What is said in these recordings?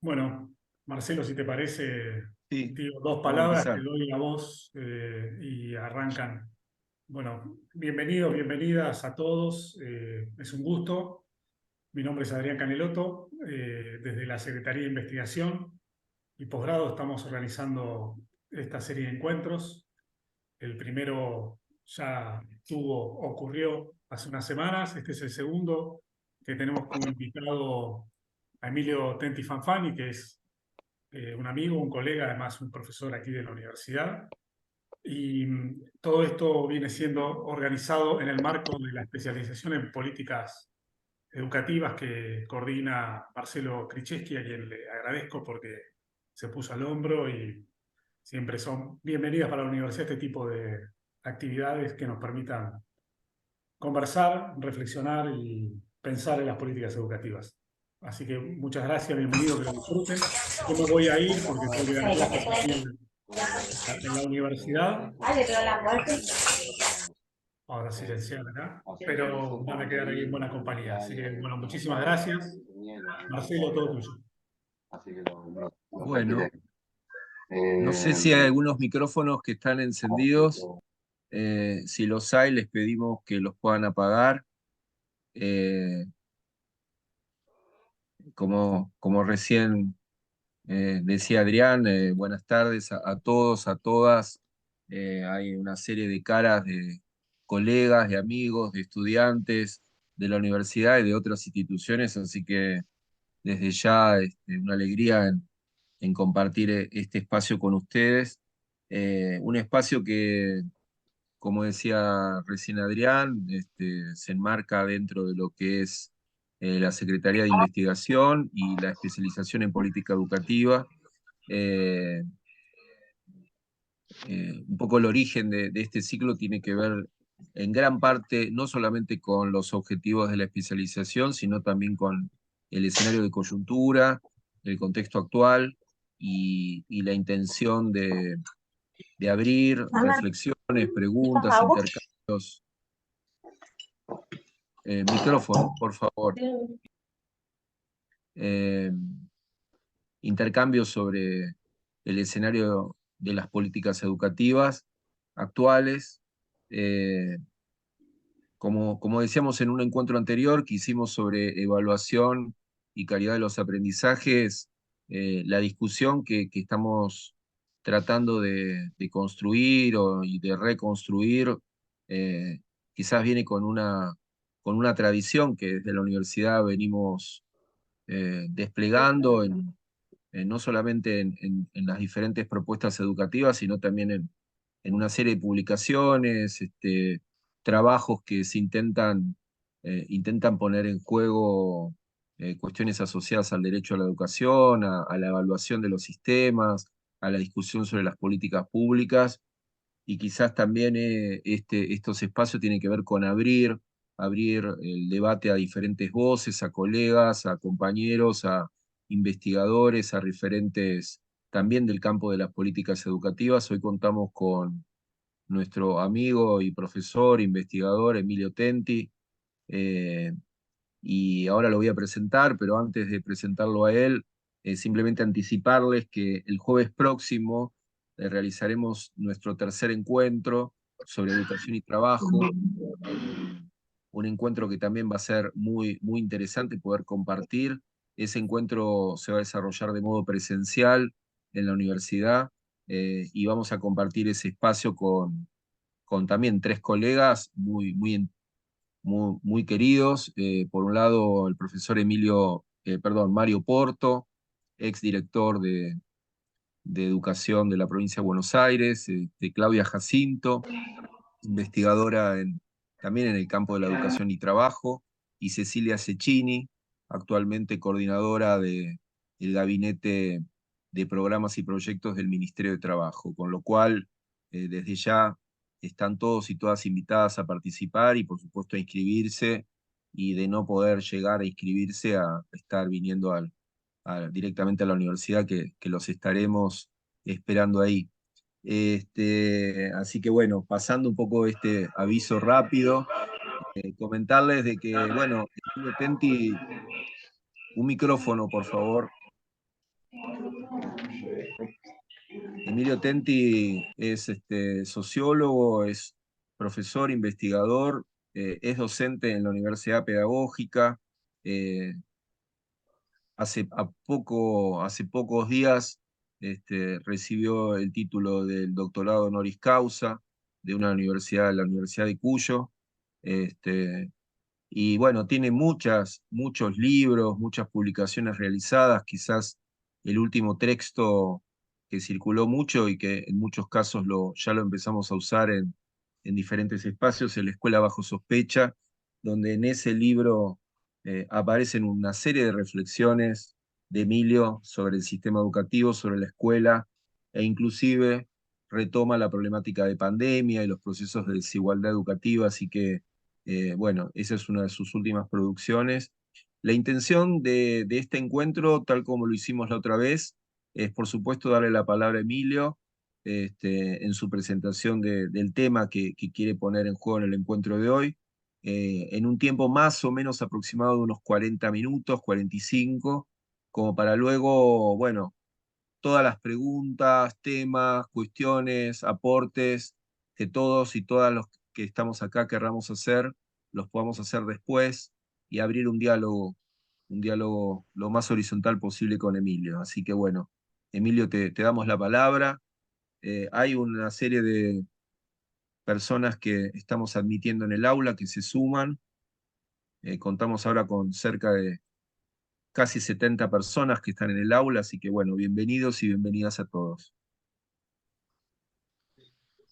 Bueno, Marcelo, si te parece, Sí, digo dos vamos a palabras, te empezar. doy la voz y arrancan. Bueno, bienvenidos, bienvenidas a todos. Es un gusto. Mi nombre es Adrián Caneloto. Desde la Secretaría de Investigación y Posgrado estamos organizando esta serie de encuentros. El primero ya ocurrió hace unas semanas. Este es el segundo que tenemos como invitado a Emilio Tenti Fanfani, que es un amigo, un colega, además un profesor aquí de la universidad. Y todo esto viene siendo organizado en el marco de la especialización en políticas educativas que coordina Marcelo Krzyzewski, a quien le agradezco porque se puso al hombro y siempre son bienvenidas para la universidad este tipo de actividades que nos permitan conversar, reflexionar y pensar en las políticas educativas. Así que muchas gracias, bienvenido, que lo disfruten. Yo me voy a ir porque tengo que dar clases aquí en la universidad. Ahora silenciar acá, pero van a quedar ahí en buena compañía. Así que, bueno, muchísimas gracias. Marcelo, todo tuyo. Bueno, no sé si hay algunos micrófonos que están encendidos. Si los hay, les pedimos que los puedan apagar. Eh, como recién decía Adrián, buenas tardes a todos, a todas. Hay una serie de caras de colegas, de amigos, de estudiantes de la universidad y de otras instituciones, así que desde ya una alegría en compartir este espacio con ustedes. Un espacio que, como decía recién Adrián, se enmarca dentro de lo que es la Secretaría de Investigación y la especialización en política educativa. Eh, un poco el origen de este ciclo tiene que ver en gran parte no solamente con los objetivos de la especialización, sino también con el escenario de coyuntura, el contexto actual y la intención de abrir reflexiones, preguntas, intercambios. Micrófono, por favor. Eh, Intercambios sobre el escenario de las políticas educativas actuales. Eh, como decíamos en un encuentro anterior que hicimos sobre evaluación y calidad de los aprendizajes, la discusión que estamos tratando de construir y de reconstruir, eh, quizás viene con una tradición que desde la universidad venimos desplegando no solamente en las diferentes propuestas educativas, sino también en una serie de publicaciones, trabajos que intentan poner en juego cuestiones asociadas al derecho a la educación, a la evaluación de los sistemas, a la discusión sobre las políticas públicas, y quizás también estos espacios tienen que ver con abrir el debate a diferentes voces, a colegas, a compañeros, a investigadores, a referentes también del campo de las políticas educativas. Hoy contamos con nuestro amigo y profesor, investigador Emilio Tenti, eh, y ahora lo voy a presentar, pero antes de presentarlo a él, simplemente anticiparles que el jueves próximo realizaremos nuestro tercer encuentro sobre educación y trabajo, un encuentro que también va a ser muy interesante poder compartir. Ese encuentro se va a desarrollar de modo presencial en la universidad, y vamos a compartir ese espacio con también tres colegas muy queridos. Por un lado, el profesor Mario Porto, ex director de Educación de la provincia de Buenos Aires, de Claudia Jacinto, investigadora también en el campo de la educación y trabajo, y Cecilia Cecchini, actualmente coordinadora el gabinete de programas y proyectos del Ministerio de Trabajo, con lo cual desde ya están todos y todas invitadas a participar y por supuesto a inscribirse, y de no poder llegar a inscribirse a estar viniendo directamente a la universidad, que los estaremos esperando ahí. Así que bueno, pasando un poco este aviso rápido, comentarles de que, bueno, Emilio Tenti, un micrófono, por favor. Emilio Tenti es sociólogo, es profesor, investigador, es docente en la Universidad Pedagógica. eh, hace pocos días recibió el título del doctorado honoris causa de una universidad, la Universidad de Cuyo. Este, y bueno, tiene muchos libros, muchas publicaciones realizadas. Quizás el último texto que circuló mucho y que en muchos casos ya lo empezamos a usar en diferentes espacios, es La Escuela Bajo Sospecha, donde en ese libro aparecen una serie de reflexiones de Emilio sobre el sistema educativo, sobre la escuela, e inclusive retoma la problemática de pandemia y los procesos de desigualdad educativa. Así que bueno, esa es una de sus últimas producciones. La intención de este encuentro, tal como lo hicimos la otra vez, es por supuesto darle la palabra a Emilio en su presentación del tema que quiere poner en juego en el encuentro de hoy, en un tiempo más o menos aproximado de unos 40 minutos, 45, como para luego, bueno, todas las preguntas, temas, cuestiones, aportes que todos y todas los que estamos acá querramos hacer, los podamos hacer después y abrir un diálogo lo más horizontal posible con Emilio. Así que bueno, Emilio, te damos la palabra. Hay una serie de personas que estamos admitiendo en el aula que se suman. Contamos ahora con cerca de casi 70 personas que están en el aula, así que bueno, bienvenidos y bienvenidas a todos.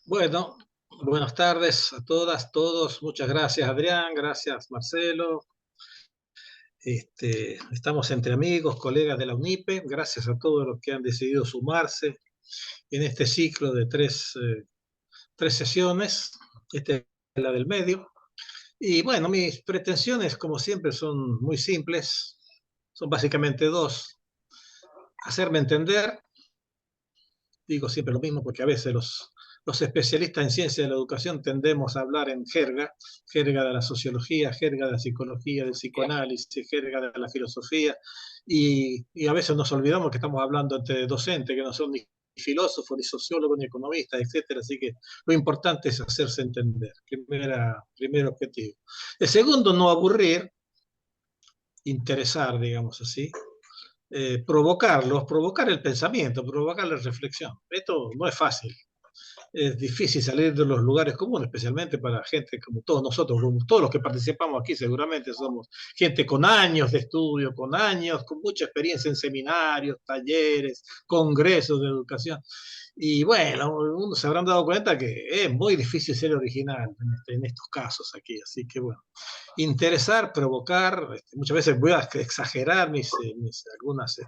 Bueno, buenas tardes a todas, todos. Muchas gracias, Adrián. Gracias, Marcelo. Estamos entre amigos, colegas de la UNIPE. Gracias a todos los que han decidido sumarse en este ciclo de tres sesiones. Esta es la del medio. Y bueno, mis pretensiones, como siempre, son muy simples. Son básicamente dos. Hacerme entender. Digo siempre lo mismo porque a veces los especialistas en ciencia de la educación tendemos a hablar en jerga de la sociología, jerga de la psicología, del psicoanálisis, jerga de la filosofía, y a veces nos olvidamos que estamos hablando entre docentes que no son ni filósofos, ni sociólogos, ni economistas, etcétera. Así que lo importante es hacerse entender, primer objetivo. El segundo, no aburrir, interesar, digamos así, provocar el pensamiento, provocar la reflexión. Esto no es fácil. Es difícil salir de los lugares comunes, especialmente para gente como todos nosotros, como todos los que participamos aquí, seguramente somos gente con años de estudio, con mucha experiencia en seminarios, talleres, congresos de educación. Y bueno, uno se habrán dado cuenta que es muy difícil ser original en estos casos aquí. Así que bueno, interesar, provocar, muchas veces voy a exagerar mis algunas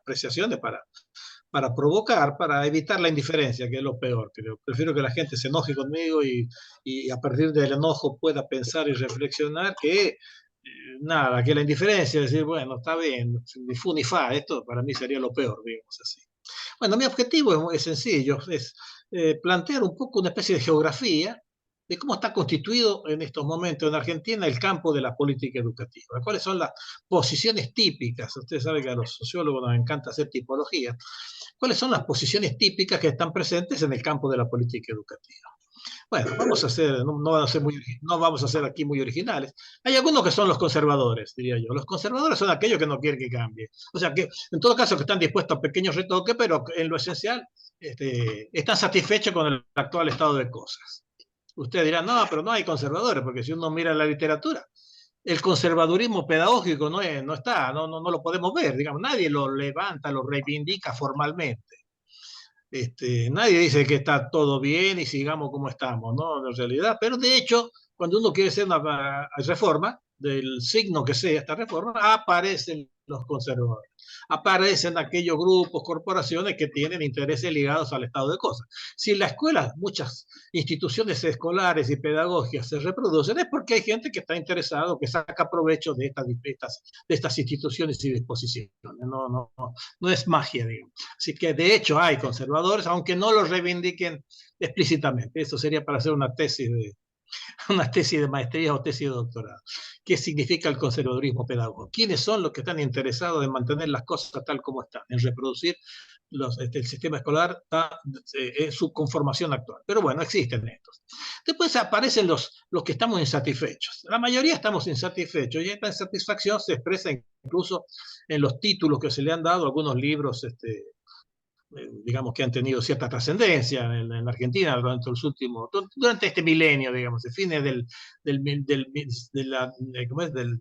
apreciaciones para provocar, para evitar la indiferencia, que es lo peor. Creo. Prefiero que la gente se enoje conmigo y a partir del enojo pueda pensar y reflexionar que nada, que la indiferencia, decir, bueno, está bien, ni fu ni fa, esto para mí sería lo peor, digamos así. Bueno, mi objetivo es muy sencillo, es plantear un poco una especie de geografía de cómo está constituido en estos momentos en Argentina el campo de la política educativa. ¿Cuáles son las posiciones típicas? Ustedes saben que a los sociólogos nos encanta hacer tipología. ¿Cuáles son las posiciones típicas que están presentes en el campo de la política educativa? Bueno, no vamos a ser aquí muy originales. Hay algunos que son los conservadores, diría yo. Los conservadores son aquellos que no quieren que cambie. O sea, que en todo caso que están dispuestos a pequeños retoques, pero en lo esencial están satisfechos con el actual estado de cosas. Ustedes dirán, no, pero no hay conservadores, porque si uno mira la literatura, el conservadurismo pedagógico no está, no lo podemos ver, digamos, nadie lo levanta, lo reivindica formalmente. Nadie dice que está todo bien y sigamos como estamos, ¿no? En realidad, pero de hecho, cuando uno quiere hacer una reforma, del signo que sea esta reforma, aparecen los conservadores. Aparecen aquellos grupos, corporaciones que tienen intereses ligados al estado de cosas. Si en la escuela muchas instituciones escolares y pedagógicas se reproducen, es porque hay gente que está interesada, que saca provecho de estas instituciones y disposiciones. No es magia, digamos. Así que de hecho hay conservadores, aunque no los reivindiquen explícitamente. Eso sería para hacer una tesis de maestría o tesis de doctorado. ¿Qué significa el conservadurismo pedagógico? ¿Quiénes son los que están interesados en mantener las cosas tal como están, en reproducir el sistema escolar en su conformación actual? Pero bueno, existen estos. Después aparecen los que estamos insatisfechos. La mayoría estamos insatisfechos y esta insatisfacción se expresa incluso en los títulos que se le han dado a algunos libros digamos, que han tenido cierta trascendencia en la Argentina durante este milenio, digamos, de fines del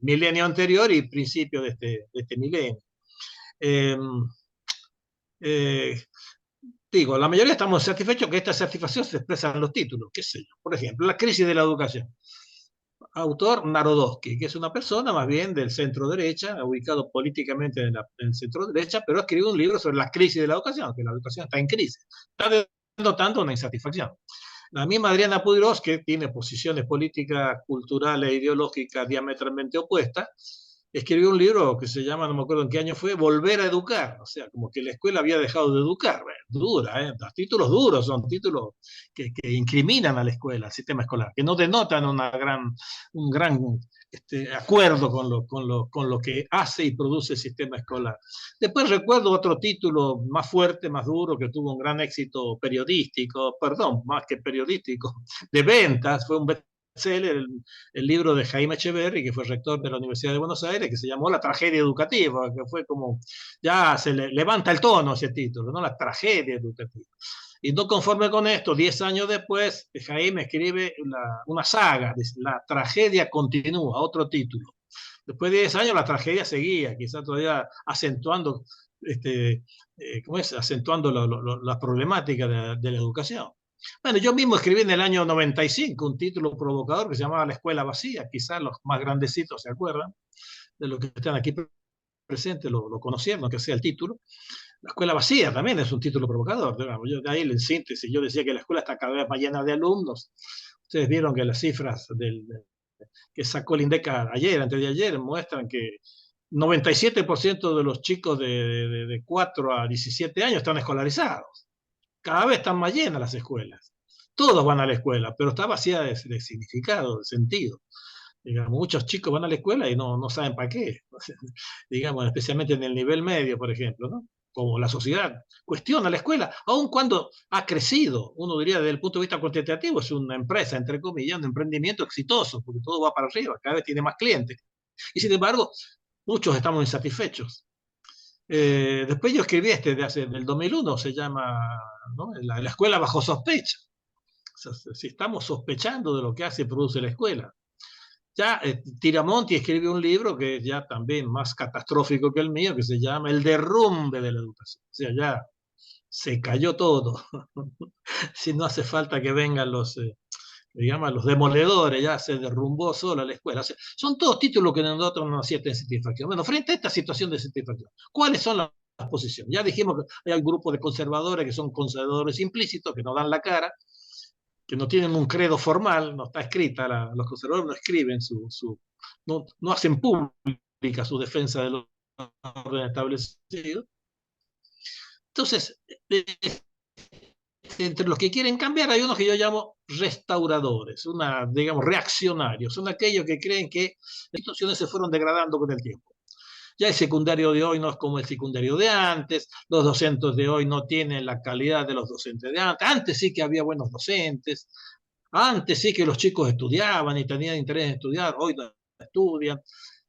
milenio anterior y principio de este milenio. Digo, la mayoría estamos satisfechos que esta satisfacción se expresa en los títulos, qué sé yo. Por ejemplo, la crisis de la educación. Autor Narodowski, que es una persona más bien del centro derecha, ubicado políticamente en el centro derecha, pero escribió un libro sobre la crisis de la educación, que la educación está en crisis, está denotando una insatisfacción. La misma Adriana Puigros, que tiene posiciones políticas, culturales e ideológicas diametralmente opuestas, escribió un libro que se llama, no me acuerdo en qué año fue, Volver a educar, o sea, como que la escuela había dejado de educar. Dura, los títulos duros son títulos que incriminan a la escuela, al sistema escolar, que no denotan un gran acuerdo con lo que hace y produce el sistema escolar. Después recuerdo otro título más fuerte, más duro, que tuvo un gran éxito periodístico, perdón, más que periodístico, de ventas, fue un el libro de Jaime Echeverri, que fue rector de la Universidad de Buenos Aires, que se llamó La tragedia educativa, que fue como, ya se levanta el tono ese título, ¿no? La tragedia educativa. Y no conforme con esto, 10 años después, Jaime escribe una saga, La tragedia continúa, otro título. Después de 10 años la tragedia seguía, quizás todavía acentuando, acentuando la problemática de la educación. Bueno, yo mismo escribí en el año 95 un título provocador que se llamaba La escuela vacía, quizás los más grandecitos se acuerdan, de los que están aquí presentes lo conocieron, que sea el título. La escuela vacía también es un título provocador, digamos. Yo de ahí en síntesis, yo decía que la escuela está cada vez más llena de alumnos. Ustedes vieron que las cifras que sacó el INDECA ayer, antes de ayer, muestran que 97% de los chicos de 4 a 17 años están escolarizados. Cada vez están más llenas las escuelas. Todos van a la escuela, pero está vacía de significado, de sentido. Digamos, muchos chicos van a la escuela y no saben para qué. Digamos, especialmente en el nivel medio, por ejemplo, ¿no? Como la sociedad cuestiona la escuela, aun cuando ha crecido. Uno diría desde el punto de vista cuantitativo, es una empresa, entre comillas, un emprendimiento exitoso, porque todo va para arriba, cada vez tiene más clientes. Y sin embargo, muchos estamos insatisfechos. Después yo escribí del 2001, se llama, ¿no? la escuela bajo sospecha. O sea, si estamos sospechando de lo que hace y produce la escuela. Ya Tiramonti escribió un libro que es ya también más catastrófico que el mío, que se llama El derrumbe de la educación. O sea, ya se cayó todo. Si no hace falta que vengan los demoledores, ya se derrumbó sola la escuela. O sea, son todos títulos que nosotros nos sienten satisfacción. Bueno, frente a esta situación de satisfacción, ¿cuáles son las posiciones? Ya dijimos que hay un grupo de conservadores que son conservadores implícitos, que no dan la cara, que no tienen un credo formal, no está escrita, los conservadores no escriben no hacen pública su defensa del orden establecido. Entonces, entre los que quieren cambiar hay unos que yo llamo restauradores, digamos, reaccionarios, son aquellos que creen que las instituciones se fueron degradando con el tiempo. Ya el secundario de hoy no es como el secundario de antes, los docentes de hoy no tienen la calidad de los docentes de antes. Antes sí que había buenos docentes, antes sí que los chicos estudiaban y tenían interés en estudiar, hoy no estudian.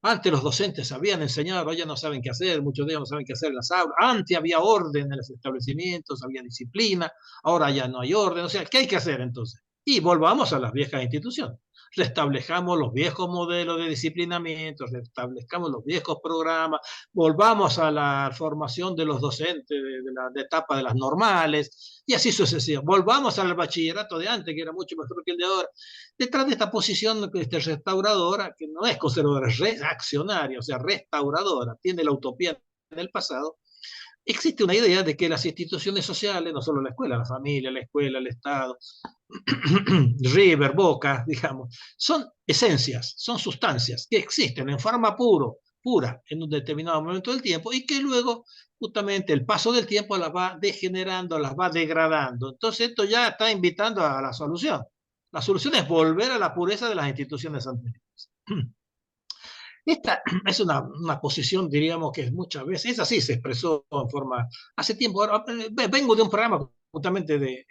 Antes los docentes sabían enseñar, hoy ya no saben qué hacer, muchos de ellos no saben qué hacer en las aulas. Antes había orden en los establecimientos, había disciplina, ahora ya no hay orden. O sea, ¿qué hay que hacer entonces? Y volvamos a las viejas instituciones. restablezcamos los viejos modelos de disciplinamiento, restablezcamos los viejos programas, volvamos a la formación de los docentes de la etapa de las normales, y así sucesivamente. Volvamos al bachillerato de antes, que era mucho mejor que el de ahora. Detrás de esta posición restauradora, que no es conservadora, es reaccionaria, o sea, restauradora, tiene la utopía en el pasado, existe una idea de que las instituciones sociales, no solo la escuela, la familia, la escuela, el Estado, River, Boca, digamos, son esencias, son sustancias que existen en forma pura en un determinado momento del tiempo y que luego justamente el paso del tiempo las va degenerando, las va degradando. Entonces esto ya está invitando a la solución. La solución es volver a la pureza de las instituciones anteriores. Esta es una posición, diríamos, que muchas veces, esa sí se expresó en forma, hace tiempo, ahora, vengo de un programa justamente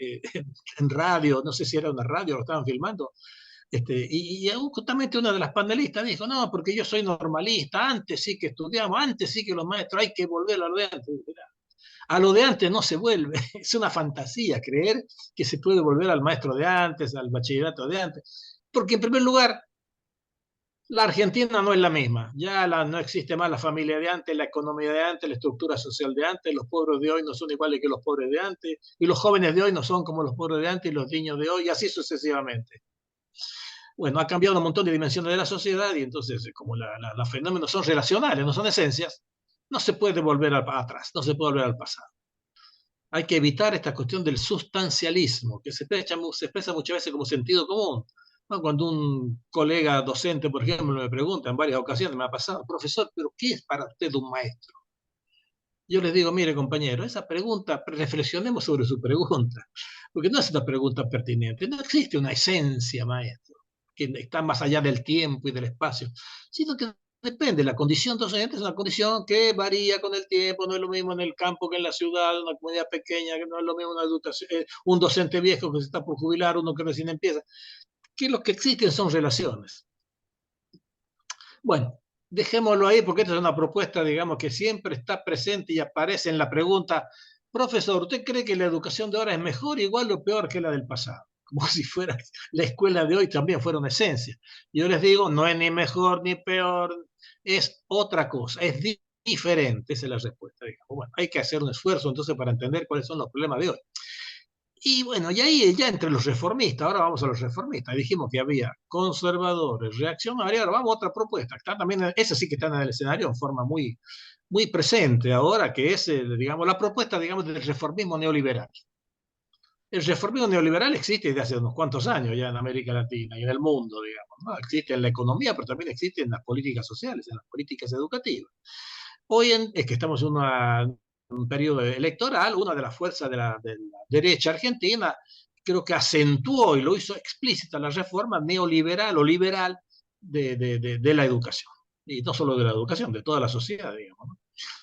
en radio, no sé si era una radio, lo estaban filmando, y justamente una de las panelistas dijo, no, porque yo soy normalista, antes sí que estudiamos, antes sí que los maestros, hay que volver a lo de antes. A lo de antes no se vuelve, es una fantasía creer que se puede volver al maestro de antes, al bachillerato de antes, porque en primer lugar, la Argentina no es la misma, ya no existe más la familia de antes, la economía de antes, la estructura social de antes, los pobres de hoy no son iguales que los pobres de antes, y los jóvenes de hoy no son como los pobres de antes, y los niños de hoy, y así sucesivamente. Bueno, ha cambiado un montón de dimensiones de la sociedad, y entonces, como los fenómenos son relacionales, no son esencias, no se puede volver atrás, no se puede volver al pasado. Hay que evitar esta cuestión del sustancialismo, que se expresa muchas veces como sentido común. ¿No? Cuando un colega docente, por ejemplo, me pregunta en varias ocasiones, me ha pasado, profesor, ¿pero qué es para usted un maestro? Yo les digo, mire, compañero, esa pregunta, reflexionemos sobre su pregunta, porque no es una pregunta pertinente, no existe una esencia, maestro, que está más allá del tiempo y del espacio, sino que depende, la condición docente es una condición que varía con el tiempo, no es lo mismo en el campo que en la ciudad, una comunidad pequeña, que no es lo mismo una educación, un docente viejo que se está por jubilar, uno que recién empieza, que lo que existen son relaciones. Bueno, dejémoslo ahí porque esta es una propuesta, digamos, que siempre está presente y aparece en la pregunta, profesor, ¿usted cree que la educación de ahora es mejor, igual o peor que la del pasado? Como si fuera la escuela de hoy también fuera una esencia. Yo les digo, no es ni mejor ni peor, es otra cosa, es diferente, esa es la respuesta. Digamos. Bueno, hay que hacer un esfuerzo entonces para entender cuáles son los problemas de hoy. Y bueno, y ahí ya entre los reformistas, ahora vamos a los reformistas, dijimos que había conservadores, reaccionarios, ahora vamos a otra propuesta, está también, esa sí que está en el escenario en forma muy presente ahora, que es, digamos, la propuesta, digamos, del reformismo neoliberal. El reformismo neoliberal existe desde hace unos cuantos años ya en América Latina y en el mundo, digamos, ¿no? Existe en la economía, pero también existe en las políticas sociales, en las políticas educativas. Hoy es que estamos en un periodo electoral, una de las fuerzas de la derecha argentina creo que acentuó y lo hizo explícita la reforma neoliberal o liberal de la educación. Y no solo de la educación, de toda la sociedad, digamos. ¿No?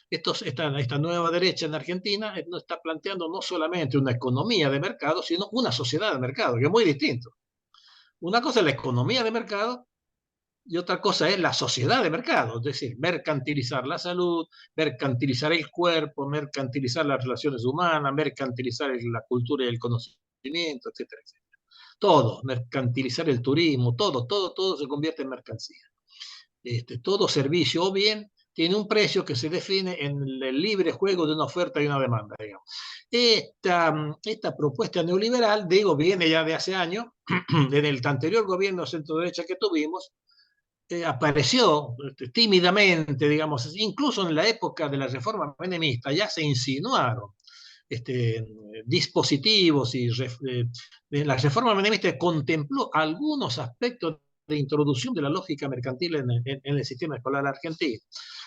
Esta nueva derecha en Argentina no está planteando no solamente una economía de mercado, sino una sociedad de mercado, que es muy distinto. Una cosa es la economía de mercado y otra cosa es la sociedad de mercado, es decir, mercantilizar la salud, mercantilizar el cuerpo, mercantilizar las relaciones humanas, mercantilizar la cultura y el conocimiento, etcétera, etcétera. Todo, mercantilizar el turismo, todo se convierte en mercancía. Todo servicio o bien tiene un precio que se define en el libre juego de una oferta y una demanda. Digamos. Esta propuesta neoliberal, digo, viene ya de hace años, en el anterior gobierno centro-derecha que tuvimos, apareció tímidamente, digamos, incluso en la época de la reforma menemista, ya se insinuaron dispositivos y la reforma menemista contempló algunos aspectos de introducción de la lógica mercantil en el sistema escolar argentino.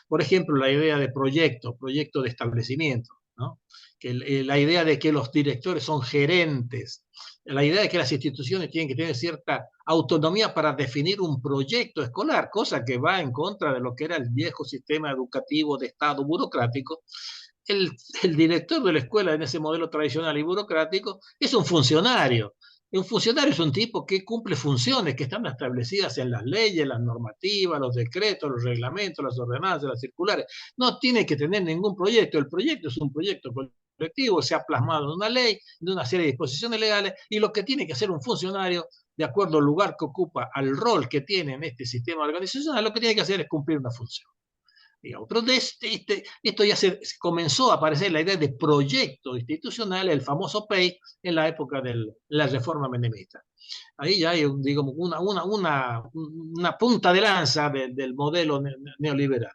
Por ejemplo, la idea de proyecto de establecimiento, ¿no? La idea de que los directores son gerentes, la idea de que las instituciones tienen que tener cierta autonomía para definir un proyecto escolar, cosa que va en contra de lo que era el viejo sistema educativo de Estado burocrático. El director de la escuela en ese modelo tradicional y burocrático es un funcionario. Un funcionario es un tipo que cumple funciones que están establecidas en las leyes, las normativas, los decretos, los reglamentos, las ordenanzas, las circulares. No tiene que tener ningún proyecto. El proyecto es un proyecto colectivo, se ha plasmado en una ley, de una serie de disposiciones legales, y lo que tiene que hacer un funcionario de acuerdo al lugar que ocupa, al rol que tiene en este sistema organizacional, lo que tiene que hacer es cumplir una función. Digamos. Pero esto ya se comenzó a aparecer la idea de proyecto institucional, el famoso PEI, en la época de la reforma menemista. Ahí ya hay, digamos, una punta de lanza del modelo neoliberal.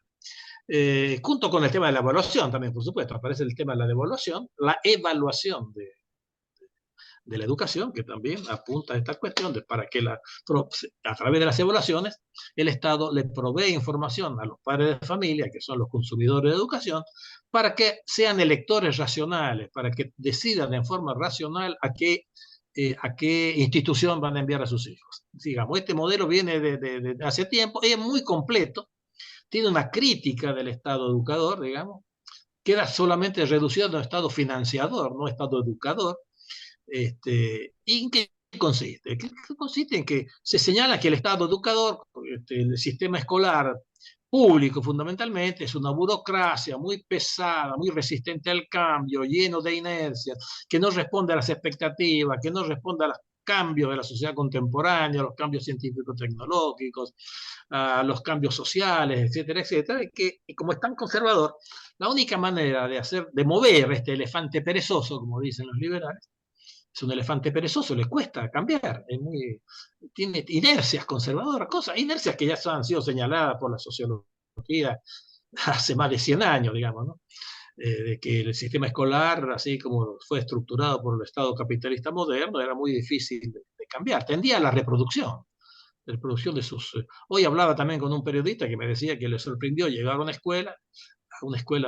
Junto con el tema de la evaluación también, por supuesto, aparece el tema de la evaluación, la evaluación de la educación, que también apunta a esta cuestión de para que a través de las evaluaciones el Estado le provee información a los padres de familia, que son los consumidores de educación, para que sean electores racionales, para que decidan en forma racional a qué institución van a enviar a sus hijos. Digamos, este modelo viene de hace tiempo, es muy completo, tiene una crítica del Estado educador, digamos, queda solamente reducido a un Estado financiador, no Estado educador. ¿Y en qué consiste? Consiste en que se señala que el Estado educador, el sistema escolar público fundamentalmente, es una burocracia muy pesada, muy resistente al cambio, lleno de inercias, que no responde a las expectativas, que no responde a los cambios de la sociedad contemporánea, a los cambios científico-tecnológicos, a los cambios sociales, etcétera, etcétera, y como es tan conservador, la única manera de mover este elefante perezoso, como dicen los liberales, es un elefante perezoso, le cuesta cambiar, tiene inercias conservadoras, inercias que ya han sido señaladas por la sociología hace más de 100 años, digamos, ¿no? De que el sistema escolar, así como fue estructurado por el Estado capitalista moderno, era muy difícil de cambiar, tendía a la reproducción de sus... Hoy hablaba también con un periodista que me decía que le sorprendió llegar a una escuela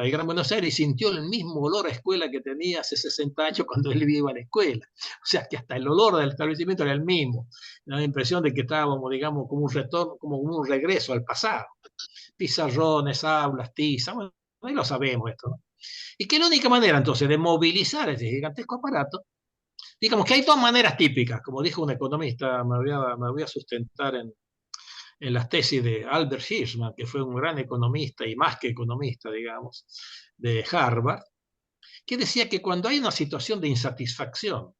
de Gran Buenos Aires, y sintió el mismo olor a escuela que tenía hace 60 años cuando él iba a la escuela. O sea, que hasta el olor del establecimiento era el mismo. Da la impresión de que estábamos, digamos, como un retorno, como un regreso al pasado. Pizarrones, aulas, tiza, bueno, ahí lo sabemos esto, ¿no? Y que la única manera, entonces, de movilizar ese gigantesco aparato, digamos que hay dos maneras típicas, como dijo un economista, me voy a sustentar en las tesis de Albert Hirschman, que fue un gran economista y más que economista, digamos, de Harvard, que decía que cuando hay una situación de insatisfacción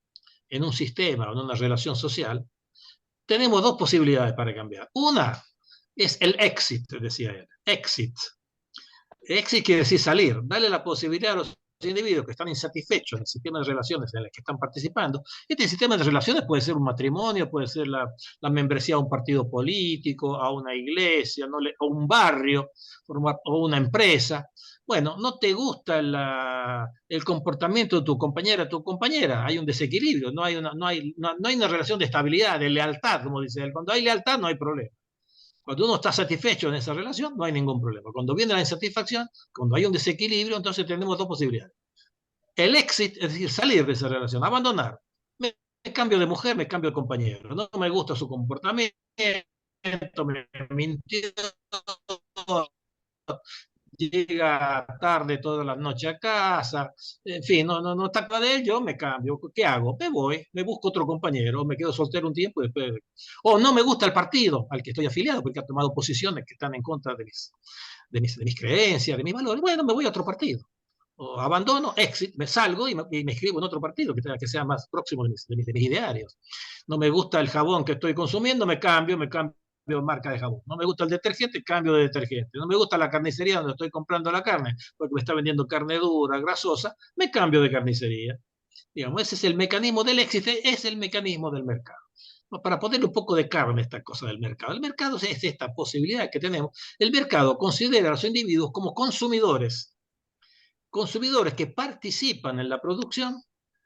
en un sistema o en una relación social, tenemos dos posibilidades para cambiar. Una es el exit, decía él. Exit. Exit quiere decir salir, darle la posibilidad a los individuos que están insatisfechos en el sistema de relaciones en el que están participando. Este sistema de relaciones puede ser un matrimonio, puede ser la membresía a un partido político, a una iglesia, ¿no? O un barrio, o una empresa. Bueno, no te gusta el comportamiento de tu compañera, hay un desequilibrio, no hay una relación de estabilidad, de lealtad, como dice él. Cuando hay lealtad no hay problema. Cuando uno está satisfecho en esa relación, no hay ningún problema. Cuando viene la insatisfacción, cuando hay un desequilibrio, entonces tenemos dos posibilidades. El exit, es decir, salir de esa relación, abandonar. Me cambio de mujer, me cambio de compañero. No me gusta su comportamiento, me mintió, llega tarde toda la noche a casa, en fin, no está para de él, yo me cambio. ¿Qué hago? Me voy, me busco otro compañero, me quedo soltero un tiempo y después... O no me gusta el partido al que estoy afiliado porque ha tomado posiciones que están en contra de mis creencias, de mis valores. Bueno, me voy a otro partido. O abandono, exit, me salgo y me inscribo en otro partido que sea más próximo de mis idearios. No me gusta el jabón que estoy consumiendo, me cambio marca de jabón. No me gusta el detergente, cambio de detergente. No me gusta la carnicería donde estoy comprando la carne, porque me está vendiendo carne dura, grasosa, me cambio de carnicería. Digamos, ese es el mecanismo del éxito, es el mecanismo del mercado. Para ponerle un poco de carne a esta cosa del mercado. El mercado es esta posibilidad que tenemos. El mercado considera a los individuos como consumidores que participan en la producción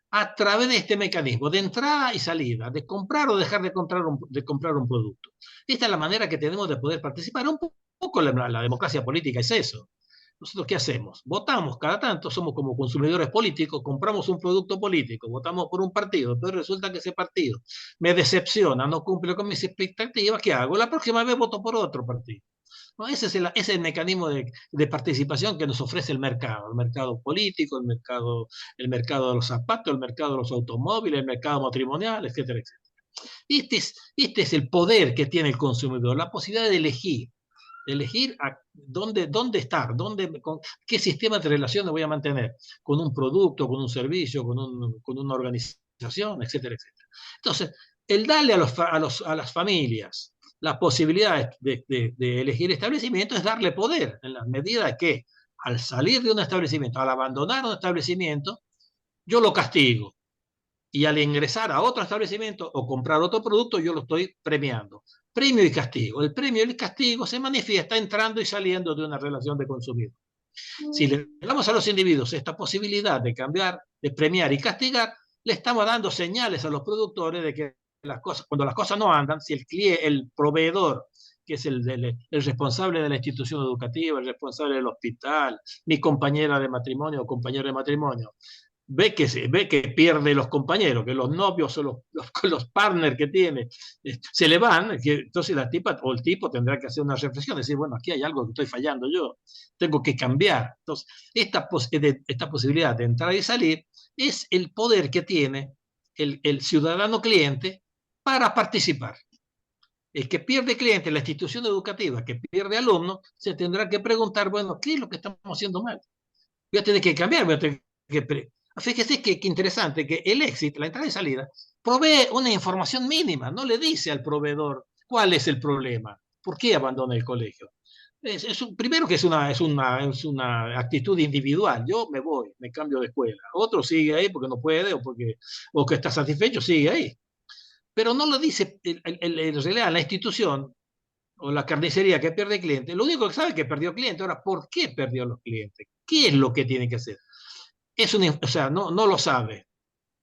a través de este mecanismo de entrada y salida, de comprar o dejar de comprar un producto. Esta es la manera que tenemos de poder participar. Un poco la democracia política es eso. ¿Nosotros qué hacemos? Votamos cada tanto, somos como consumidores políticos, compramos un producto político, votamos por un partido, pero resulta que ese partido me decepciona, no cumple con mis expectativas, ¿qué hago? La próxima vez voto por otro partido. ¿No? Ese es el mecanismo de participación que nos ofrece el mercado político, el mercado de los zapatos, el mercado de los automóviles, el mercado matrimonial, etcétera, etcétera. Este es el poder que tiene el consumidor, la posibilidad de elegir dónde estar, qué sistema de relaciones voy a mantener con un producto, con un servicio, con una organización, etcétera, etcétera. Entonces, el darle a las familias la posibilidad de elegir establecimiento es darle poder, en la medida que al salir de un establecimiento, al abandonar un establecimiento, yo lo castigo. Y al ingresar a otro establecimiento o comprar otro producto, yo lo estoy premiando. Premio y castigo. El premio y el castigo se manifiesta entrando y saliendo de una relación de consumidor. Si le damos a los individuos esta posibilidad de cambiar, de premiar y castigar, le estamos dando señales a los productores de que cuando las cosas no andan, si el proveedor, que es el responsable de la institución educativa, el responsable del hospital, mi compañera de matrimonio o compañero de matrimonio, ve que pierde los compañeros, que los novios o los partners que tiene se le van, entonces la tipa o el tipo tendrá que hacer una reflexión, decir, bueno, aquí hay algo que estoy fallando yo, tengo que cambiar. Entonces, esta posibilidad de entrar y salir es el poder que tiene el ciudadano cliente para participar. El que pierde cliente, la institución educativa que pierde alumnos, se tendrá que preguntar, bueno, ¿qué es lo que estamos haciendo mal? Voy a tener que cambiar, voy a tener que... Fíjese que interesante que el exit, la entrada y salida, provee una información mínima, no le dice al proveedor cuál es el problema, por qué abandona el colegio. Primero que es una actitud individual, yo me voy, me cambio de escuela, otro sigue ahí porque no puede o que está satisfecho, sigue ahí. Pero no lo dice en realidad la institución o la carnicería que pierde clientes, lo único que sabe es que perdió clientes. Ahora, ¿por qué perdió los clientes? ¿Qué es lo que tiene que hacer? O sea, no lo sabe.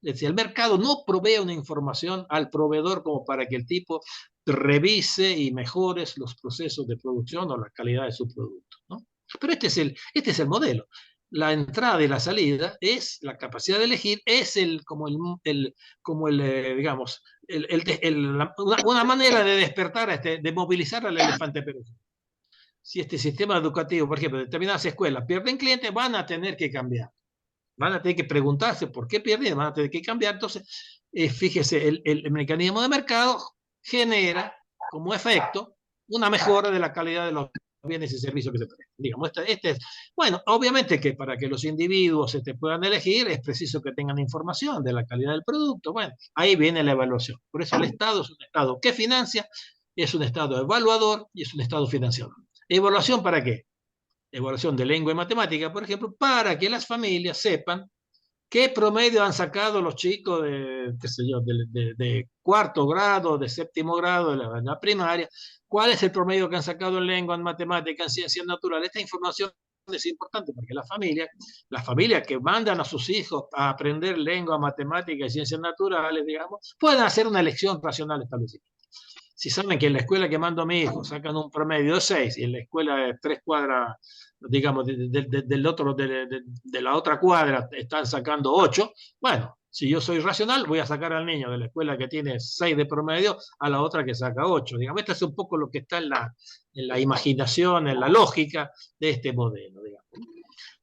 Es decir, el mercado no provee una información al proveedor como para que el tipo revise y mejore los procesos de producción o la calidad de su producto, ¿no? Pero este es el modelo. La entrada y la salida es la capacidad de elegir, es digamos, una manera de despertar, de movilizar al elefante perezoso. Si este sistema educativo, por ejemplo, determinadas escuelas pierden clientes, van a tener que cambiar. Van a tener que preguntarse por qué pierden, van a tener que cambiar. Entonces, fíjese, el mecanismo de mercado genera como efecto una mejora de la calidad de los bienes y servicios que se prestan. Digamos, bueno, obviamente que para que los individuos puedan elegir es preciso que tengan información de la calidad del producto. Bueno, ahí viene la evaluación. Por eso el Estado es un Estado que financia, es un Estado evaluador y es un Estado financiador. ¿Evaluación para qué? Evaluación de lengua y matemática, por ejemplo, para que las familias sepan qué promedio han sacado los chicos qué sé yo, de cuarto grado, de séptimo grado, de la primaria, cuál es el promedio que han sacado en lengua, en matemática, en ciencias naturales. Esta información es importante porque las familias que mandan a sus hijos a aprender lengua, matemática y ciencias naturales, digamos, pueden hacer una elección racional establecida. Si saben que en la escuela que mando a mi hijo sacan un promedio de 6 y en la escuela de 3 cuadras, digamos, de la otra cuadra están sacando 8, bueno, si yo soy racional, voy a sacar al niño de la escuela que tiene 6 de promedio a la otra que saca 8. Digamos, esto es un poco lo que está en la imaginación, en la lógica de este modelo, digamos.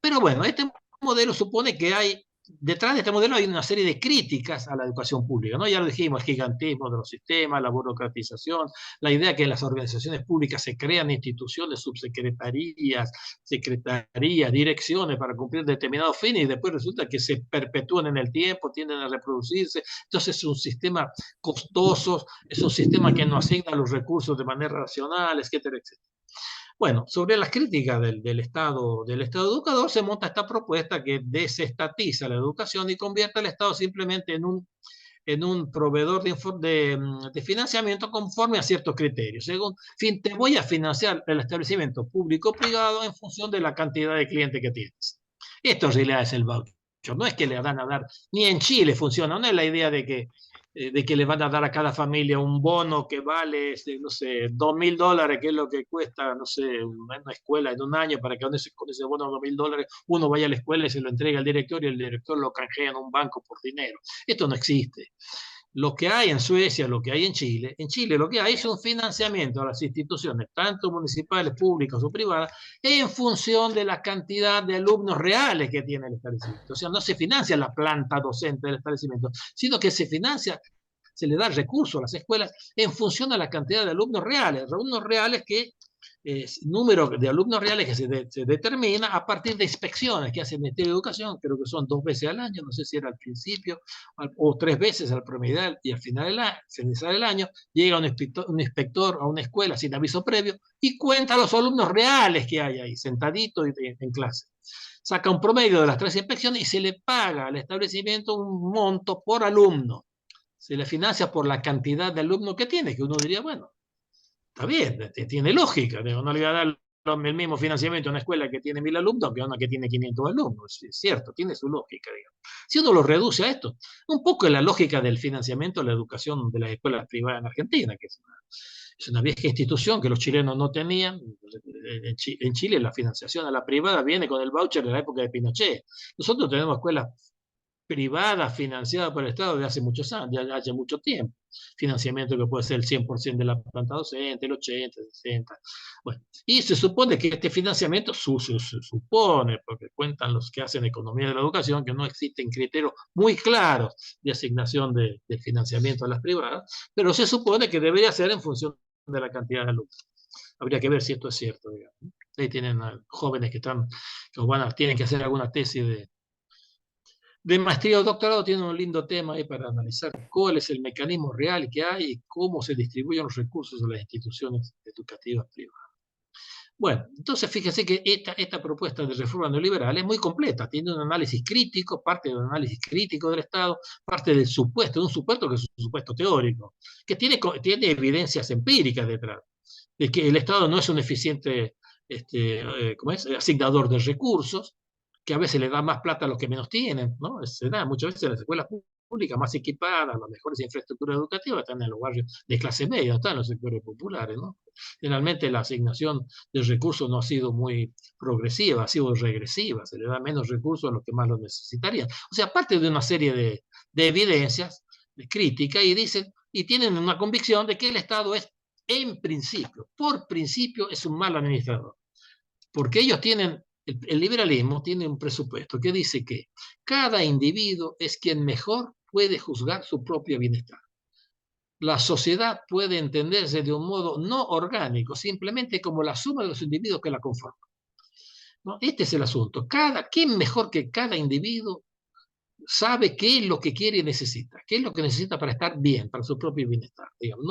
Pero bueno, este modelo supone que detrás de este modelo hay una serie de críticas a la educación pública, ¿no? Ya lo dijimos, el gigantismo de los sistemas, la burocratización, la idea que en las organizaciones públicas se crean instituciones, subsecretarías, secretarías, direcciones para cumplir determinados fines y después resulta que se perpetúan en el tiempo, tienden a reproducirse. Entonces es un sistema costoso, es un sistema que no asigna los recursos de manera racional, etcétera, etcétera. Bueno, sobre las críticas del Estado educador se monta esta propuesta que desestatiza la educación y convierte al Estado simplemente en un proveedor de financiamiento conforme a ciertos criterios. Según, te voy a financiar el establecimiento público-privado en función de la cantidad de clientes que tienes. Esto en realidad es el voucher. No es que le van a dar, ni en Chile funciona, no es la idea de que le van a dar a cada familia un bono que vale, no sé, $2.000, que es lo que cuesta, no sé, una escuela en un año, para que con ese bono de $2.000 uno vaya a la escuela y se lo entrega al director y el director lo canjea en un banco por dinero. Esto no existe. Lo que hay en Suecia, lo que hay en Chile lo que hay es un financiamiento a las instituciones, tanto municipales, públicas o privadas, en función de la cantidad de alumnos reales que tiene el establecimiento. O sea, no se financia la planta docente del establecimiento, sino que se le da recursos a las escuelas en función de la cantidad de alumnos reales que número de alumnos reales que se determina a partir de inspecciones que hace el Ministerio de Educación, creo que son 2 veces al año, no sé si era al principio, o 3 veces al promedio y al finalizar el año, llega un inspector a una escuela sin aviso previo y cuenta los alumnos reales que hay ahí, sentaditos en clase. Saca un promedio de las 3 inspecciones y se le paga al establecimiento un monto por alumno. Se le financia por la cantidad de alumnos que tiene, que uno diría, bueno, está bien, tiene lógica, no le voy a dar el mismo financiamiento a una escuela que tiene 1000 alumnos que a una que tiene 500 alumnos, es cierto, tiene su lógica, digamos. Si uno lo reduce a esto, un poco es la lógica del financiamiento de la educación de las escuelas privadas en Argentina, que es una vieja institución que los chilenos no tenían. En Chile la financiación a la privada viene con el voucher de la época de Pinochet. Nosotros tenemos escuelas privada financiada por el Estado de hace muchos años, de hace mucho tiempo. Financiamiento que puede ser el 100% de la planta docente, el 80, el 60. Bueno, y se supone que este financiamiento se supone, porque cuentan los que hacen economía de la educación, que no existen criterios muy claros de asignación de financiamiento a las privadas, pero se supone que debería ser en función de la cantidad de alumnos. Habría que ver si esto es cierto, digamos. Ahí tienen jóvenes que tienen que hacer alguna tesis de maestría o doctorado, tiene un lindo tema ahí para analizar cuál es el mecanismo real que hay y cómo se distribuyen los recursos de las instituciones educativas privadas. Bueno, entonces fíjese que esta propuesta de reforma neoliberal es muy completa, tiene un análisis crítico, parte de un análisis crítico del Estado, parte del supuesto, de un supuesto que es un supuesto teórico, que tiene evidencias empíricas detrás, de que el Estado no es un eficiente asignador de recursos, que a veces le da más plata a los que menos tienen, ¿no? Se da muchas veces en las escuelas públicas más equipadas, las mejores infraestructuras educativas están en los barrios de clase media, no están en los sectores populares, ¿no? Generalmente la asignación de recursos no ha sido muy progresiva, ha sido regresiva, se le da menos recursos a los que más lo necesitarían. O sea, aparte de una serie de evidencias, de crítica, y tienen una convicción de que el Estado es, en principio, por principio, es un mal administrador. Porque ellos tienen, el liberalismo tiene un presupuesto que dice que cada individuo es quien mejor puede juzgar su propio bienestar. La sociedad puede entenderse de un modo no orgánico, simplemente como la suma de los individuos que la conforman. ¿No? Este es el asunto. ¿Quién mejor que cada individuo sabe qué es lo que quiere y necesita? ¿Qué es lo que necesita para estar bien, para su propio bienestar? Digamos,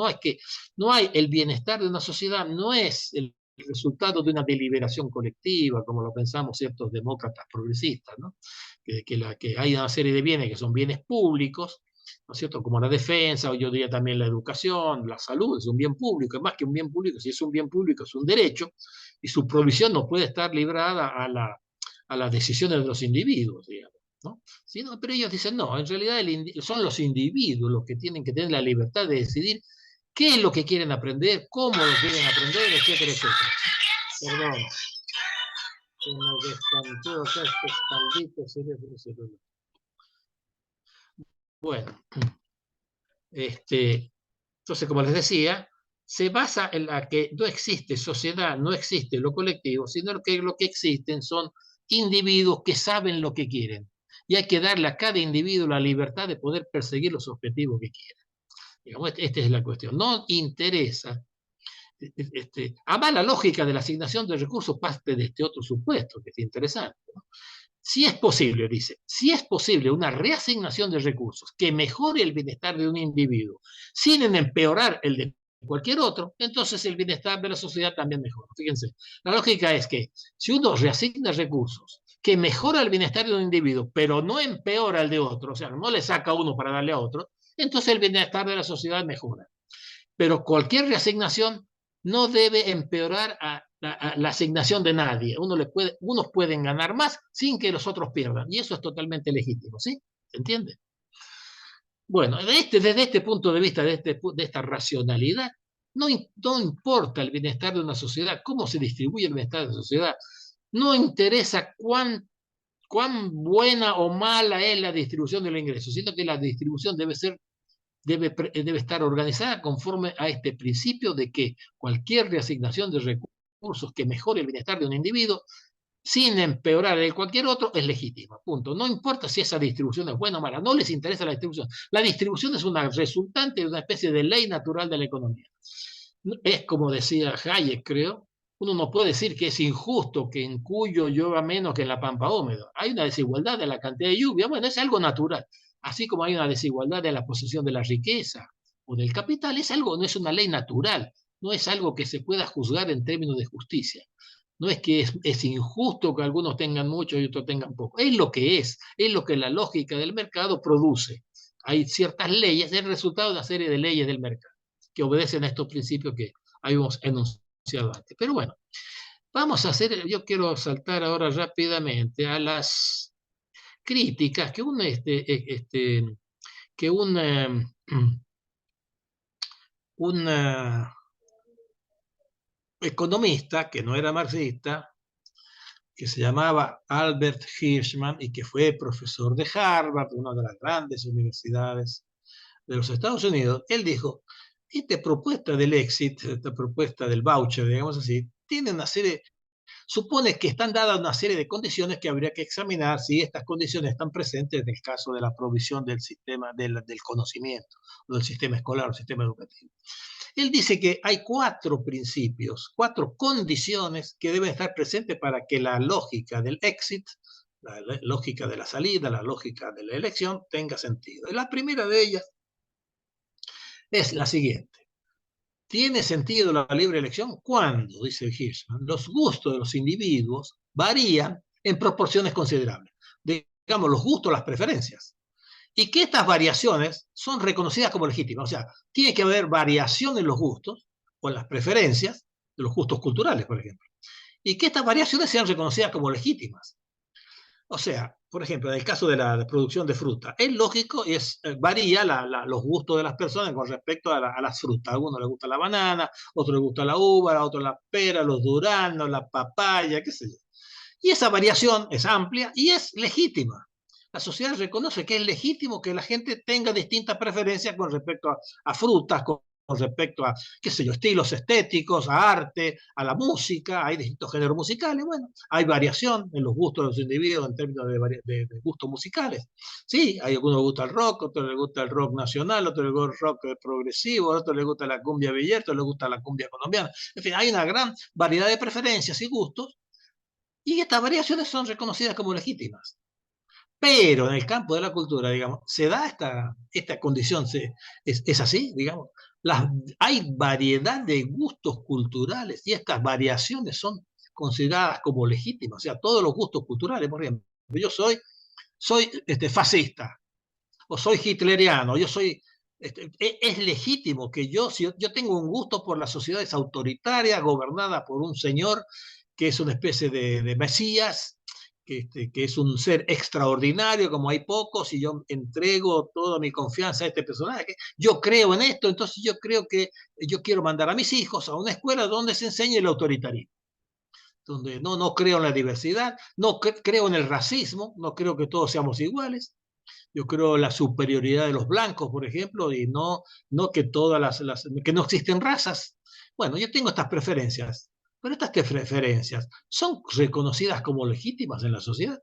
no hay el bienestar de una sociedad, no es el resultado de una deliberación colectiva, como lo pensamos ciertos demócratas progresistas, ¿no? Que hay una serie de bienes que son bienes públicos, ¿no es cierto? Como la defensa, o yo diría también la educación, la salud, es un bien público, es más que un bien público, si es un bien público es un derecho, y su provisión no puede estar librada a las decisiones de los individuos, digamos, ¿no? ¿Sí? No, pero ellos dicen, no, en realidad son los individuos los que tienen que tener la libertad de decidir qué es lo que quieren aprender, cómo lo quieren aprender, etcétera, etcétera. Perdón. Se me descantó acá este maldito celular. Bueno, entonces, como les decía, se basa en la que no existe sociedad, no existe lo colectivo, sino que lo que existen son individuos que saben lo que quieren. Y hay que darle a cada individuo la libertad de poder perseguir los objetivos que quieren. Digamos, esta es la cuestión. No interesa. Además, la lógica de la asignación de recursos parte de este otro supuesto, que es interesante, ¿no? Si es posible, dice, si es posible una reasignación de recursos que mejore el bienestar de un individuo sin empeorar el de cualquier otro, entonces el bienestar de la sociedad también mejora. Fíjense, la lógica es que si uno reasigna recursos que mejora el bienestar de un individuo, pero no empeora el de otro, o sea, no le saca a uno para darle a otro, entonces el bienestar de la sociedad mejora. Pero cualquier reasignación no debe empeorar a la asignación de nadie. Unos pueden ganar más sin que los otros pierdan. Y eso es totalmente legítimo, ¿sí? ¿Se entiende? Bueno, desde este punto de vista, de esta racionalidad, no importa el bienestar de una sociedad, cómo se distribuye el bienestar de la sociedad. No interesa cuán buena o mala es la distribución de los ingresos, sino que la distribución debe estar organizada conforme a este principio de que cualquier reasignación de recursos que mejore el bienestar de un individuo sin empeorar el de cualquier otro es legítima, punto. No importa si esa distribución es buena o mala, no les interesa la distribución. La distribución es una resultante de una especie de ley natural de la economía. Es como decía Hayek, creo, uno no puede decir que es injusto que en Cuyo llueva menos que en la Pampa húmeda. Hay una desigualdad de la cantidad de lluvia. Bueno, es algo natural. Así como hay una desigualdad de la posesión de la riqueza o del capital, es algo, no es una ley natural, no es algo que se pueda juzgar en términos de justicia. No es que es injusto que algunos tengan mucho y otros tengan poco. Es lo que la lógica del mercado produce. Hay ciertas leyes, es el resultado de una serie de leyes del mercado que obedecen a estos principios que habíamos enunciado antes. Pero bueno, vamos a hacer, yo quiero saltar ahora rápidamente a las críticas que un economista que no era marxista, que se llamaba Albert Hirschman y que fue profesor de Harvard, una de las grandes universidades de los Estados Unidos, él dijo, esta propuesta del exit, esta propuesta del voucher, digamos así, tiene una serie, supone que están dadas una serie de condiciones que habría que examinar si estas condiciones están presentes en el caso de la provisión del sistema del conocimiento, o del sistema escolar o sistema educativo. Él dice que hay 4 principios, 4 condiciones que deben estar presentes para que la lógica del exit, la lógica de la salida, la lógica de la elección tenga sentido. Y la primera de ellas es la siguiente. ¿Tiene sentido la libre elección cuando, dice Hirschman, los gustos de los individuos varían en proporciones considerables? Digamos, los gustos, las preferencias. Y que estas variaciones son reconocidas como legítimas. O sea, tiene que haber variación en los gustos o en las preferencias de los gustos culturales, por ejemplo. Y que estas variaciones sean reconocidas como legítimas. O sea, por ejemplo, en el caso de la producción de fruta, es lógico, varía los gustos de las personas con respecto a las frutas. A algunos les gusta la banana, a otros les gusta la uva, a otros la pera, los duranos, la papaya, qué sé yo. Y esa variación es amplia y es legítima. La sociedad reconoce que es legítimo que la gente tenga distintas preferencias con respecto a frutas, con respecto a, qué sé yo, estilos estéticos, a arte, a la música, hay distintos géneros musicales, bueno, hay variación en los gustos de los individuos en términos de gustos musicales. Sí, hay algunos les gusta el rock, otros les gusta el rock nacional, otros les gusta el rock progresivo, otros les gusta la cumbia villera, otros les gusta la cumbia colombiana. En fin, hay una gran variedad de preferencias y gustos, y estas variaciones son reconocidas como legítimas. Pero en el campo de la cultura, digamos, se da esta condición, es así, digamos. Hay variedad de gustos culturales y estas variaciones son consideradas como legítimas. O sea, todos los gustos culturales, por ejemplo, yo soy fascista, o soy hitleriano, es legítimo que si yo tengo un gusto por las sociedades autoritarias gobernadas por un señor que es una especie de mesías, que es un ser extraordinario, como hay pocos, y yo entrego toda mi confianza a este personaje. Yo creo en esto, entonces yo creo que yo quiero mandar a mis hijos a una escuela donde se enseñe el autoritarismo, donde no creo en la diversidad, no creo en el racismo, no creo que todos seamos iguales. Yo creo en la superioridad de los blancos, por ejemplo, y no que que no existen razas. Bueno, yo tengo estas preferencias, pero estas preferencias son reconocidas como legítimas en la sociedad.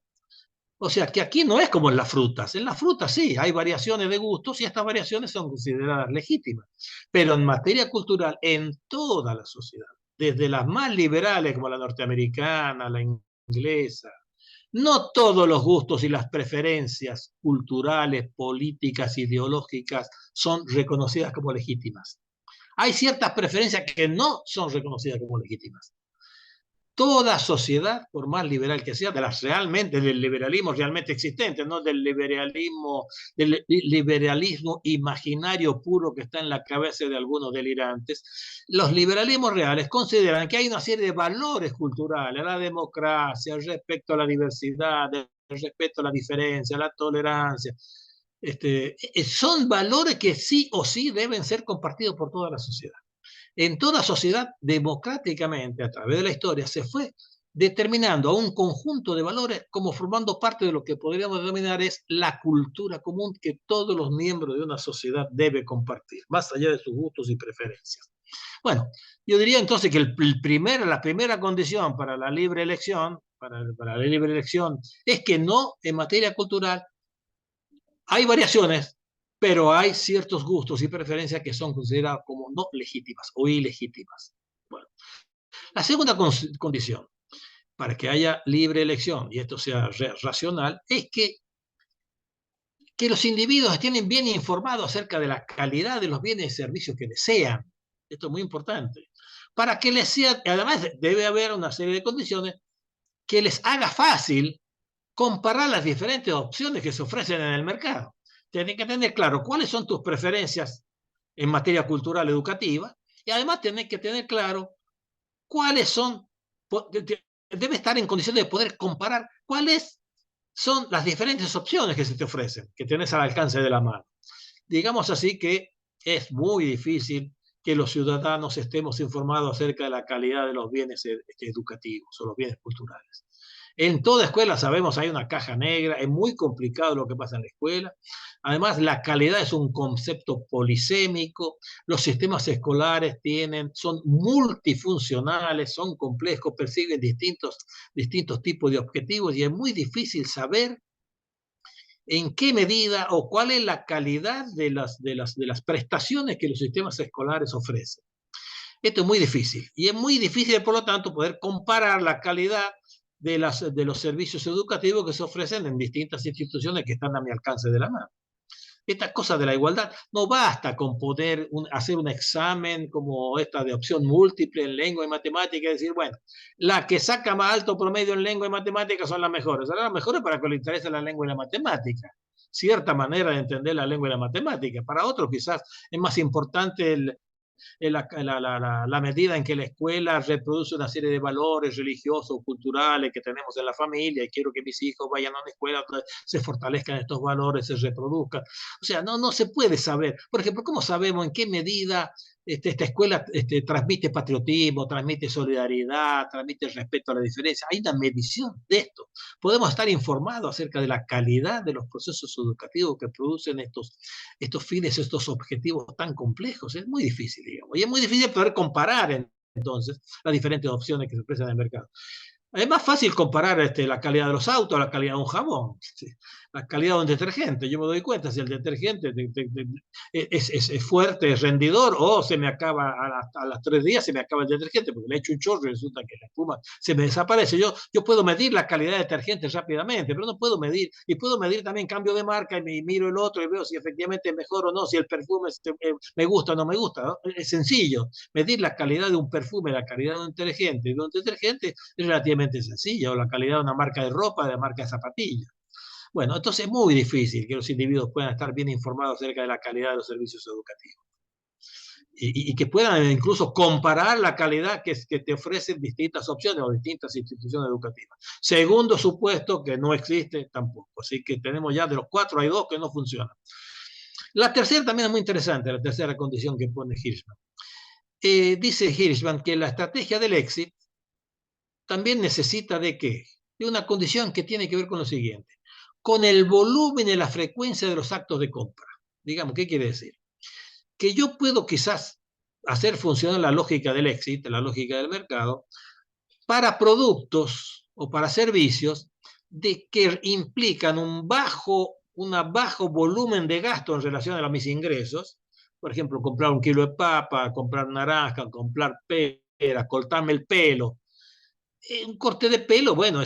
O sea, que aquí no es como en las frutas. En las frutas sí, hay variaciones de gustos y estas variaciones son consideradas legítimas. Pero en materia cultural, en toda la sociedad, desde las más liberales como la norteamericana, la inglesa, no todos los gustos y las preferencias culturales, políticas, ideológicas son reconocidas como legítimas. Hay ciertas preferencias que no son reconocidas como legítimas. Toda sociedad, por más liberal que sea, del liberalismo realmente existente, no del liberalismo imaginario puro que está en la cabeza de algunos delirantes, los liberalismos reales consideran que hay una serie de valores culturales, la democracia, el respeto a la diversidad, el respeto a la diferencia, la tolerancia. Son valores que sí o sí deben ser compartidos por toda la sociedad. En toda sociedad, democráticamente, a través de la historia, se fue determinando a un conjunto de valores como formando parte de lo que podríamos denominar es la cultura común que todos los miembros de una sociedad deben compartir, más allá de sus gustos y preferencias. Bueno, yo diría entonces que la primera condición para la libre elección, para la libre elección, es que no, en materia cultural, hay variaciones, pero hay ciertos gustos y preferencias que son considerados como no legítimas o ilegítimas. Bueno, La segunda condición para que haya libre elección y esto sea racional es que los individuos estén bien informados acerca de la calidad de los bienes y servicios que desean. Esto es muy importante. Para que les sea, además debe haber una serie de condiciones que les haga fácil comparar las diferentes opciones que se ofrecen en el mercado. Tienen que tener claro cuáles son tus preferencias en materia cultural educativa y además tienen que tener claro cuáles son, debe estar en condiciones de poder comparar cuáles son las diferentes opciones que se te ofrecen, que tienes al alcance de la mano. Digamos así que es muy difícil que los ciudadanos estemos informados acerca de la calidad de los bienes educativos o los bienes culturales. En toda escuela sabemos hay una caja negra, es muy complicado lo que pasa en la escuela. Además, la calidad es un concepto polisémico, los sistemas escolares son multifuncionales, son complejos, persiguen distintos tipos de objetivos y es muy difícil saber en qué medida o cuál es la calidad de las prestaciones que los sistemas escolares ofrecen. Esto es muy difícil y es muy difícil, por lo tanto, poder comparar la calidad de los servicios educativos que se ofrecen en distintas instituciones que están a mi alcance de la mano. Esta cosa de la igualdad no basta con poder hacer un examen como esta de opción múltiple en lengua y matemática y decir, bueno, la que saca más alto promedio en lengua y matemática son las mejores. Son las mejores para que le interese la lengua y la matemática. Cierta manera de entender la lengua y la matemática. Para otros quizás es más importante la medida en que la escuela reproduce una serie de valores religiosos, culturales que tenemos en la familia y quiero que mis hijos vayan a una escuela donde se fortalezcan estos valores, se reproduzcan. O sea, no se puede saber. Por ejemplo, ¿cómo sabemos en qué medida esta escuela transmite patriotismo, transmite solidaridad, transmite respeto a la diferencia? Hay una medición de esto. Podemos estar informados acerca de la calidad de los procesos educativos que producen estos fines, estos objetivos tan complejos. Es muy difícil, digamos. Y es muy difícil poder comparar entonces las diferentes opciones que se ofrecen en el mercado. Es más fácil comparar la calidad de los autos a la calidad de un jabón, la calidad de un detergente. Yo me doy cuenta si el detergente es fuerte, es rendidor, o se me acaba a las 3 días, se me acaba el detergente, porque le echo un chorro y resulta que la espuma se me desaparece. Yo puedo medir la calidad de detergente rápidamente, pero no puedo medir, y puedo medir también cambio de marca, y miro el otro y veo si efectivamente es mejor o no, si el perfume me gusta o no me gusta, ¿no? Es sencillo. Medir la calidad de un perfume, la calidad de un detergente, es relativamente sencilla, o la calidad de una marca de ropa, de la marca de zapatillas. Bueno, entonces es muy difícil que los individuos puedan estar bien informados acerca de la calidad de los servicios educativos. Y que puedan incluso comparar la calidad que te ofrecen distintas opciones o distintas instituciones educativas. Segundo supuesto que no existe tampoco. Así que tenemos ya de los 4 hay 2 que no funcionan. La tercera también es muy interesante, la tercera condición que pone Hirschman. Dice Hirschman que la estrategia del éxito también necesita ¿de qué? De una condición que tiene que ver con lo siguiente, con el volumen y la frecuencia de los actos de compra. Digamos, ¿qué quiere decir? Que yo puedo quizás hacer funcionar la lógica del éxito, la lógica del mercado, para productos o para servicios que implican un bajo volumen de gasto en relación a mis ingresos. Por ejemplo, comprar 1 kilo de papa, comprar naranja, comprar pera, cortarme el pelo. Un corte de pelo, bueno,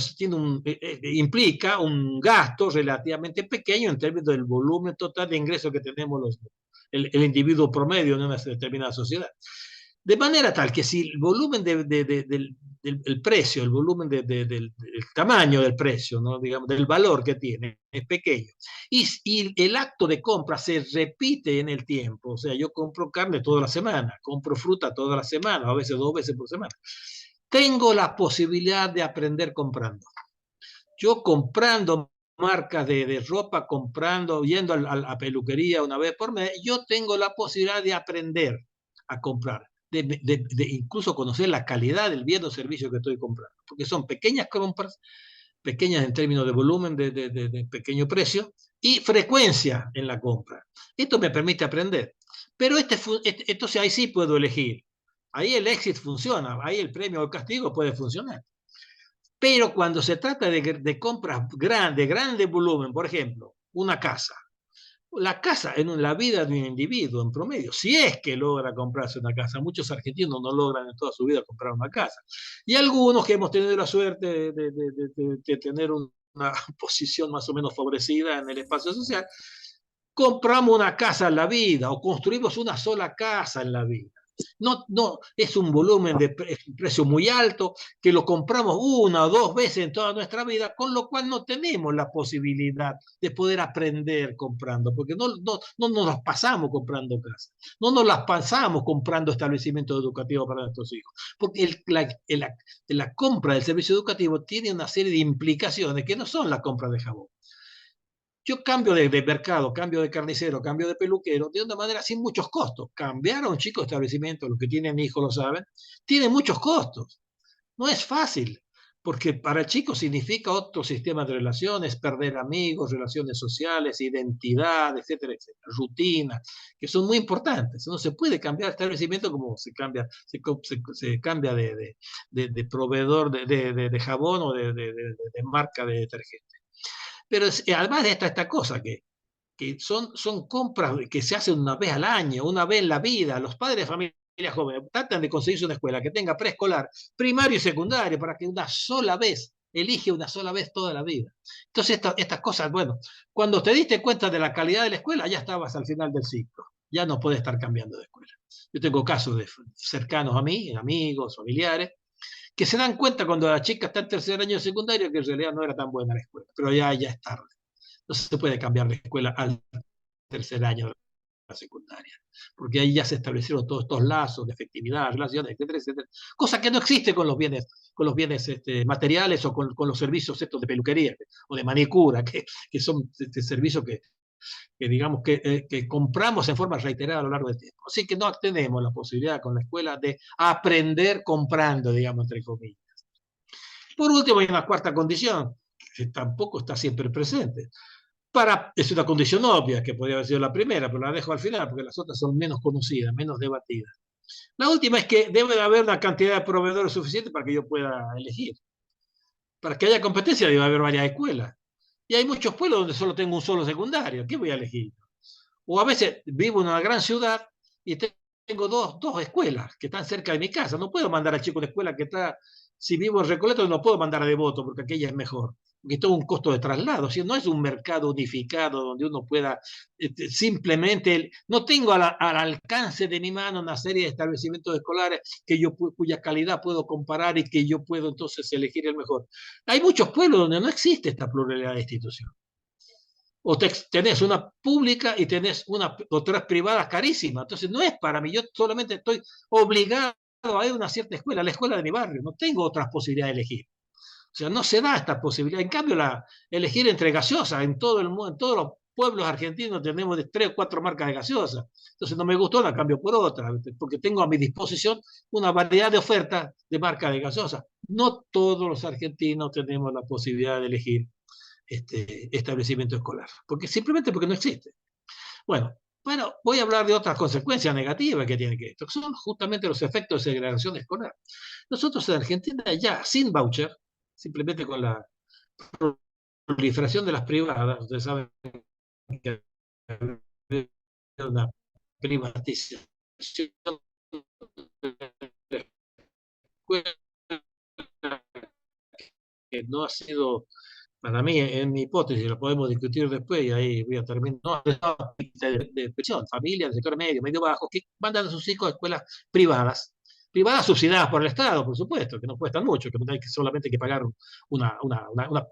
implica un gasto relativamente pequeño en términos del volumen total de ingresos que tenemos el individuo promedio en una determinada sociedad. De manera tal que si el volumen del precio, el volumen del tamaño del precio, ¿no? Digamos, del valor que tiene, es pequeño, y el acto de compra se repite en el tiempo, o sea, yo compro carne toda la semana, compro fruta toda la semana, a veces 2 veces por semana, tengo la posibilidad de aprender comprando. Yo comprando marcas de ropa, yendo a la peluquería una vez por mes, yo tengo la posibilidad de aprender a comprar, de incluso conocer la calidad del bien o servicio que estoy comprando, porque son pequeñas compras, pequeñas en términos de volumen, de pequeño precio, y frecuencia en la compra. Esto me permite aprender. Pero entonces ahí sí puedo elegir. Ahí el éxito funciona, ahí el premio o el castigo puede funcionar. Pero cuando se trata de compras de grande volumen, por ejemplo, una casa, La casa en la vida de un individuo en promedio, si es que logra comprarse una casa. Muchos argentinos no logran en toda su vida comprar una casa. Y algunos que hemos tenido la suerte de tener una posición más o menos favorecida en el espacio social, compramos una casa en la vida o construimos una sola casa en la vida. No, es un volumen de precio muy alto que lo compramos una o dos veces en toda nuestra vida, con lo cual no tenemos la posibilidad de poder aprender comprando, porque no nos las pasamos comprando casas, no nos las pasamos comprando establecimientos educativos para nuestros hijos, porque la compra del servicio educativo tiene una serie de implicaciones que no son la compra de jabón. Yo cambio de mercado, cambio de carnicero, cambio de peluquero, de una manera sin muchos costos. Cambiar a un chico de establecimiento, los que tienen hijos lo saben, tiene muchos costos. No es fácil, porque para el chico significa otro sistema de relaciones, perder amigos, relaciones sociales, identidad, etcétera, etcétera, rutinas, que son muy importantes. No se puede cambiar de establecimiento como se cambia de proveedor de jabón o de marca de detergente. Pero además de esta cosa que son compras que se hacen una vez al año, una vez en la vida. Los padres de familias jóvenes tratan de conseguirse una escuela que tenga preescolar, primario y secundario, para que una sola vez, elige una sola vez toda la vida. Entonces, estas cosas, bueno, cuando te diste cuenta de la calidad de la escuela, ya estabas al final del ciclo. Ya no puedes estar cambiando de escuela. Yo tengo casos de cercanos a mí, amigos, familiares, que se dan cuenta cuando la chica está en tercer año de secundaria que en realidad no era tan buena la escuela, pero ya es tarde. No se puede cambiar de escuela al tercer año de la secundaria, porque ahí ya se establecieron todos estos lazos de efectividad, relaciones, etcétera, etcétera, cosa que no existe con los bienes materiales o con los servicios estos de peluquería o de manicura, que son servicios que digamos que compramos en forma reiterada a lo largo del tiempo. Así que no tenemos la posibilidad con la escuela de aprender comprando, digamos, entre comillas. Por último, hay una cuarta condición, que tampoco está siempre presente. Es una condición obvia, que podría haber sido la primera, pero la dejo al final, porque las otras son menos conocidas, menos debatidas. La última es que debe de haber una cantidad de proveedores suficiente para que yo pueda elegir. Para que haya competencia debe haber varias escuelas. Y hay muchos pueblos donde solo tengo un solo secundario. ¿Qué voy a elegir? O a veces vivo en una gran ciudad y tengo dos escuelas que están cerca de mi casa. No puedo mandar al chico de escuela que está, si vivo en Recoleta, no puedo mandar a Devoto porque aquella es mejor. Porque todo un costo de traslado. ¿Sí? No es un mercado unificado donde uno pueda simplemente. No tengo al alcance de mi mano una serie de establecimientos escolares cuya calidad puedo comparar y que yo puedo entonces elegir el mejor. Hay muchos pueblos donde no existe esta pluralidad de instituciones. O tenés una pública y tenés otras privadas carísimas. Entonces no es para mí, yo solamente estoy obligado a ir a una cierta escuela, la escuela de mi barrio, no tengo otras posibilidades de elegir. O sea, no se da esta posibilidad. En cambio, elegir entre gaseosas, en todo el mundo, en todos los pueblos argentinos tenemos de 3 o 4 marcas de gaseosas. Entonces no me gustó, la cambio por otra, porque tengo a mi disposición una variedad de ofertas de marcas de gaseosas. No todos los argentinos tenemos la posibilidad de elegir establecimiento escolar, simplemente porque no existe. Bueno, voy a hablar de otras consecuencias negativas que tiene esto, que son justamente los efectos de segregación escolar. Nosotros en Argentina ya, sin voucher, simplemente con la proliferación de las privadas, ustedes saben que hay una privatización de la escuela que no ha sido. Para mí, en mi hipótesis, lo podemos discutir después y ahí voy a terminar. No, de pensión, familias del sector medio, medio bajo, que mandan a sus hijos a escuelas privadas subsidiadas por el Estado, por supuesto, que no cuestan mucho, que no hay solamente que pagar una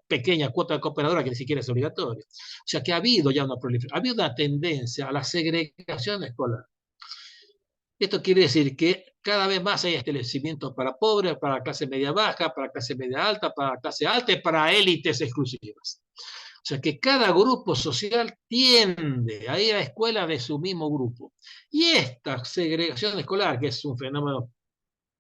pequeña cuota de cooperadora que ni siquiera es obligatoria. O sea que ha habido ya una proliferación, ha habido una tendencia a la segregación escolar. Esto quiere decir que cada vez más hay establecimientos para pobres, para clase media baja, para clase media alta, para clase alta y para élites exclusivas. O sea que cada grupo social tiende a ir a escuela de su mismo grupo. Y esta segregación escolar, que es un fenómeno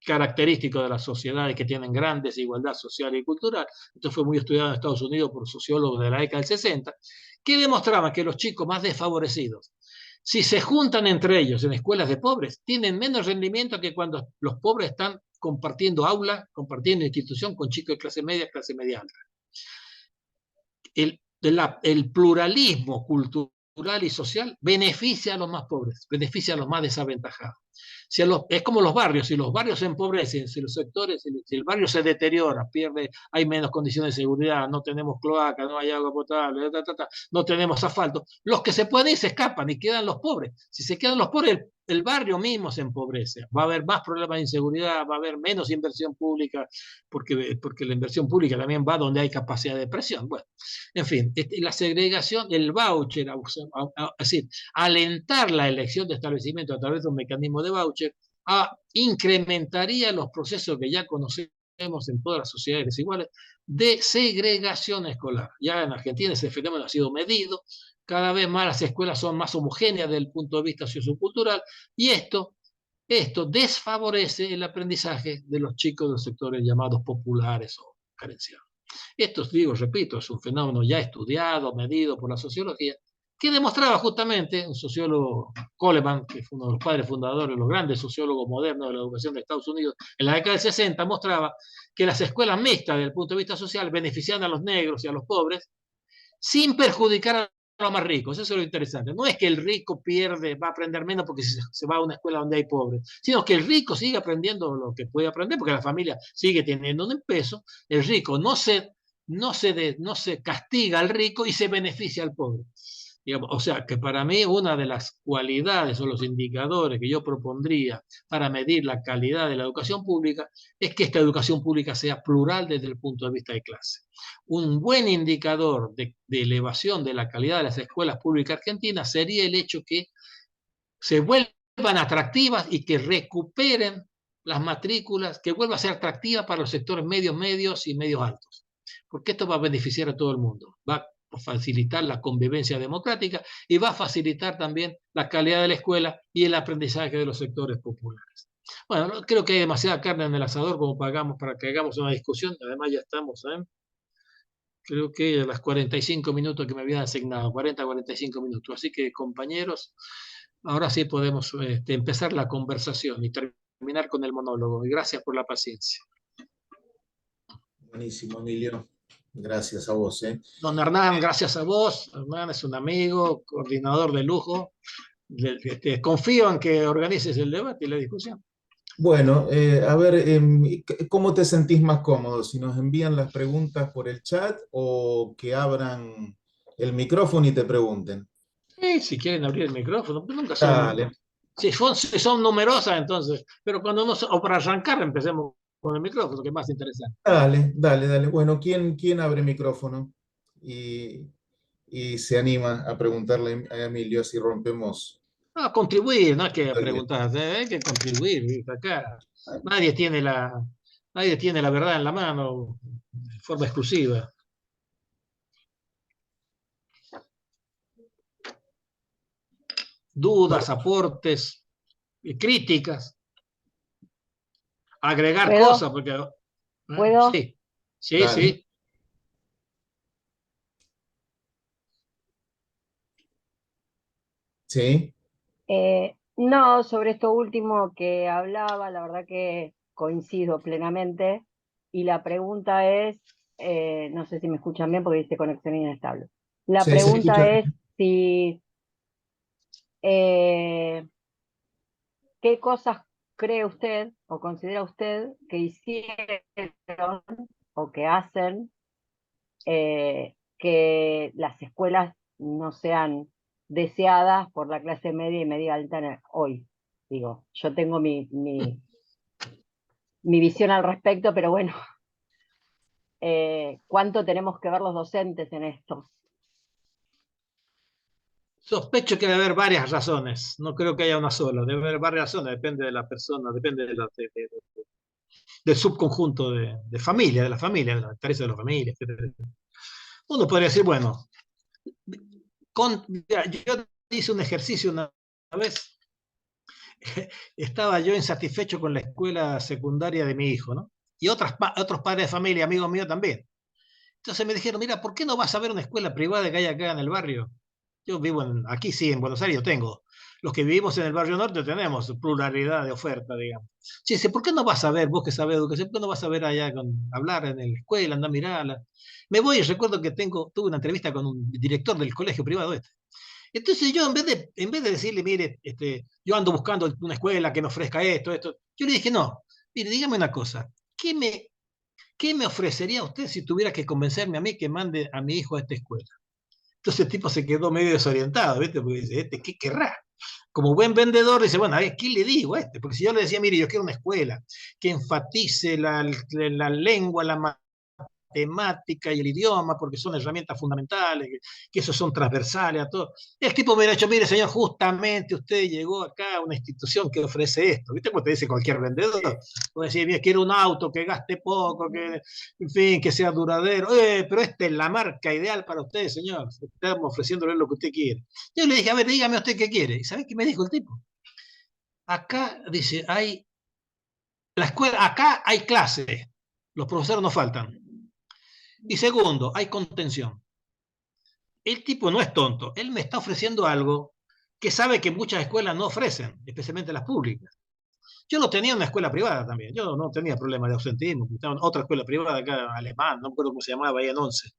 característico de las sociedades que tienen gran desigualdad social y cultural, esto fue muy estudiado en Estados Unidos por sociólogos de la década del 60, que demostraban que los chicos más desfavorecidos, si se juntan entre ellos en escuelas de pobres, tienen menos rendimiento que cuando los pobres están compartiendo aula, compartiendo institución con chicos de clase media alta. El pluralismo cultural y social beneficia a los más pobres, beneficia a los más desaventajados. Es como los barrios, si los barrios se empobrecen, si los sectores, si el barrio se deteriora, pierde, hay menos condiciones de seguridad, no tenemos cloaca, no hay agua potable, no tenemos asfalto, los que se pueden ir se escapan y quedan los pobres. Si se quedan los pobres, el barrio mismo se empobrece, va a haber más problemas de inseguridad, va a haber menos inversión pública, porque la inversión pública también va donde hay capacidad de presión. Bueno, en fin, la segregación, el voucher, es decir, alentar la elección de establecimiento a través de un mecanismo de voucher, incrementaría los procesos que ya conocemos en todas las sociedades desiguales de segregación escolar. Ya en Argentina ese fenómeno ha sido medido, cada vez más las escuelas son más homogéneas desde el punto de vista sociocultural, y esto desfavorece el aprendizaje de los chicos de los sectores llamados populares o carenciados. Esto, digo, repito, es un fenómeno ya estudiado, medido por la sociología, que demostraba justamente un sociólogo, Coleman, que fue uno de los padres fundadores, los grandes sociólogos modernos de la educación de Estados Unidos, en la década del 60, mostraba que las escuelas mixtas, desde el punto de vista social, beneficiaban a los negros y a los pobres, sin perjudicar a los más ricos. Eso es lo interesante. No es que el rico pierde, va a aprender menos porque se va a una escuela donde hay pobres, sino que el rico sigue aprendiendo lo que puede aprender porque la familia sigue teniendo un peso. El rico no se castiga al rico y se beneficia al pobre. Digamos, o sea, que para mí una de las cualidades o los indicadores que yo propondría para medir la calidad de la educación pública es que esta educación pública sea plural desde el punto de vista de clase. Un buen indicador de elevación de la calidad de las escuelas públicas argentinas sería el hecho que se vuelvan atractivas y que recuperen las matrículas, que vuelva a ser atractiva para los sectores medios y medios altos. Porque esto va a beneficiar a todo el mundo. Va a facilitar la convivencia democrática y va a facilitar también la calidad de la escuela y el aprendizaje de los sectores populares. Bueno, creo que hay demasiada carne en el asador como para que hagamos una discusión. Además ya estamos, creo que a las 45 minutos que me habían asignado, 40-45 minutos. Así que, compañeros, ahora sí podemos empezar la conversación y terminar con el monólogo. Y gracias por la paciencia. Buenísimo, Emilio. Gracias a vos. Don Hernán, gracias a vos. Hernán es un amigo, coordinador de lujo. Confío en que organices el debate y la discusión. Bueno, a ver, ¿cómo te sentís más cómodo? ¿Si nos envían las preguntas por el chat o que abran el micrófono y te pregunten? Sí, si quieren abrir el micrófono, pues nunca Dale. Si son numerosas, entonces. Pero cuando no, o para arrancar, empecemos con el micrófono, que es más interesante. Dale. Bueno, ¿quién abre micrófono y se anima a preguntarle a Emilio si rompemos? No, contribuir, no hay que preguntar, hay que contribuir. ¿Viste? Acá nadie tiene la verdad en la mano de forma exclusiva. Dudas, aportes, críticas, agregar cosas, porque... ¿Puedo? Sí. Sí. No, sobre esto último que hablaba, la verdad que coincido plenamente. Y la pregunta es, no sé si me escuchan bien porque dice conexión inestable. La Sí, pregunta es si, ¿qué cosas cree usted o considera usted que hicieron o que hacen que las escuelas no sean deseadas por la clase media y media alta hoy? Digo, yo tengo mi visión al respecto, pero bueno, ¿cuánto tenemos que ver los docentes en esto? Sospecho que debe haber varias razones, no creo que haya una sola, debe haber varias razones, depende de la persona, depende del subconjunto de familia, de la interés de la familia, etc. Uno podría decir, bueno, yo hice un ejercicio una vez, estaba yo insatisfecho con la escuela secundaria de mi hijo, ¿no? Y otros padres de familia, amigos míos también. Entonces me dijeron, mira, ¿por qué no vas a ver una escuela privada que hay acá en el barrio? Yo vivo aquí sí, en Buenos Aires yo tengo. Los que vivimos en el barrio norte tenemos pluralidad de oferta, digamos. Sí, dice, ¿por qué no vas a ver, vos que sabés educación, por qué no vas a ver allá, hablar en la escuela, andar a mirarla? Me voy y recuerdo que tuve una entrevista con un director del colegio privado este. Entonces yo en vez de decirle, mire, yo ando buscando una escuela que me ofrezca esto, yo le dije, no, mire, dígame una cosa, ¿qué me ofrecería usted si tuviera que convencerme a mí que mande a mi hijo a esta escuela? Entonces el tipo se quedó medio desorientado, ¿viste? Porque dice, ¿qué querrá? Como buen vendedor dice, bueno, a ver, ¿qué le digo a este? Porque si yo le decía, mire, yo quiero una escuela que enfatice la lengua, la matemática y el idioma, porque son herramientas fundamentales, que esos son transversales a todo. El tipo me ha dicho, mire, señor, justamente usted llegó acá a una institución que ofrece esto. ¿Viste cómo te dice cualquier vendedor? Puede decir, mire, quiero un auto que gaste poco, que, en fin, que sea duradero. Pero esta es la marca ideal para usted, señor. Estamos ofreciéndole lo que usted quiere. Yo le dije, a ver, dígame usted qué quiere. ¿Y sabe qué me dijo el tipo? Acá, dice, la escuela, acá hay clases. Los profesores no faltan. Y segundo, hay contención. El tipo no es tonto, él me está ofreciendo algo que sabe que muchas escuelas no ofrecen, especialmente las públicas. Yo lo tenía en una escuela privada también, yo no tenía problema de ausentismo, estaba en otra escuela privada acá, alemán, no me acuerdo cómo se llamaba, ahí en 11.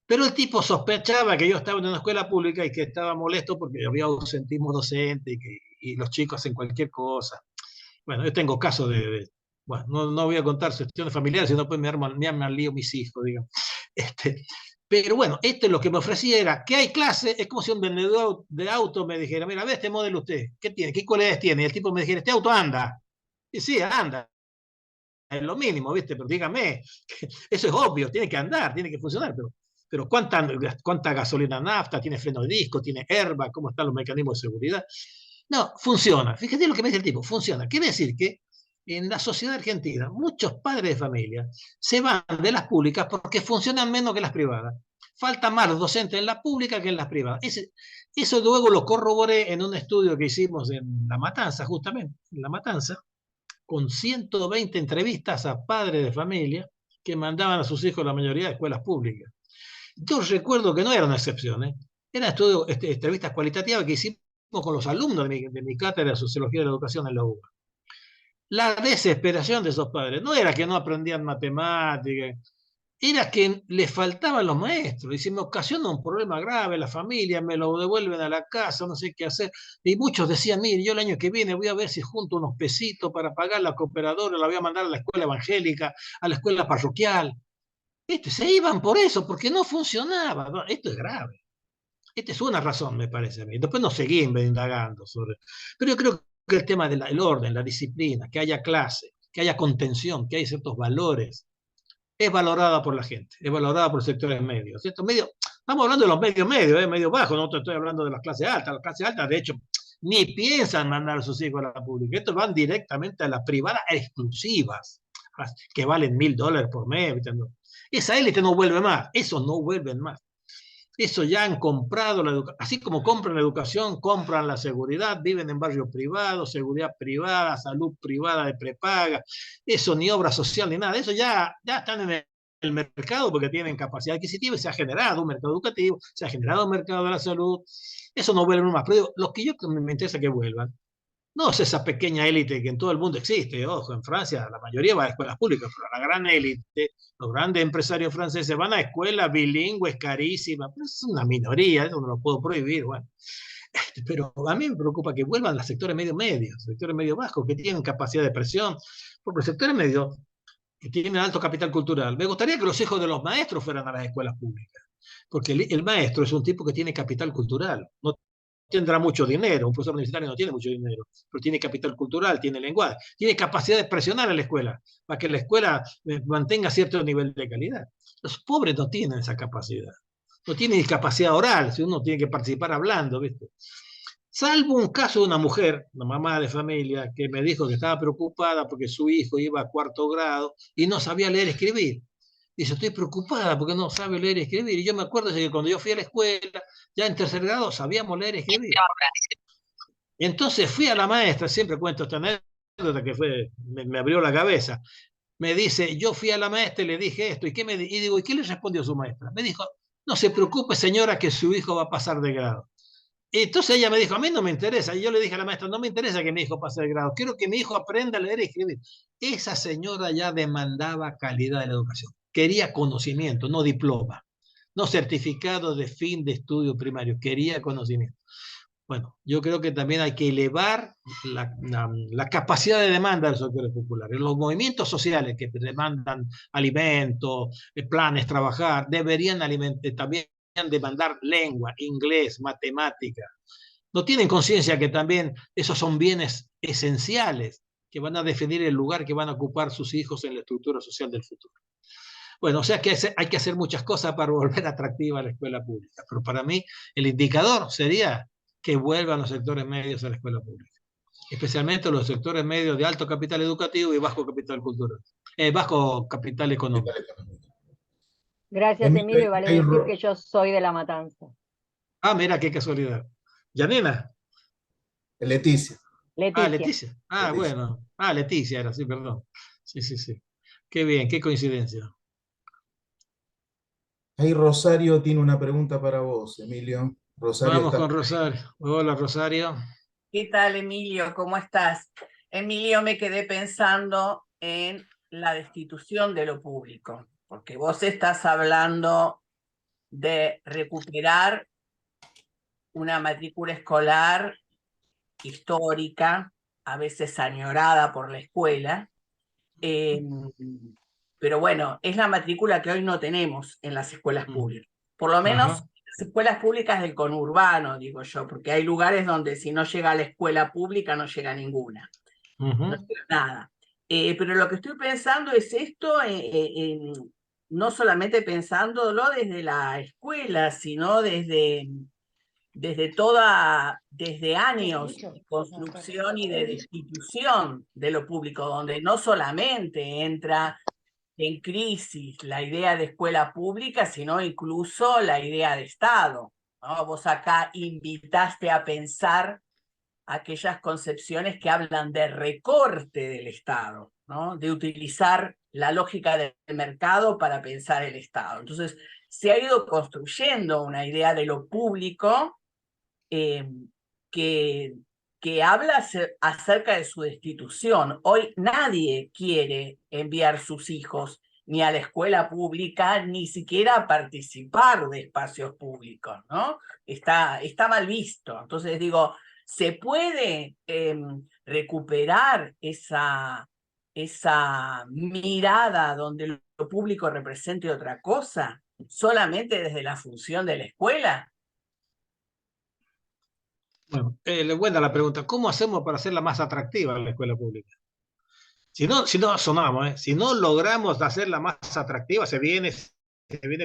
Pero el tipo sospechaba que yo estaba en una escuela pública y que estaba molesto porque había ausentismo docente y los chicos hacen cualquier cosa. Bueno, yo tengo casos bueno, no voy a contar cuestiones familiares, sino pues me arman lío mis hijos, digamos. Pero bueno, lo que me ofrecía era que hay clase, es como si un vendedor de auto me dijera, mira, ve este modelo usted, ¿qué tiene? ¿Qué cualidades tiene? Y el tipo me dijera, este auto anda. Y sí, anda, es lo mínimo, ¿viste? Pero dígame, eso es obvio, tiene que andar, tiene que funcionar, pero ¿cuánta gasolina nafta? ¿Tiene freno de disco? ¿Tiene airbag? ¿Cómo están los mecanismos de seguridad? No, funciona. Fíjate lo que me dice el tipo, funciona. Quiere decir que en la sociedad argentina muchos padres de familia se van de las públicas porque funcionan menos que las privadas. Falta más los docentes en la pública que en las privadas. Eso luego lo corroboré en un estudio que hicimos en La Matanza, justamente, en La Matanza, con 120 entrevistas a padres de familia que mandaban a sus hijos la mayoría de escuelas públicas. Yo recuerdo que no era una excepción, ¿eh? Eran entrevistas cualitativas que hicimos con los alumnos de mi cátedra de Sociología de la Educación en la UBA. La desesperación de esos padres no era que no aprendían matemáticas, era que les faltaban los maestros. Y si me ocasiona un problema grave, la familia me lo devuelven a la casa, no sé qué hacer. Y muchos decían, mire, yo el año que viene voy a ver si junto unos pesitos para pagar la cooperadora, la voy a mandar a la escuela evangélica, a la escuela parroquial. Se iban por eso, porque no funcionaba. No, esto es grave. Esta es una razón, me parece a mí. Después no seguí indagando sobre. Pero yo creo que el tema del orden, la disciplina, que haya clase, que haya contención, que haya ciertos valores, es valorada por la gente, es valorada por sectores medios. Estamos hablando de los medios, medios bajos, no estoy hablando de las clases altas. Las clases altas, de hecho, ni piensan mandar a sus hijos a la pública. Estos van directamente a las privadas exclusivas, que valen $1000 por mes. Esa élite no vuelve más, esos no vuelven más. Eso ya han comprado la educación, así como compran la educación, compran la seguridad, viven en barrios privados, seguridad privada, salud privada de prepaga, eso ni obra social ni nada, eso ya están en el mercado porque tienen capacidad adquisitiva y se ha generado un mercado educativo, se ha generado un mercado de la salud, eso no vuelve más. Pero digo, lo que yo me interesa que vuelvan, no es esa pequeña élite que en todo el mundo existe. Ojo, en Francia la mayoría va a escuelas públicas, pero la gran élite, los grandes empresarios franceses van a escuelas bilingües carísimas. Pero es una minoría, eso no lo puedo prohibir. Bueno. Pero a mí me preocupa que vuelvan los sectores medios, sectores medio bajos, que tienen capacidad de presión, porque los sectores medios que tienen alto capital cultural. Me gustaría que los hijos de los maestros fueran a las escuelas públicas, porque el maestro es un tipo que tiene capital cultural, no tendrá mucho dinero, un profesor universitario no tiene mucho dinero, pero tiene capital cultural, tiene lenguaje, tiene capacidad de presionar a la escuela, para que la escuela mantenga cierto nivel de calidad. Los pobres no tienen esa capacidad, no tienen capacidad oral, si uno tiene que participar hablando, ¿viste? Salvo un caso de una mujer, una mamá de familia, que me dijo que estaba preocupada porque su hijo iba a 4º grado y no sabía leer y escribir. Dice, estoy preocupada porque no sabe leer y escribir. Y yo me acuerdo que cuando yo fui a la escuela, ya en 3er grado, sabíamos leer y escribir. Y entonces fui a la maestra, siempre cuento esta anécdota que me abrió la cabeza. Me dice, yo fui a la maestra y le dije esto. Y digo, ¿y qué le respondió su maestra? Me dijo, no se preocupe, señora, que su hijo va a pasar de grado. Y entonces ella me dijo, a mí no me interesa. Y yo le dije a la maestra, no me interesa que mi hijo pase de grado. Quiero que mi hijo aprenda a leer y escribir. Esa señora ya demandaba calidad de la educación. Quería conocimiento, no diploma. no certificado de fin de estudio primario, quería conocimiento. Bueno, yo creo que también hay que elevar la capacidad de demanda de los sectores populares. Los movimientos sociales que demandan alimentos, planes, trabajar, deberían también demandar lengua, inglés, matemática. No tienen conciencia que también esos son bienes esenciales que van a definir el lugar que van a ocupar sus hijos en la estructura social del futuro. Bueno, o sea que hay que hacer muchas cosas para volver atractiva a la escuela pública, pero para mí el indicador sería que vuelvan los sectores medios a la escuela pública, especialmente los sectores medios de alto capital educativo y bajo capital cultural, bajo capital económico. Gracias, Emilio, y vale decir que yo soy de La Matanza. Ah, mira, qué casualidad. ¿Yanina? Leticia. Ah, Leticia. Ah, Leticia. bueno. Ah, Leticia era, sí, perdón. Sí, sí, sí. Qué bien, qué coincidencia. Ahí Rosario tiene una pregunta para vos, Emilio. Rosario Vamos con Rosario. Hola, Rosario. ¿Qué tal, Emilio? ¿Cómo estás? Emilio, me quedé pensando en la destitución de lo público, porque vos estás hablando de recuperar una matrícula escolar histórica, a veces añorada por la escuela, pero bueno, es la matrícula que hoy no tenemos en las escuelas públicas, por lo menos las escuelas públicas del conurbano, digo yo, porque hay lugares donde si no llega a la escuela pública no llega ninguna, no llega nada. Pero lo que estoy pensando es esto, no solamente pensándolo desde la escuela, sino desde años de construcción y de destitución de lo público, donde no solamente entra en crisis la idea de escuela pública, sino incluso la idea de Estado, ¿no? Vos acá invitaste a pensar aquellas concepciones que hablan de recorte del Estado, ¿no? De utilizar la lógica del mercado para pensar el Estado. Entonces, se ha ido construyendo una idea de lo público que habla acerca de su destitución. Hoy nadie quiere enviar sus hijos ni a la escuela pública, ni siquiera a participar de espacios públicos, ¿no? Está mal visto. Entonces digo, ¿se puede recuperar esa mirada donde lo público represente otra cosa, solamente desde la función de la escuela? Bueno, buena la pregunta. ¿Cómo hacemos para hacerla más atractiva la escuela pública? Si no sonamos, si no logramos hacerla más atractiva, se viene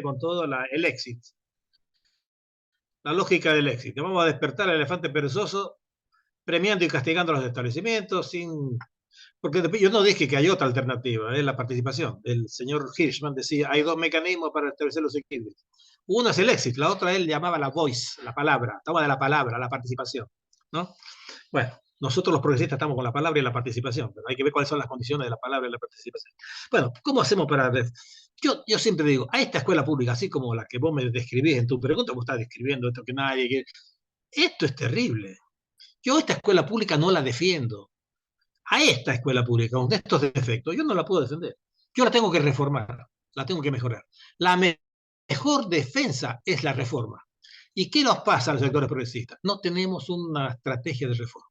con todo el éxito. La lógica del éxito. Vamos a despertar al elefante perezoso premiando y castigando los establecimientos porque yo no dije que hay otra alternativa, es la participación. El señor Hirschman decía, hay dos mecanismos para establecer los equilibrios. Uno es el éxito, la otra él llamaba la voice, la palabra, toma de la palabra, la participación, ¿no? Bueno, nosotros los progresistas estamos con la palabra y la participación, pero hay que ver cuáles son las condiciones de la palabra y la participación. Bueno, ¿cómo hacemos para...? Yo siempre digo, a esta escuela pública, así como la que vos me describís en tu pregunta, vos estás describiendo esto que nadie quiere. Esto es terrible. Yo esta escuela pública no la defiendo. A esta escuela pública, con estos defectos, yo no la puedo defender. Yo la tengo que reformar, la tengo que mejorar. La mejor defensa es la reforma. ¿Y qué nos pasa a los sectores progresistas? No tenemos una estrategia de reforma.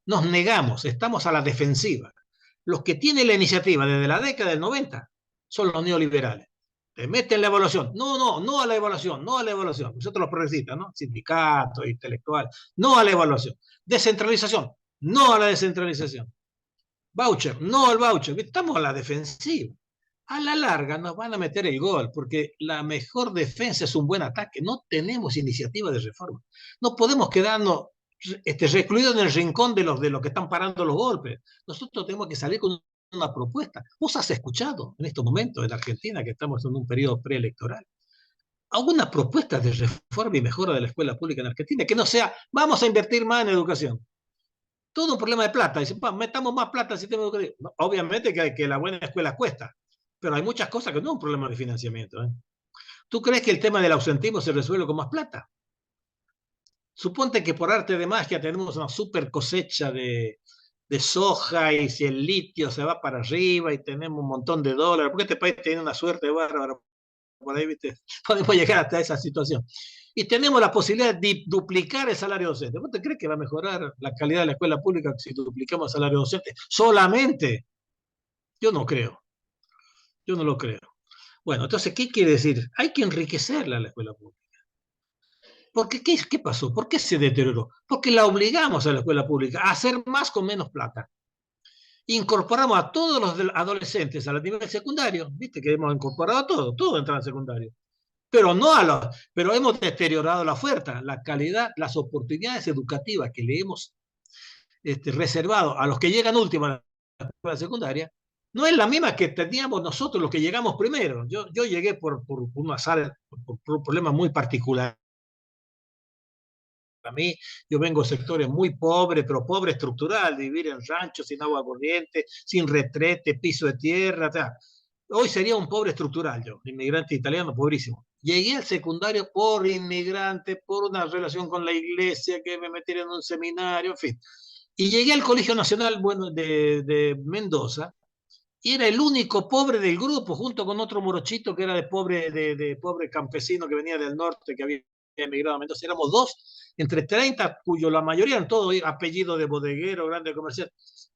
Nos negamos, estamos a la defensiva. Los que tienen la iniciativa desde la década del 90 son los neoliberales. Te meten la evaluación. No a la evaluación, no a la evaluación. Nosotros los progresistas, ¿no? Sindicatos, intelectuales, no a la evaluación. Descentralización, no a la descentralización. Voucher, no al voucher. Estamos a la defensiva. A la larga nos van a meter el gol, porque la mejor defensa es un buen ataque. No tenemos iniciativa de reforma. No podemos quedarnos recluidos en el rincón de los que están parando los golpes. Nosotros tenemos que salir con una propuesta. Vos has escuchado en estos momentos en Argentina, que estamos en un periodo preelectoral, alguna propuesta de reforma y mejora de la escuela pública en Argentina, que no sea, vamos a invertir más en educación. Todo un problema de plata. Dicen, metamos más plata al sistema educativo. No, obviamente que la buena escuela cuesta, pero hay muchas cosas que no es un problema de financiamiento. ¿Tú crees que el tema del ausentismo se resuelve con más plata? Suponte que por arte de magia tenemos una super cosecha de soja y si el litio se va para arriba y tenemos un montón de dólares, porque este país tiene una suerte bárbara por ahí, ¿viste? Podemos llegar hasta esa situación. Y tenemos la posibilidad de duplicar el salario docente. ¿Vos te crees que va a mejorar la calidad de la escuela pública si duplicamos el salario docente? Solamente. Yo no creo. Yo no lo creo. Bueno, entonces, ¿qué quiere decir? Hay que enriquecerla a la escuela pública. Porque, ¿qué pasó? ¿Por qué se deterioró? Porque la obligamos a la escuela pública a hacer más con menos plata. Incorporamos a todos los adolescentes a la nivel secundario, viste que hemos incorporado a todos entran al secundario, pero no pero hemos deteriorado la oferta, la calidad, las oportunidades educativas que le hemos reservado a los que llegan último a la escuela secundaria, no es la misma que teníamos nosotros los que llegamos primero. Yo llegué por una sala, por un problema muy particular. A mí, yo vengo de sectores muy pobres, pero pobre estructural, de vivir en ranchos, sin agua corriente, sin retrete, piso de tierra, tal. Hoy sería un pobre estructural yo, inmigrante italiano, pobrísimo. Llegué al secundario por inmigrante, por una relación con la iglesia, que me metieron en un seminario, en fin. Y llegué al Colegio Nacional de Mendoza, y era el único pobre del grupo, junto con otro morochito que era de pobre campesino que venía del norte, que había emigrado a Mendoza. Éramos dos entre 30, cuyo la mayoría eran todos apellidos de bodeguero, grande comercial.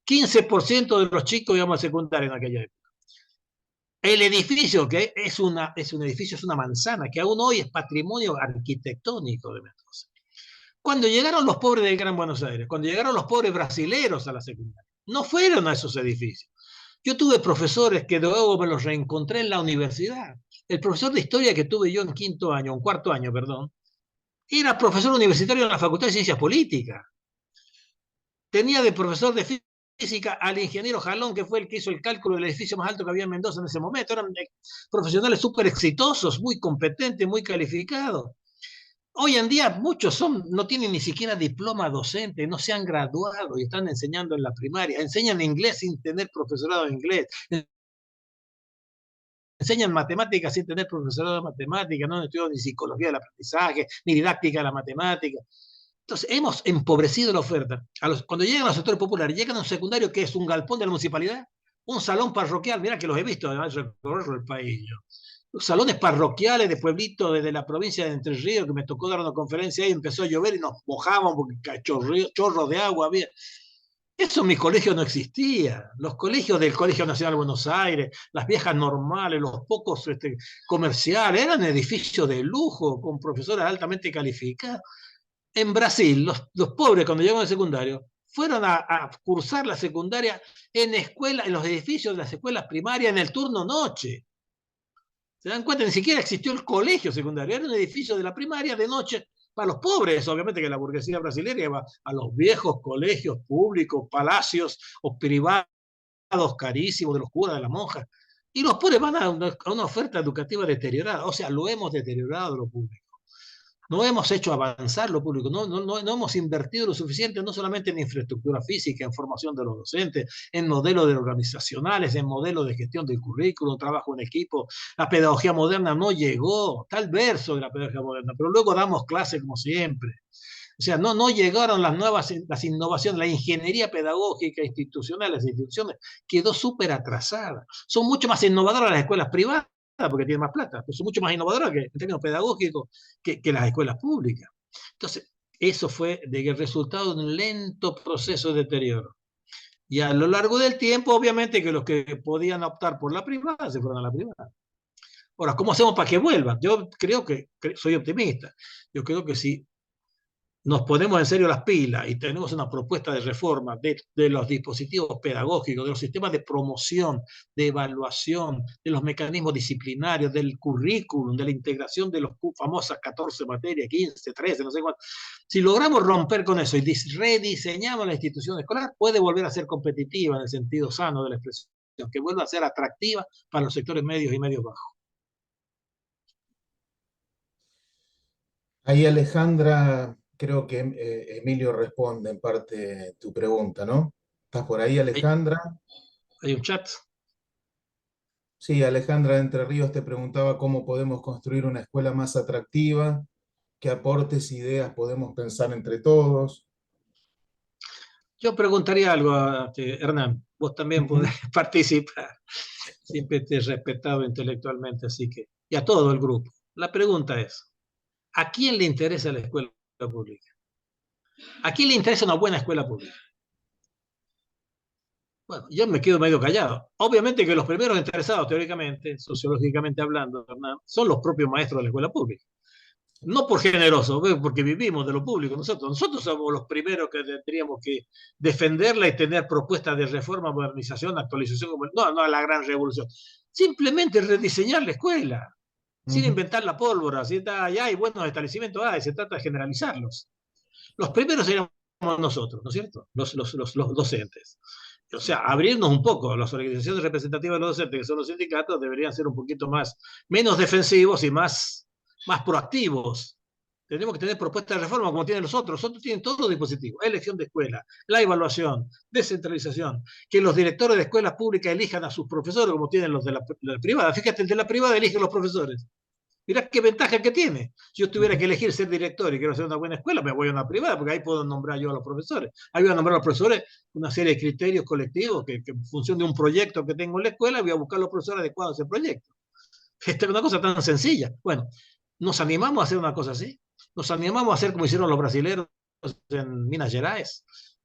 15% de los chicos íbamos a secundaria en aquella época. El edificio, que es un edificio, es una manzana, que aún hoy es patrimonio arquitectónico de Mendoza. Cuando llegaron los pobres del Gran Buenos Aires, cuando llegaron los pobres brasileros a la secundaria, no fueron a esos edificios. Yo tuve profesores que luego me los reencontré en la universidad. El profesor de historia que tuve yo en cuarto año, perdón, era profesor universitario en la Facultad de Ciencias Políticas. Tenía de profesor de física al ingeniero Jalón, que fue el que hizo el cálculo del edificio más alto que había en Mendoza en ese momento. Eran profesionales súper exitosos, muy competentes, muy calificados. Hoy en día muchos no tienen ni siquiera diploma docente, no se han graduado y están enseñando en la primaria. Enseñan inglés sin tener profesorado de inglés. Enseñan matemáticas sin tener profesorado de matemáticas, no han estudiado ni psicología del aprendizaje, ni didáctica de la matemática. Entonces, hemos empobrecido la oferta. Cuando llegan a los sectores populares, llegan a un secundario que es un galpón de la municipalidad, un salón parroquial, mira que los he visto, además, recorrer el país. Los salones parroquiales de pueblitos desde la provincia de Entre Ríos, que me tocó dar una conferencia ahí, empezó a llover y nos mojábamos porque chorros de agua había. Eso en mis colegios no existía. Los colegios del Colegio Nacional de Buenos Aires, las viejas normales, los pocos comerciales, eran edificios de lujo con profesores altamente calificados. En Brasil, los pobres cuando llegaron al secundario, fueron a cursar la secundaria en los edificios de las escuelas primarias en el turno noche. ¿Se dan cuenta? Ni siquiera existió el colegio secundario, era un edificio de la primaria de noche para los pobres. Obviamente que la burguesía brasileña iba a los viejos colegios públicos, palacios o privados carísimos de los curas, de las monjas. Y los pobres van a una oferta educativa deteriorada. O sea, lo hemos deteriorado lo público. No hemos hecho avanzar lo público, no hemos invertido lo suficiente, no solamente en infraestructura física, en formación de los docentes, en modelos organizacionales, en modelos de gestión del currículo, trabajo en equipo. La pedagogía moderna no llegó, está el verso de la pedagogía moderna, pero luego damos clase como siempre. O sea, no llegaron las innovaciones, la ingeniería pedagógica institucional, las instituciones quedó súper atrasada. Son mucho más innovadoras las escuelas privadas, porque tienen más plata, pero son mucho más innovadoras en términos pedagógicos que las escuelas públicas. Entonces, eso fue el resultado de un lento proceso de deterioro. Y a lo largo del tiempo, obviamente, que los que podían optar por la privada se fueron a la privada. Ahora, ¿cómo hacemos para que vuelvan? Yo creo que soy optimista. Yo creo que si nos ponemos en serio las pilas y tenemos una propuesta de reforma de los dispositivos pedagógicos, de los sistemas de promoción, de evaluación, de los mecanismos disciplinarios, del currículum, de la integración de las famosas 14 materias, 15, 13, no sé cuánto. Si logramos romper con eso y rediseñamos la institución escolar, puede volver a ser competitiva en el sentido sano de la expresión, que vuelva a ser atractiva para los sectores medios y medios bajos. Ahí Alejandra, creo que Emilio responde en parte tu pregunta, ¿no? ¿Estás por ahí, Alejandra? Hay un chat. Sí, Alejandra de Entre Ríos te preguntaba cómo podemos construir una escuela más atractiva, qué aportes, ideas podemos pensar entre todos. Yo preguntaría algo a Hernán, vos también podés participar. Siempre te he respetado intelectualmente, así que, y a todo el grupo. La pregunta es, ¿a quién le interesa la escuela pública? ¿A quién le interesa una buena escuela pública? Bueno, yo me quedo medio callado. Obviamente que los primeros interesados, teóricamente, sociológicamente hablando, Hernán, son los propios maestros de la escuela pública. No por generoso, porque vivimos de lo público nosotros. Nosotros somos los primeros que tendríamos que defenderla y tener propuestas de reforma, modernización, actualización. No la gran revolución. Simplemente rediseñar la escuela, sin inventar la pólvora. Si está allá hay buenos establecimientos, se trata de generalizarlos. Los primeros seríamos nosotros, ¿no es cierto? Los docentes. O sea, abrirnos un poco. Las organizaciones representativas de los docentes, que son los sindicatos, deberían ser un poquito menos defensivos y más proactivos. Tenemos que tener propuestas de reforma como tienen los otros. Los otros tienen todos los dispositivos. Elección de escuela, la evaluación, descentralización. Que los directores de escuelas públicas elijan a sus profesores como tienen los de la privada. Fíjate, el de la privada elige los profesores. Mirá qué ventaja que tiene. Si yo tuviera que elegir ser director y quiero hacer una buena escuela, me voy a una privada, porque ahí puedo nombrar yo a los profesores. Ahí voy a nombrar a los profesores una serie de criterios colectivos que en función de un proyecto que tengo en la escuela, voy a buscar los profesores adecuados a ese proyecto. Esta es una cosa tan sencilla. Bueno, ¿nos animamos a hacer una cosa así? ¿Nos animamos a hacer como hicieron los brasileños en Minas Gerais?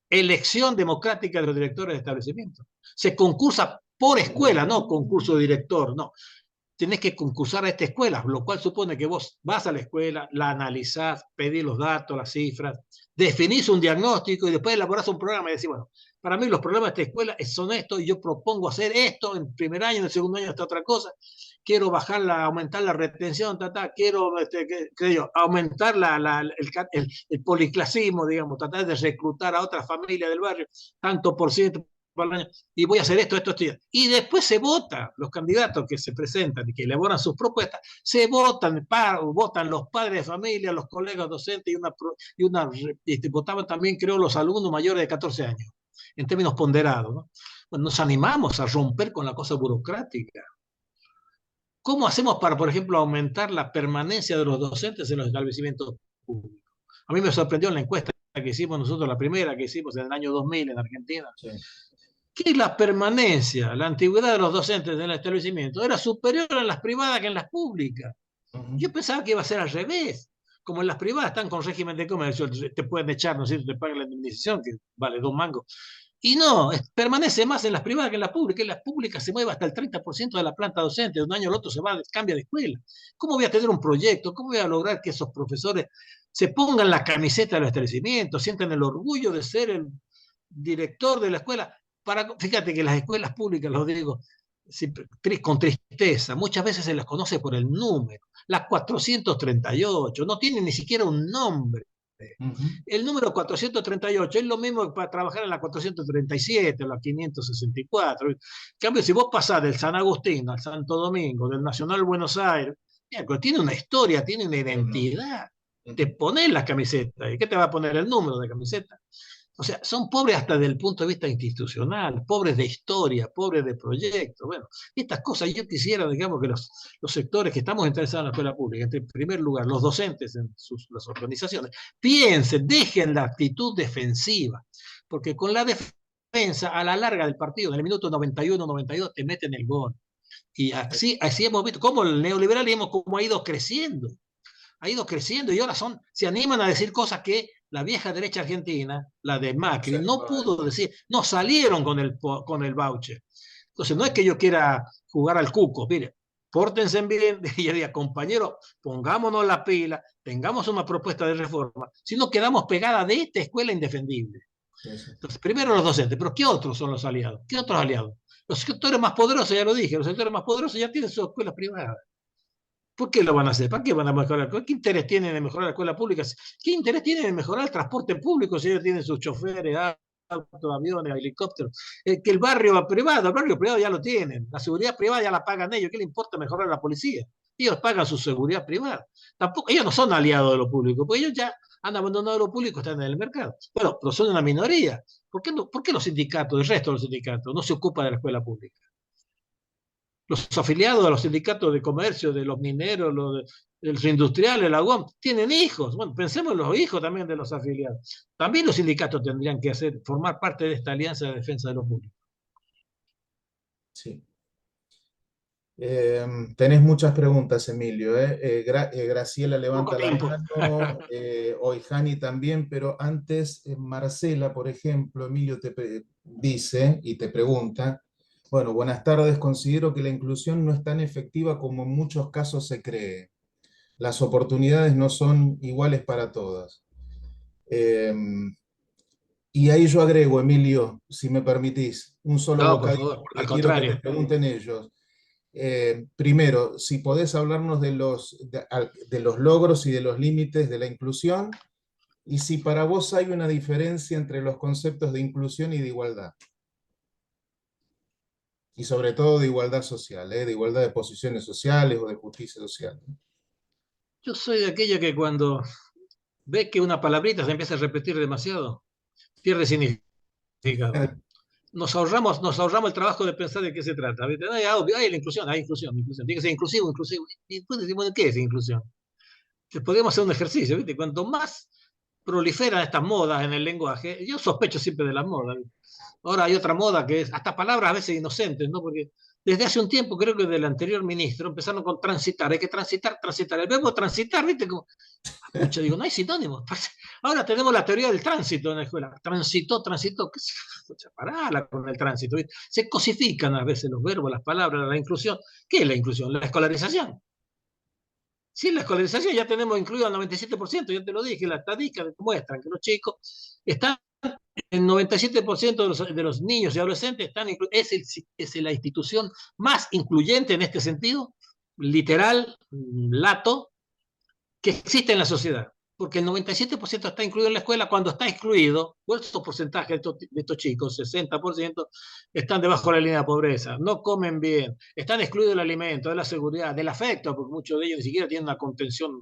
Elección democrática de los directores de establecimientos. Se concursa por escuela, no concurso de director, no. Tenés que concursar a esta escuela, lo cual supone que vos vas a la escuela, la analizás, pedís los datos, las cifras, definís un diagnóstico y después elaborás un programa y decís, bueno, para mí los problemas de esta escuela son estos y yo propongo hacer esto en primer año, en el segundo año esta otra cosa, quiero aumentar la retención, quiero aumentar el policlasismo, digamos, tratar de reclutar a otra familia del barrio, tanto por ciento, y voy a hacer esto. Y después se vota, los candidatos que se presentan y que elaboran sus propuestas, se votan los padres de familia, los colegas docentes votaban también, creo, los alumnos mayores de 14 años, en términos ponderados, ¿no? Bueno, nos animamos a romper con la cosa burocrática. ¿Cómo hacemos para, por ejemplo, aumentar la permanencia de los docentes en los establecimientos públicos? A mí me sorprendió en la encuesta que hicimos nosotros, la primera que hicimos en el año 2000 en Argentina, sí, que la permanencia, la antigüedad de los docentes en el establecimiento era superior en las privadas que en las públicas. Yo pensaba que iba a ser al revés. Como en las privadas están con régimen de comercio, te pueden echar, ¿no es cierto? Te pagan la indemnización, que vale 2 mangos. Y no, permanece más en las privadas que en las públicas. En las públicas se mueve hasta el 30% de la planta docente. De un año al otro cambia de escuela. ¿Cómo voy a tener un proyecto? ¿Cómo voy a lograr que esos profesores se pongan la camiseta de los establecimientos, sientan el orgullo de ser el director de la escuela? Fíjate que las escuelas públicas, lo digo con tristeza, muchas veces se las conoce por el número. Las 438 no tienen ni siquiera un nombre. El número 438 es lo mismo que para trabajar en la 437, en la 564. En cambio, si vos pasás del San Agustín al Santo Domingo, del Nacional Buenos Aires, tiene una historia, tiene una identidad. Te pones la camiseta. ¿Y qué te va a poner el número de camiseta? O sea, son pobres hasta desde el punto de vista institucional, pobres de historia, pobres de proyectos. Bueno, estas cosas yo quisiera, digamos, que los sectores que estamos interesados en la escuela pública, en primer lugar, los docentes en las organizaciones, piensen, dejen la actitud defensiva, porque con la defensa, a la larga del partido, en el minuto 91, 92, te meten el gol. Y así hemos visto cómo el neoliberalismo cómo ha ido creciendo y ahora se animan a decir cosas que la vieja derecha argentina, la de Macri, no pudo decir, no salieron con el voucher. Entonces, no es que yo quiera jugar al cuco, mire, pórtense bien, y yo diría, compañeros, pongámonos la pila, tengamos una propuesta de reforma, si no quedamos pegadas de esta escuela indefendible. Entonces, primero los docentes, pero ¿qué otros son los aliados? ¿Qué otros aliados? Los sectores más poderosos, ya lo dije, los sectores más poderosos ya tienen sus escuelas privadas. ¿Por qué lo van a hacer? ¿Para qué van a mejorar? ¿Qué interés tienen en mejorar la escuela pública? ¿Qué interés tienen en mejorar el transporte público si ellos tienen sus choferes, autos, aviones, helicópteros? Que el barrio privado ya lo tienen. La seguridad privada ya la pagan ellos. ¿Qué le importa mejorar la policía? Ellos pagan su seguridad privada. Tampoco, ellos no son aliados de lo público, porque ellos ya han abandonado lo público, están en el mercado. Bueno, pero son una minoría. ¿Por qué los sindicatos, el resto de los sindicatos, no se ocupan de la escuela pública? Los afiliados a los sindicatos de comercio, de los mineros, del industrial, el UAM, tienen hijos. Bueno, pensemos en los hijos también de los afiliados. También los sindicatos tendrían que formar parte de esta alianza de defensa de lo público. Sí. Tenés muchas preguntas, Emilio, ¿eh? Graciela Poco levanta la tiempo. mano, Oihani también, pero antes Marcela, por ejemplo, Emilio dice y te pregunta, bueno, buenas tardes, considero que la inclusión no es tan efectiva como en muchos casos se cree. Las oportunidades no son iguales para todas. Y ahí yo agrego, Emilio, si me permitís, un solo No, por bocadillo, favor, al porque quiero que te contrario. pregunten ellos. Primero, si podés hablarnos de los logros y de los límites de la inclusión, y si para vos hay una diferencia entre los conceptos de inclusión y de igualdad, y sobre todo de igualdad social, de igualdad de posiciones sociales o de justicia social. Yo soy de aquello que cuando ve que una palabrita se empieza a repetir demasiado, pierde significado. Nos ahorramos el trabajo de pensar de qué se trata. ¿Viste? Ay, obvio, hay la inclusión, hay inclusión, inclusión. Tiene que ser inclusivo, inclusivo. Y después decimos, ¿qué es inclusión? Entonces, podríamos hacer un ejercicio, ¿viste? Cuanto más proliferan estas modas en el lenguaje, yo sospecho siempre de las modas. ¿Viste? Ahora hay otra moda que es hasta palabras a veces inocentes, ¿no? Porque desde hace un tiempo, creo que del anterior ministro, empezaron con transitar. Hay que transitar, transitar. El verbo transitar, ¿viste? Como, pucha, digo, no hay sinónimos. Ahora tenemos la teoría del tránsito en la escuela. Transitó, transitó. ¿Qué pucha, parala con el tránsito? ¿Viste? Se cosifican a veces los verbos, las palabras, la inclusión. ¿Qué es la inclusión? La escolarización. Sí, la escolarización ya tenemos incluido al 97%, ya te lo dije, las estadísticas muestran que los chicos están, el 97% de los niños y adolescentes están es la institución más incluyente en este sentido, literal, lato, que existe en la sociedad. Porque el 97% está incluido en la escuela, cuando está excluido, estos porcentajes de estos chicos, 60%, están debajo de la línea de pobreza, no comen bien, están excluidos del alimento, de la seguridad, del afecto, porque muchos de ellos ni siquiera tienen una contención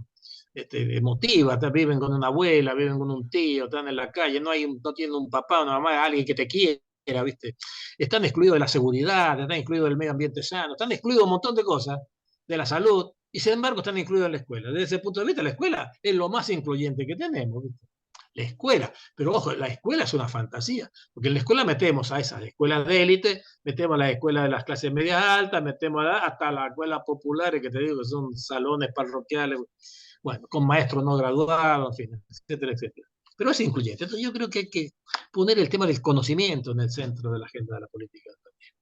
emotiva, viven con una abuela, viven con un tío, están en la calle, no tienen un papá, una mamá, alguien que te quiera, ¿viste? Están excluidos de la seguridad, están excluidos del medio ambiente sano, están excluidos de un montón de cosas, de la salud, y sin embargo están incluidos en la escuela. Desde ese punto de vista, la escuela es lo más incluyente que tenemos, ¿viste? La escuela, pero ojo, la escuela es una fantasía, porque en la escuela metemos a esas escuelas de élite, metemos a las escuelas de las clases medias altas, metemos hasta las escuelas populares, que te digo que son salones parroquiales, bueno, con maestros no graduados, en fin, etcétera, etcétera. Pero es incluyente. Entonces yo creo que hay que poner el tema del conocimiento en el centro de la agenda de la política también.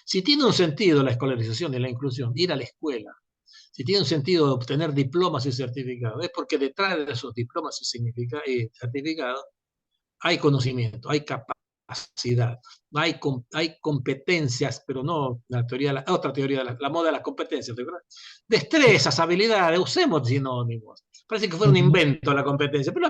Si tiene un sentido la escolarización y la inclusión, ir a la escuela, si tiene un sentido obtener diplomas y certificados, es porque detrás de esos diplomas y certificados hay conocimiento, hay capacidad, hay competencias, pero no la teoría, otra teoría, la moda de las competencias, ¿verdad? Destrezas, habilidades, usemos sinónimos. Parece que fue un invento la competencia, pero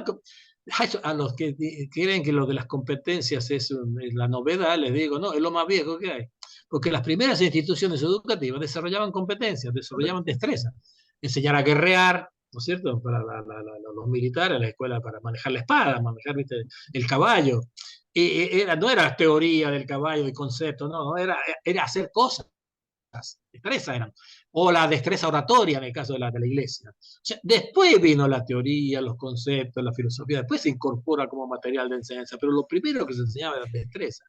a los que creen que lo de las competencias es la novedad, les digo, no, es lo más viejo que hay. Porque las primeras instituciones educativas desarrollaban competencias, desarrollaban destrezas. Enseñar a guerrear, ¿no es cierto? Para los militares, la escuela para manejar la espada, manejar, ¿viste?, el caballo. No era teoría del caballo y concepto, no, era hacer cosas. Destrezas eran. O la destreza oratoria en el caso de la iglesia. O sea, después vino la teoría, los conceptos, la filosofía, después se incorpora como material de enseñanza, pero lo primero que se enseñaba era destreza.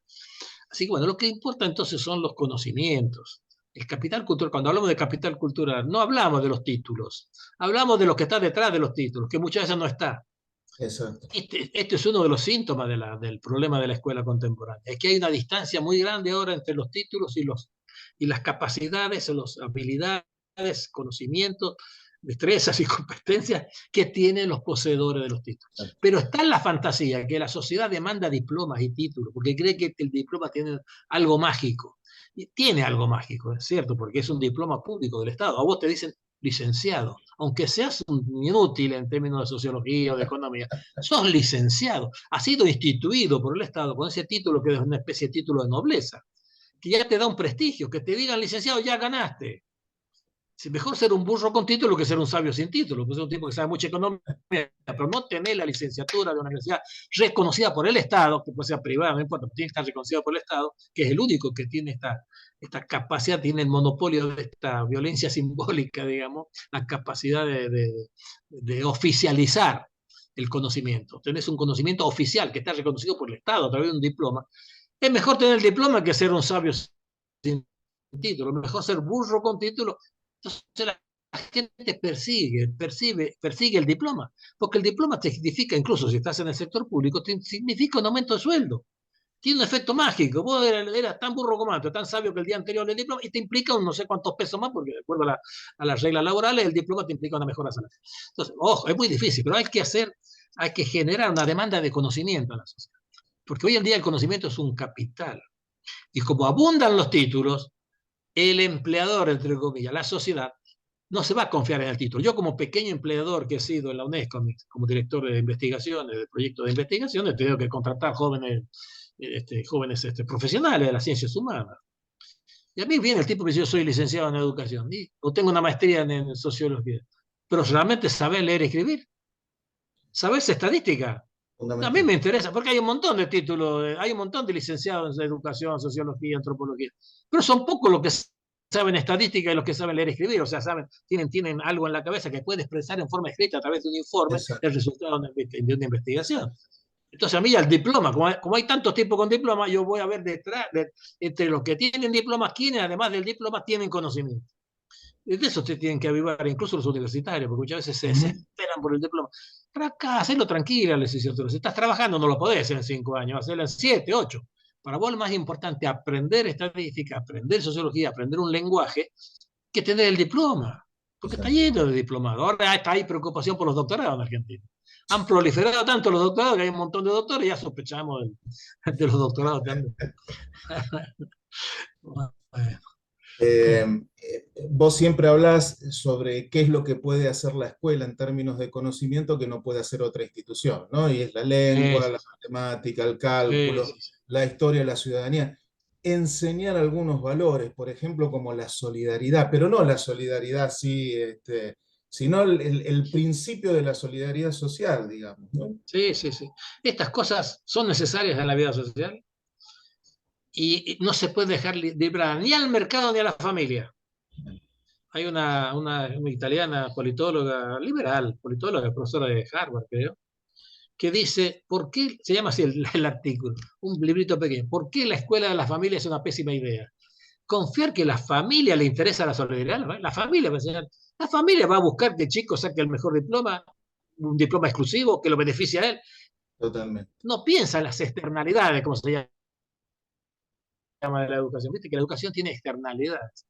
Así que bueno, lo que importa entonces son los conocimientos. El capital cultural, cuando hablamos de capital cultural, no hablamos de los títulos, hablamos de lo que está detrás de los títulos, que muchas veces no está. Exacto. Este es uno de los síntomas del problema de la escuela contemporánea. Es que hay una distancia muy grande ahora entre los títulos y las capacidades, o las habilidades, conocimientos, destrezas y competencias que tienen los poseedores de los títulos. Pero está en la fantasía que la sociedad demanda diplomas y títulos, porque cree que el diploma tiene algo mágico. Y tiene algo mágico, es cierto, porque es un diploma público del Estado. A vos te dicen licenciado, aunque seas un inútil en términos de sociología o de economía, sos licenciado, has sido instituido por el Estado con ese título que es una especie de título de nobleza, que ya te da un prestigio, que te digan licenciado, ya ganaste. Es mejor ser un burro con título que ser un sabio sin título, pues es un tipo que sabe mucha economía, pero no tener la licenciatura de una universidad reconocida por el Estado, que puede ser privada, no importa, tiene que estar reconocida por el Estado, que es el único que tiene esta capacidad, tiene el monopolio de esta violencia simbólica, digamos, la capacidad de oficializar el conocimiento. Tenés un conocimiento oficial que está reconocido por el Estado a través de un diploma. Es mejor tener el diploma que ser un sabio sin título, mejor ser burro con título. Entonces la gente persigue el diploma, porque el diploma te significa, incluso si estás en el sector público, te significa un aumento de sueldo. Tiene un efecto mágico. Vos eras tan burro como antes, tan sabio que el día anterior del diploma, y te implica un no sé cuántos pesos más, porque de acuerdo a las reglas laborales, el diploma te implica una mejora salarial. Entonces, ojo, es muy difícil, pero hay que generar una demanda de conocimiento en la sociedad. Porque hoy en día el conocimiento es un capital. Y como abundan los títulos, el empleador, entre comillas, la sociedad, no se va a confiar en el título. Yo como pequeño empleador que he sido en la UNESCO, como director de investigaciones, de proyectos de investigación, he tenido que contratar jóvenes profesionales de las ciencias humanas. Y a mí viene el tipo que dice, yo soy licenciado en educación, o tengo una maestría en sociología, pero realmente saber leer y escribir, saberse estadística. A mí me interesa, porque hay un montón de títulos, hay un montón de licenciados en educación, sociología, antropología, pero son pocos los que saben estadística y los que saben leer y escribir, o sea, tienen algo en la cabeza que puede expresar en forma escrita a través de un informe el resultado de una investigación. Entonces a mí el diploma, como hay tantos tipos con diploma, yo voy a ver detrás, entre los que tienen diplomas, quienes además del diploma tienen conocimiento. Y de eso se tienen que avivar, incluso los universitarios, porque muchas veces se desesperan por el diploma. Para acá, hacerlo tranquila, les dice otro. Si estás trabajando, no lo podés hacer en 5 años, hacerlo en 7, 8. Para vos es más importante aprender estadística, aprender sociología, aprender un lenguaje, que tener el diploma. Porque está lleno de diplomados. Ahora hay preocupación por los doctorados en Argentina. Han proliferado tanto los doctorados que hay un montón de doctores y ya sospechamos de los doctorados también. Bueno. Vos siempre hablas sobre qué es lo que puede hacer la escuela en términos de conocimiento que no puede hacer otra institución, ¿no? Y es la lengua, la matemática, el cálculo, la historia, la ciudadanía. Enseñar algunos valores, por ejemplo, como la solidaridad, pero no la solidaridad así, sino el principio de la solidaridad social, digamos, ¿no? Sí. Estas cosas son necesarias en la vida social y no se puede dejar librar ni al mercado ni a la familia. Hay una italiana politóloga liberal, politóloga, profesora de Harvard, creo, que dice, ¿por qué, se llama así el artículo, un librito pequeño, ¿por qué la escuela de la familia es una pésima idea? Confiar que a la familia le interesa la solidaridad, ¿no? La familia va a enseñar, la familia va a buscar que el chico saque el mejor diploma, un diploma exclusivo que lo beneficie a él. Totalmente. No piensa en las externalidades, como se llama de la educación. Viste que la educación tiene externalidades.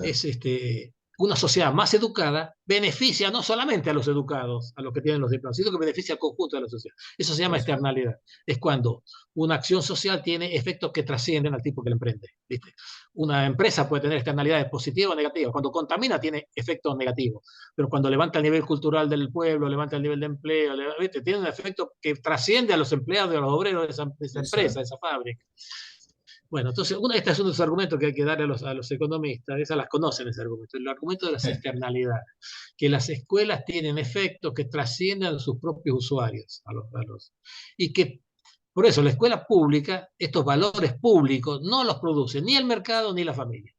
Es una sociedad más educada beneficia no solamente a los educados, a los que tienen los diplomas, sino que beneficia al conjunto de la sociedad. Eso se llama externalidad. Es cuando una acción social tiene efectos que trascienden al tipo que la emprende. ¿Viste? Una empresa puede tener externalidades positivas o negativas. Cuando contamina tiene efectos negativos, pero cuando levanta el nivel cultural del pueblo, levanta el nivel de empleo, ¿viste? Tiene un efecto que trasciende a los empleados, a los obreros de esa empresa, de esa fábrica. Bueno, entonces, este es uno de los argumentos que hay que darle a los economistas, esas las conocen ese argumento, el argumento de las externalidades, que las escuelas tienen efectos que trascienden a sus propios usuarios, y que por eso la escuela pública, estos valores públicos, no los produce ni el mercado ni la familia.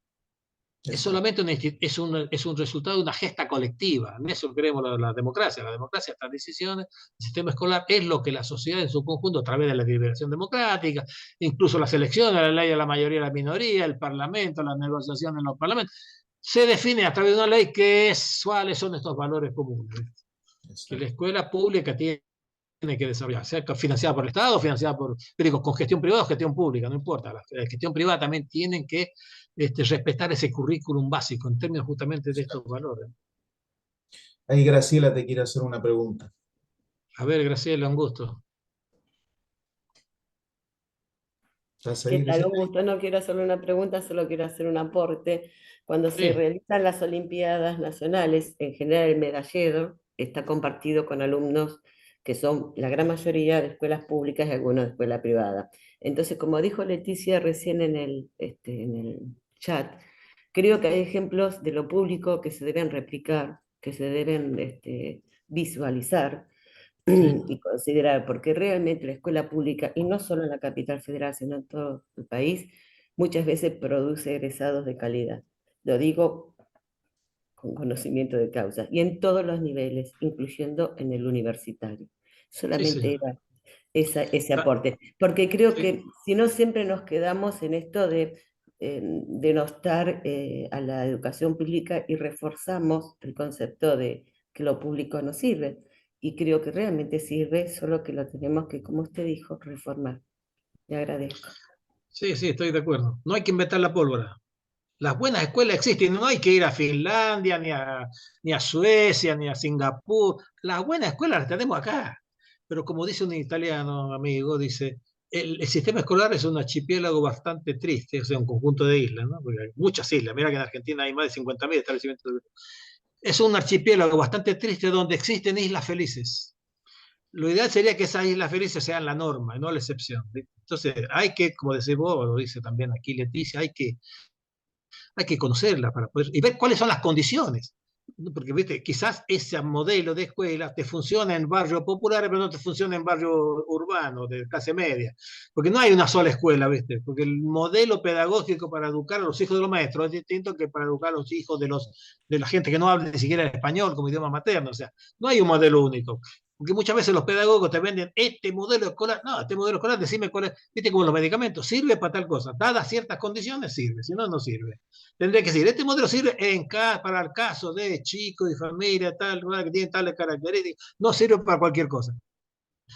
Es solamente es un resultado de una gesta colectiva. En eso creemos la democracia. La democracia, estas decisiones, el sistema escolar es lo que la sociedad en su conjunto, a través de la deliberación democrática, incluso las elecciones, la ley de la mayoría y la minoría, el parlamento, las negociaciones en los parlamentos, se define a través de una ley cuáles son estos valores comunes. Que la escuela pública tiene que desarrollar, sea financiada por el Estado, financiada con gestión privada o gestión pública, no importa. La gestión privada también tienen que respetar ese currículum básico en términos justamente de estos valores. Ahí Graciela te quiere hacer una pregunta. A ver, Graciela, un gusto. ¿Qué tal? Un gusto. No quiero hacerle una pregunta, solo quiero hacer un aporte. Cuando se realizan las Olimpiadas Nacionales, en general el medallero está compartido con alumnos que son la gran mayoría de escuelas públicas y algunos de escuela privada. Entonces, como dijo Leticia recién en el chat, creo que hay ejemplos de lo público que se deben replicar, que se deben visualizar y considerar, porque realmente la escuela pública, y no solo en la capital federal, sino en todo el país, muchas veces produce egresados de calidad. Lo digo con conocimiento de causa, y en todos los niveles, incluyendo en el universitario. Solamente era ese aporte, porque creo que si no siempre nos quedamos en esto de denostar a la educación pública y reforzamos el concepto de que lo público no sirve. Y creo que realmente sirve, solo que lo tenemos que, como usted dijo, reformar. Le agradezco. Sí, sí, estoy de acuerdo. No hay que inventar la pólvora. Las buenas escuelas existen, no hay que ir a Finlandia, ni a Suecia, ni a Singapur. Las buenas escuelas las tenemos acá. Pero como dice un italiano amigo, dice, el sistema escolar es un archipiélago bastante triste, o sea, un conjunto de islas, ¿no? Porque hay muchas islas. Mira que en Argentina hay más de 50.000 establecimientos. Es un archipiélago bastante triste donde existen islas felices. Lo ideal sería que esas islas felices sean la norma y no la excepción. ¿Sí? Entonces, hay que, como decís vos, lo dice también aquí Leticia, hay que conocerla para poder, y ver cuáles son las condiciones. Porque, viste, quizás ese modelo de escuela te funciona en barrios populares, pero no te funciona en barrios urbanos, de clase media. Porque no hay una sola escuela, viste. Porque el modelo pedagógico para educar a los hijos de los maestros es distinto que para educar a los hijos de la gente que no habla ni siquiera el español como idioma materno. O sea, no hay un modelo único. Porque muchas veces los pedagogos te venden este modelo escolar. No, este modelo escolar, decime cuál es. Viste, como los medicamentos, sirve para tal cosa. Dadas ciertas condiciones, sirve. Si no, no sirve. Tendría que decir, este modelo sirve para el caso de chicos y familia, tal, que tienen tales características. No sirve para cualquier cosa.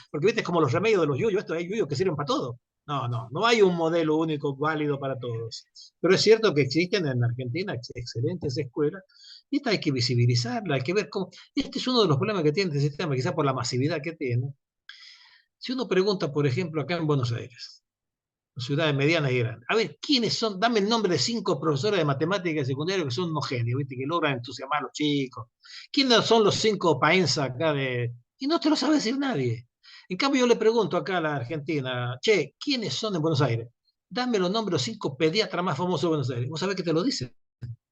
Porque viste, es como los remedios de los yuyos. Esto hay yuyos que sirven para todo. No hay un modelo único válido para todos. Pero es cierto que existen en Argentina excelentes escuelas y esta hay que visibilizarla, hay que ver cómo. Este es uno de los problemas que tiene este sistema, quizás por la masividad que tiene. Si uno pregunta, por ejemplo, acá en Buenos Aires, ciudades medianas y grandes, a ver, ¿quiénes son? Dame el nombre de 5 profesores de matemáticas secundarios que son unos genios, ¿viste? Que logran entusiasmar a los chicos. ¿Quiénes son los 5 paenza acá de...? Y no te lo sabe decir nadie. En cambio, yo le pregunto acá a la Argentina, che, ¿quiénes son en Buenos Aires? Dame los nombres de los 5 pediatras más famosos de Buenos Aires. ¿Vos sabés que te lo dicen?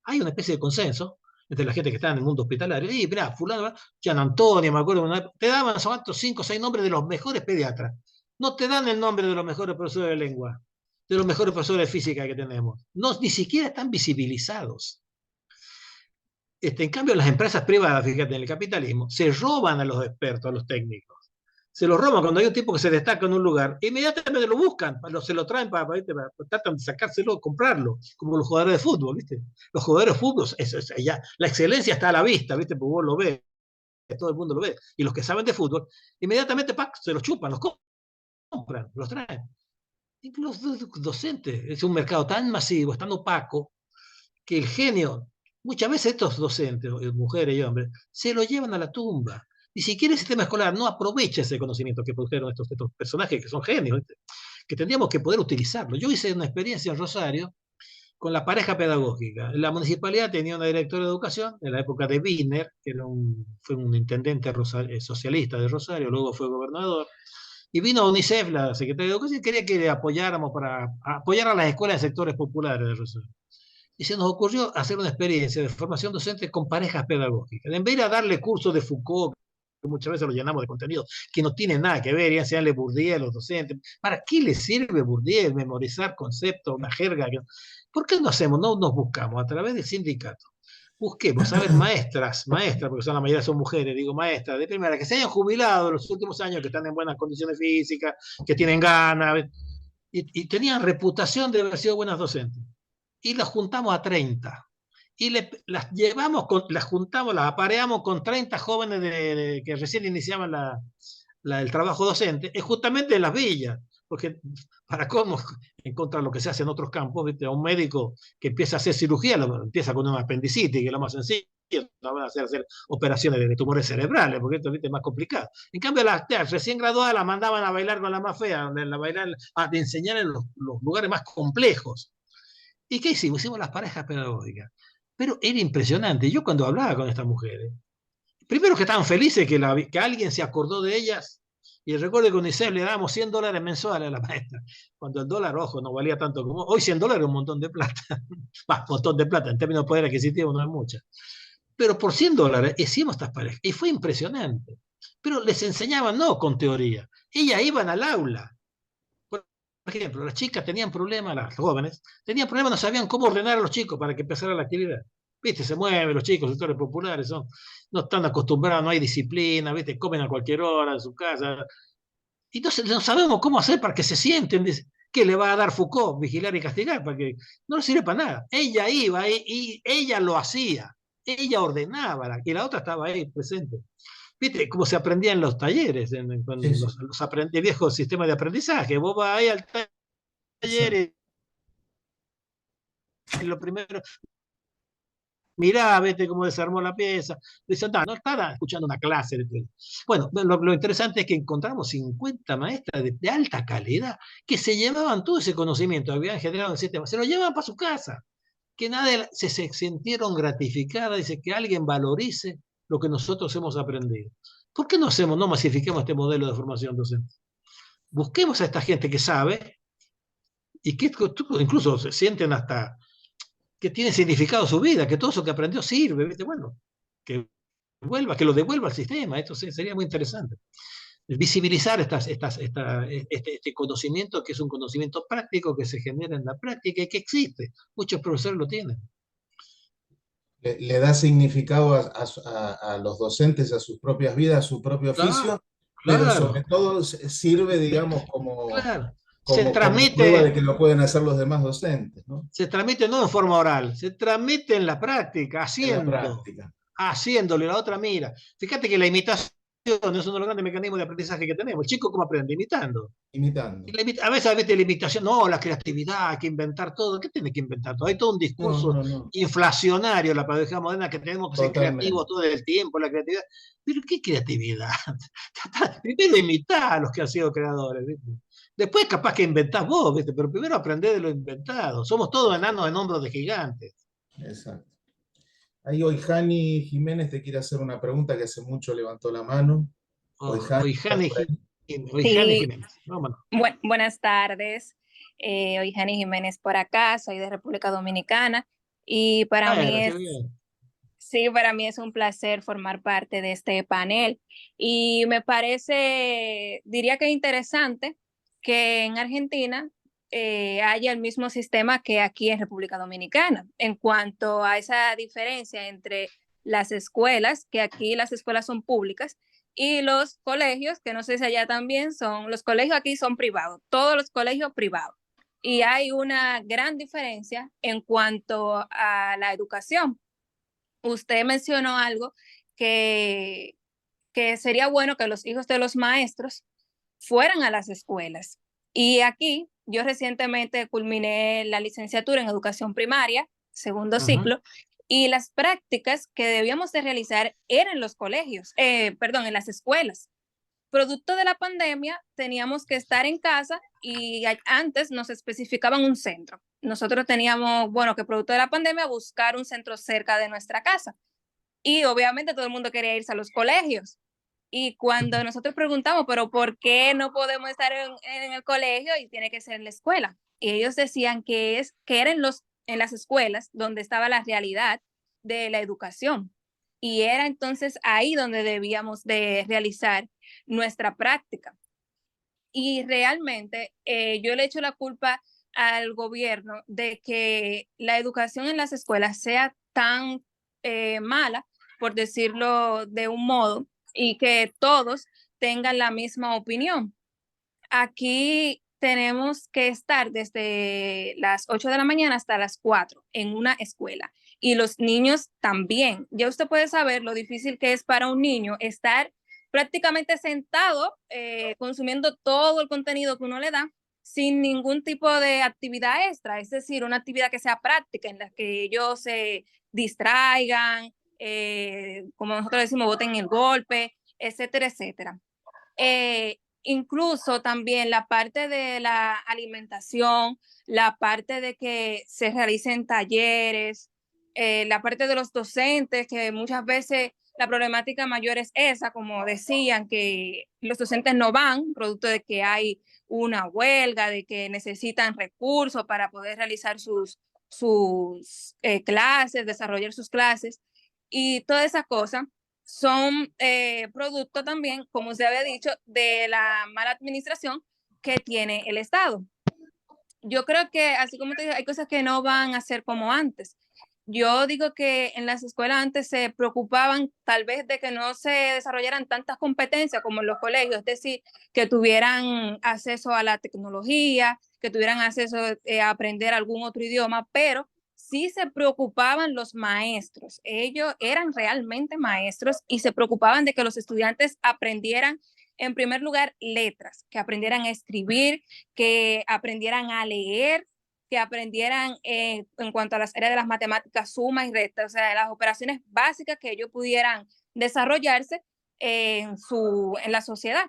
Hay una especie de consenso entre la gente que está en el mundo hospitalario. Y mirá, fulano, Gian Antonio, me acuerdo, te daban son 5 o 6 nombres de los mejores pediatras. No te dan el nombre de los mejores profesores de lengua, de los mejores profesores de física que tenemos. No, ni siquiera están visibilizados. En cambio, las empresas privadas, fíjate, en el capitalismo, se roban a los expertos, a los técnicos. Se los roban cuando hay un tipo que se destaca en un lugar, inmediatamente lo buscan, se lo traen tratan de sacárselo, comprarlo, como los jugadores de fútbol, ¿viste? Los jugadores de fútbol, ya, la excelencia está a la vista, ¿viste? Porque vos lo ves, todo el mundo lo ve. Y los que saben de fútbol, inmediatamente se los chupan, los compran, los traen. Y los docentes, es un mercado tan masivo, tan opaco, que el genio, muchas veces estos docentes, mujeres y hombres, se lo llevan a la tumba. Ni siquiera el sistema escolar no aprovecha ese conocimiento que produjeron estos personajes que son genios, ¿viste? Que tendríamos que poder utilizarlo. Yo hice una experiencia en Rosario con la pareja pedagógica. La municipalidad tenía una directora de educación en la época de Wiener, que fue un intendente socialista de Rosario, luego fue gobernador. Y vino UNICEF, la secretaria de Educación, y quería que le apoyáramos para apoyar a las escuelas de sectores populares de Rosario. Y se nos ocurrió hacer una experiencia de formación docente con parejas pedagógicas. En vez de darle cursos de Foucault, que muchas veces lo llenamos de contenido que no tiene nada que ver, y enseñarle Bourdieu a los docentes. ¿Para qué les sirve Bourdieu? Memorizar conceptos, una jerga. ¿Por qué no hacemos? No nos buscamos a través del sindicato. Busquemos, a ver, maestras, porque la mayoría son mujeres, digo maestras, de primera, que se hayan jubilado en los últimos años, que están en buenas condiciones físicas, que tienen ganas, y tenían reputación de haber sido buenas docentes. Y las juntamos a 30. Y las juntamos, las apareamos con 30 jóvenes que recién iniciaban el trabajo docente, es justamente en las villas. Porque para cómo encontrar lo que se hace en otros campos, ¿viste? A un médico que empieza a hacer cirugía, empieza con una apendicitis, que es lo más sencillo, no van a hacer operaciones de tumores cerebrales, porque esto, ¿viste? Es más complicado. En cambio, las recién graduadas las mandaban a bailar con la más fea, a enseñar en los lugares más complejos. ¿Y qué hicimos? Hicimos las parejas pedagógicas. Pero era impresionante. Yo cuando hablaba con estas mujeres, primero que estaban felices que alguien se acordó de ellas. Y recuerdo que UNICEF le dábamos $100 mensuales a la maestra, cuando el dólar rojo no valía tanto como hoy. $100 es un montón de plata. Un montón de plata, en términos de poder adquisitivo no es mucho. Pero por $100 hicimos estas parejas. Y fue impresionante. Pero les enseñaban no con teoría. Ellas iban al aula. Por ejemplo, las chicas tenían problemas, las jóvenes, tenían problemas, no sabían cómo ordenar a los chicos para que empezara la actividad. ¿Viste? Se mueven los chicos, sectores populares, no están acostumbrados, no hay disciplina, ¿viste? Comen a cualquier hora en su casa. Entonces no sabemos cómo hacer para que se sienten. ¿Qué le va a dar Foucault? Vigilar y castigar, para que no le sirve para nada. Ella iba y ella lo hacía, ella ordenaba, y la otra estaba ahí presente. ¿Viste cómo se aprendía en los talleres, con Sí, sí. el viejo sistema de aprendizaje? Vos vas ahí al taller y lo primero, mirá, vete cómo desarmó la pieza. Dice, no estaba escuchando una clase. Bueno, lo interesante es que encontramos 50 maestras de alta calidad que se llevaban todo ese conocimiento que habían generado en el sistema, se lo llevaban para su casa, que nadie se sintieron gratificadas, dice que alguien valorice lo que nosotros hemos aprendido. ¿Por qué no masifiquemos este modelo de formación docente? Busquemos a esta gente que sabe y que incluso se sienten hasta que tiene significado su vida, que todo eso que aprendió sirve, ¿viste? Bueno, que lo devuelva al sistema, esto sería muy interesante. Visibilizar este conocimiento, que es un conocimiento práctico, que se genera en la práctica y que existe. Muchos profesores lo tienen. Le da significado a los docentes, a sus propias vidas, a su propio oficio, pero sobre todo sirve, digamos, Claro. como prueba de que lo pueden hacer los demás docentes, ¿no? Se transmite no en forma oral, se transmite en la práctica, haciendo. En la práctica. Haciéndole, la otra mira. Fíjate que la imitación es uno de los grandes mecanismos de aprendizaje que tenemos. El chico, ¿cómo aprende? Imitando. Imitando. A veces, la imitación, no, la creatividad, hay que inventar todo. ¿Qué tiene que inventar todo? Hay todo un discurso inflacionario, la paradoja moderna, que tenemos que ser creativos todo el tiempo, la creatividad. Pero ¿qué creatividad? Primero imitar a los que han sido creadores, ¿viste? Después capaz que inventás vos, ¿viste? Pero primero aprender de lo inventado. Somos todos enanos en hombros de gigantes. Exacto. Ahí Oihani Jiménez te quiere hacer una pregunta, que hace mucho levantó la mano. Oihani Jiménez. Buenas tardes. Oihani Jiménez por acá, soy de República Dominicana y para mí es un placer formar parte de este panel y me parece, diría que interesante que en Argentina haya el mismo sistema que aquí en República Dominicana en cuanto a esa diferencia entre las escuelas, que aquí las escuelas son públicas, y los colegios, que no sé si allá también son, los colegios aquí son privados, todos los colegios privados. Y hay una gran diferencia en cuanto a la educación. Usted mencionó algo que sería bueno que los hijos de los maestros fueran a las escuelas. Y aquí yo recientemente culminé la licenciatura en educación primaria, segundo ciclo, y las prácticas que debíamos de realizar eran en los colegios, en las escuelas. Producto de la pandemia, teníamos que estar en casa y antes nos especificaban un centro. Nosotros teníamos, que producto de la pandemia, buscar un centro cerca de nuestra casa. Y obviamente todo el mundo quería irse a los colegios. Y cuando nosotros preguntamos, pero ¿por qué no podemos estar en el colegio y tiene que ser en la escuela? Y ellos decían que era en las escuelas donde estaba la realidad de la educación. Y era entonces ahí donde debíamos de realizar nuestra práctica. Y realmente yo le echo la culpa al gobierno de que la educación en las escuelas sea tan mala, por decirlo de un modo, y que todos tengan la misma opinión. Aquí tenemos que estar desde las 8 de la mañana hasta las 4 en una escuela. Y los niños también. Ya usted puede saber lo difícil que es para un niño estar prácticamente sentado, consumiendo todo el contenido que uno le da, sin ningún tipo de actividad extra, es decir, una actividad que sea práctica, en la que ellos se distraigan, como nosotros decimos, boten el golpe, etcétera, etcétera. Incluso también la parte de la alimentación, la parte de que se realicen talleres, la parte de los docentes, que muchas veces la problemática mayor es esa, como decían, que los docentes no van, producto de que hay una huelga, de que necesitan recursos para poder realizar sus clases, desarrollar sus clases, y toda esa cosa son producto también, como usted había dicho, de la mala administración que tiene el Estado. Yo creo que, así como te digo, hay cosas que no van a ser como antes. Yo digo que en las escuelas antes se preocupaban tal vez de que no se desarrollaran tantas competencias como en los colegios, es decir, que tuvieran acceso a la tecnología, que tuvieran acceso a aprender algún otro idioma, pero sí se preocupaban los maestros. Ellos eran realmente maestros y se preocupaban de que los estudiantes aprendieran, en primer lugar, letras, que aprendieran a escribir, que aprendieran a leer, que aprendieran en cuanto a las áreas de las matemáticas, suma y resta, o sea, las operaciones básicas que ellos pudieran desarrollarse en la sociedad.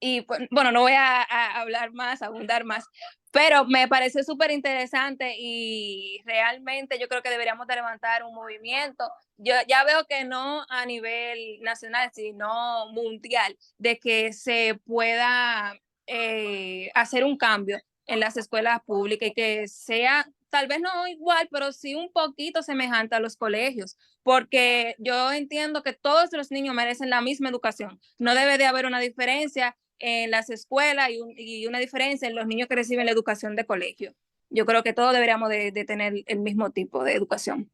Y bueno, no voy a hablar más, a abundar más, pero me parece súper interesante y realmente yo creo que deberíamos de levantar un movimiento. Yo ya veo que no a nivel nacional, sino mundial, de que se pueda hacer un cambio en las escuelas públicas y que sea tal vez no igual, pero sí un poquito semejante a los colegios, porque yo entiendo que todos los niños merecen la misma educación. No debe de haber una diferencia en las escuelas y una diferencia en los niños que reciben la educación de colegio. Yo creo que todos deberíamos de tener el mismo tipo de educación.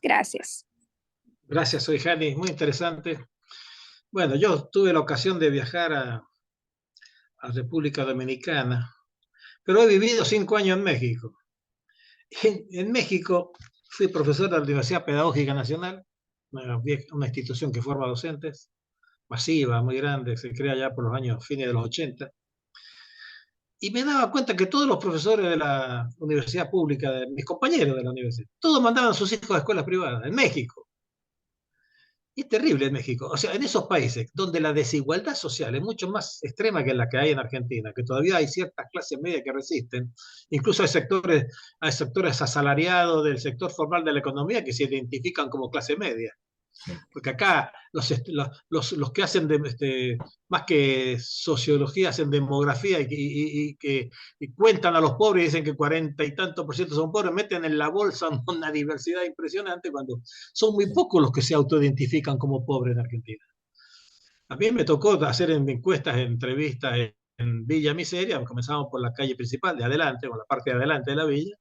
Gracias. Gracias, soy Jani, muy interesante. Bueno, yo tuve la ocasión de viajar a República Dominicana, pero he vivido 5 años en México. En México fui profesor de la Universidad Pedagógica Nacional, una institución que forma docentes, masiva, muy grande, se crea ya por los años fines de los 80. Y me daba cuenta que todos los profesores de la universidad pública, de mis compañeros de la universidad, todos mandaban a sus hijos a escuelas privadas, en México. Y es terrible en México. O sea, en esos países donde la desigualdad social es mucho más extrema que la que hay en Argentina, que todavía hay ciertas clases medias que resisten, incluso hay sectores asalariados del sector formal de la economía que se identifican como clase media. Porque acá los que hacen más que sociología, hacen demografía y cuentan a los pobres y dicen que 40 y tantos % son pobres, meten en la bolsa una diversidad impresionante cuando son muy pocos los que se autoidentifican como pobres en Argentina. A mí me tocó hacer encuestas, entrevistas en Villa Miseria, comenzamos por la calle principal de adelante, por la parte de adelante de la villa,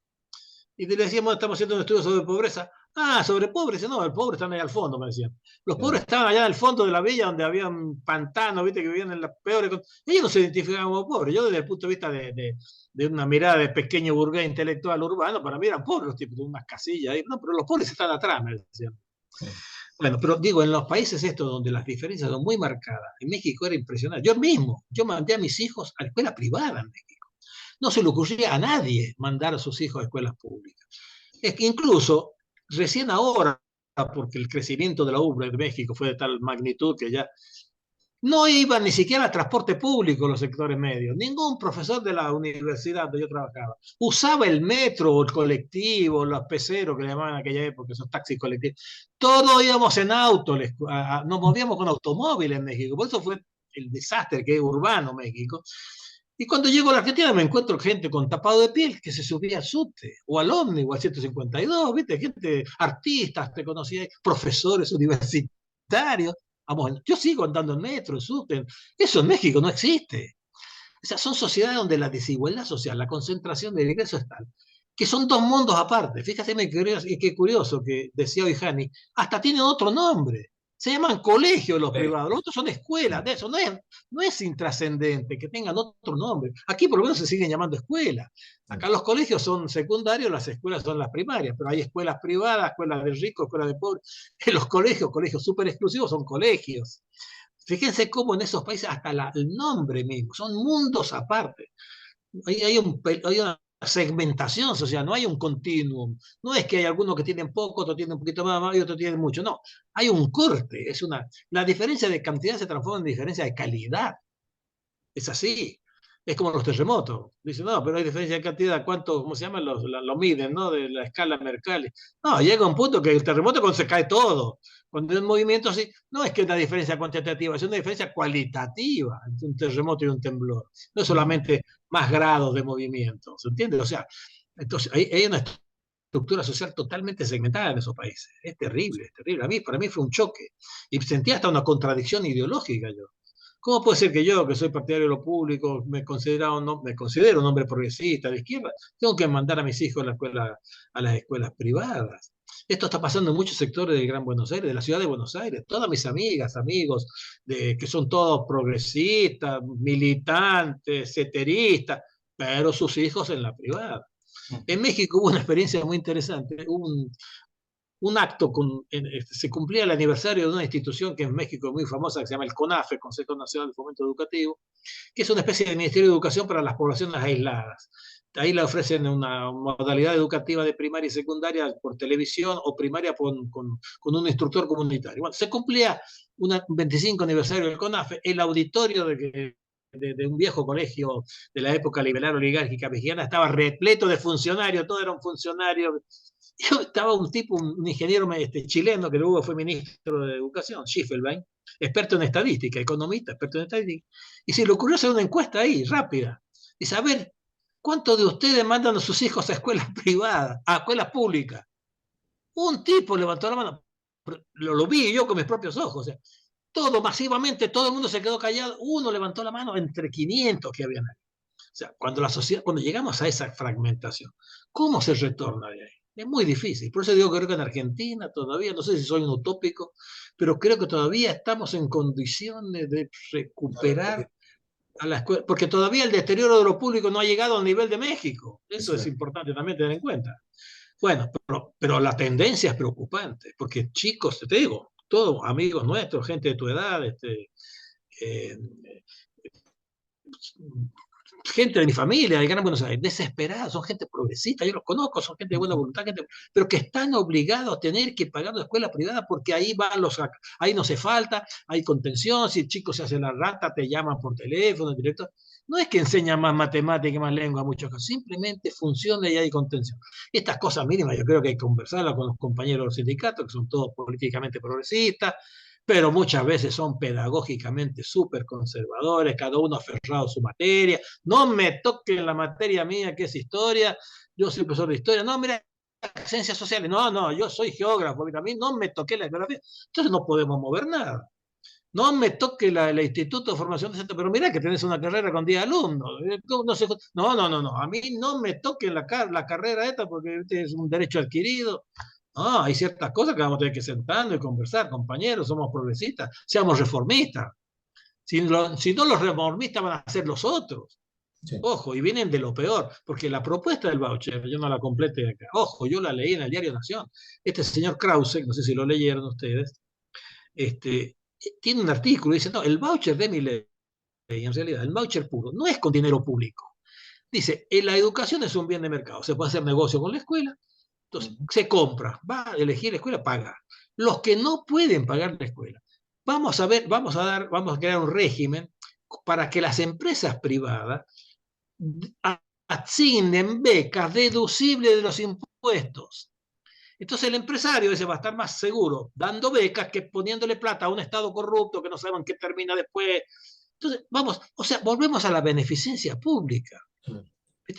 y le decíamos, estamos haciendo un estudio sobre pobreza. Ah, sobre pobres, no, el pobre están ahí al fondo, me decían. Los pobres estaban allá al fondo de la villa donde había un pantano, viste, que vivían en las peores. Ellos no se identificaban como pobres. Yo, desde el punto de vista de una mirada de pequeño burgués intelectual urbano, para mí eran pobres los tipos de unas casillas ahí. No, pero los pobres están atrás, me decían. Bueno, pero digo, en los países estos donde las diferencias son muy marcadas, en México era impresionante. Yo mandé a mis hijos a la escuela privada en México. No se le ocurría a nadie mandar a sus hijos a escuelas públicas. Es que incluso recién ahora, porque el crecimiento de la urbe de México fue de tal magnitud que ya no iban ni siquiera al transporte público los sectores medios. Ningún profesor de la universidad donde yo trabajaba usaba el metro o el colectivo, los peceros que le llamaban en aquella época, esos taxis colectivos. Todos íbamos en auto, nos movíamos con automóviles en México. Por eso fue el desastre que es urbano México. Y cuando llego a la Argentina me encuentro gente con tapado de piel que se subía al subte, o al ómnibus, o al 152, ¿viste? Gente, artistas, te conocía, profesores universitarios. Vamos, yo sigo andando en metro, en subte. Eso en México no existe. O sea, son sociedades donde la desigualdad social, la concentración del ingreso es tal, que son dos mundos aparte. Fíjate qué curioso que decía hoy Jani, hasta tienen otro nombre. Se llaman colegios los privados, los otros son escuelas, de eso no es intrascendente que tengan otro nombre. Aquí por lo menos se siguen llamando escuelas. Acá los colegios son secundarios, las escuelas son las primarias, pero hay escuelas privadas, escuelas de ricos, escuelas de pobres. En los colegios súper exclusivos son colegios. Fíjense cómo en esos países hasta el nombre mismo, son mundos aparte. Hay una segmentación social, no hay un continuum. No es que hay algunos que tienen poco, otros tienen un poquito más y otros tienen mucho. No, hay un corte. La diferencia de cantidad se transforma en diferencia de calidad. Es así. Es como los terremotos. Dicen, no, pero hay diferencia de cantidad. ¿Cómo se llama? Lo miden, ¿no? De la escala Mercalli. No, llega un punto que el terremoto cuando se cae todo. Cuando hay un movimiento así, no es que es una diferencia cuantitativa, es una diferencia cualitativa entre un terremoto y un temblor. No es solamente más grados de movimiento, ¿se entiende? O sea, entonces hay una estructura social totalmente segmentada en esos países. Es terrible, es terrible. Para mí fue un choque. Y sentía hasta una contradicción ideológica yo. ¿Cómo puede ser que yo, que soy partidario de lo público, me considero un hombre progresista de izquierda, tengo que mandar a mis hijos a las escuelas privadas? Esto está pasando en muchos sectores del Gran Buenos Aires, de la ciudad de Buenos Aires. Todas mis amigas, amigos, que son todos progresistas, militantes, ceteristas, pero sus hijos en la privada. En México hubo una experiencia muy interesante, un acto, se cumplía el aniversario de una institución que en México es muy famosa, que se llama el CONAFE, Consejo Nacional de Fomento Educativo, que es una especie de Ministerio de Educación para las poblaciones aisladas. Ahí le ofrecen una modalidad educativa de primaria y secundaria por televisión o primaria con un instructor comunitario. Bueno, se cumplía un 25 aniversario del CONAFE, el auditorio de un viejo colegio de la época liberal oligárquica mexicana estaba repleto de funcionarios, todos eran funcionarios. Yo estaba un tipo, un ingeniero chileno que luego fue ministro de Educación, Schiffelbein, experto en estadística, economista, experto en estadística, y se le ocurrió hacer una encuesta ahí, rápida, y saber cuántos de ustedes mandan a sus hijos a escuelas privadas, a escuelas públicas. Un tipo levantó la mano, lo vi yo con mis propios ojos, o sea, todo masivamente, todo el mundo se quedó callado, uno levantó la mano entre 500 que habían ahí. O sea, cuando llegamos a esa fragmentación, ¿cómo se retorna de ahí? Es muy difícil. Por eso digo que creo que en Argentina todavía, no sé si soy un utópico, pero creo que todavía estamos en condiciones de recuperar a la escuela, porque todavía el deterioro de lo público no ha llegado al nivel de México. Eso es importante también tener en cuenta. Bueno, pero la tendencia es preocupante, porque chicos, te digo, todos amigos nuestros, gente de tu edad, gente de mi familia, de Gran Buenos Aires, desesperados, son gente progresista, yo los conozco, son gente de buena voluntad, pero que están obligados a tener que pagar la escuela privada porque ahí ahí no se falta, hay contención, si el chico se hace la rata, te llaman por teléfono, directo. No es que enseñan más matemática y más lengua, muchos casos, simplemente funciona y hay contención. Estas cosas mínimas yo creo que hay que conversarlas con los compañeros de los sindicatos, que son todos políticamente progresistas, pero muchas veces son pedagógicamente súper conservadores, cada uno aferrado a su materia. No me toquen la materia mía, que es historia, yo soy profesor de historia, no, mira, ciencias sociales, no, yo soy geógrafo, a mí no me toqué la geografía, entonces no podemos mover nada. No me toque el Instituto de Formación Docente, pero mira que tenés una carrera con 10 alumnos. No, a mí no me toque la carrera esta porque este es un derecho adquirido. No, hay ciertas cosas que vamos a tener que sentarnos y conversar, compañeros, somos progresistas, seamos reformistas. Si no, los reformistas van a ser los otros. Sí. Ojo, y vienen de lo peor, porque la propuesta del voucher, yo no la complete acá. Ojo, yo la leí en el diario Nación. Este señor Krause, no sé si lo leyeron ustedes, tiene un artículo y dice, no, el voucher de Milei, en realidad, el voucher puro, no es con dinero público. Dice, la educación es un bien de mercado, se puede hacer negocio con la escuela, entonces se compra, va a elegir la escuela, paga. Los que no pueden pagar la escuela, vamos a crear un régimen para que las empresas privadas asignen becas deducibles de los impuestos. Entonces el empresario ese va a estar más seguro dando becas que poniéndole plata a un Estado corrupto que no saben qué termina después. Entonces, volvemos a la beneficencia pública.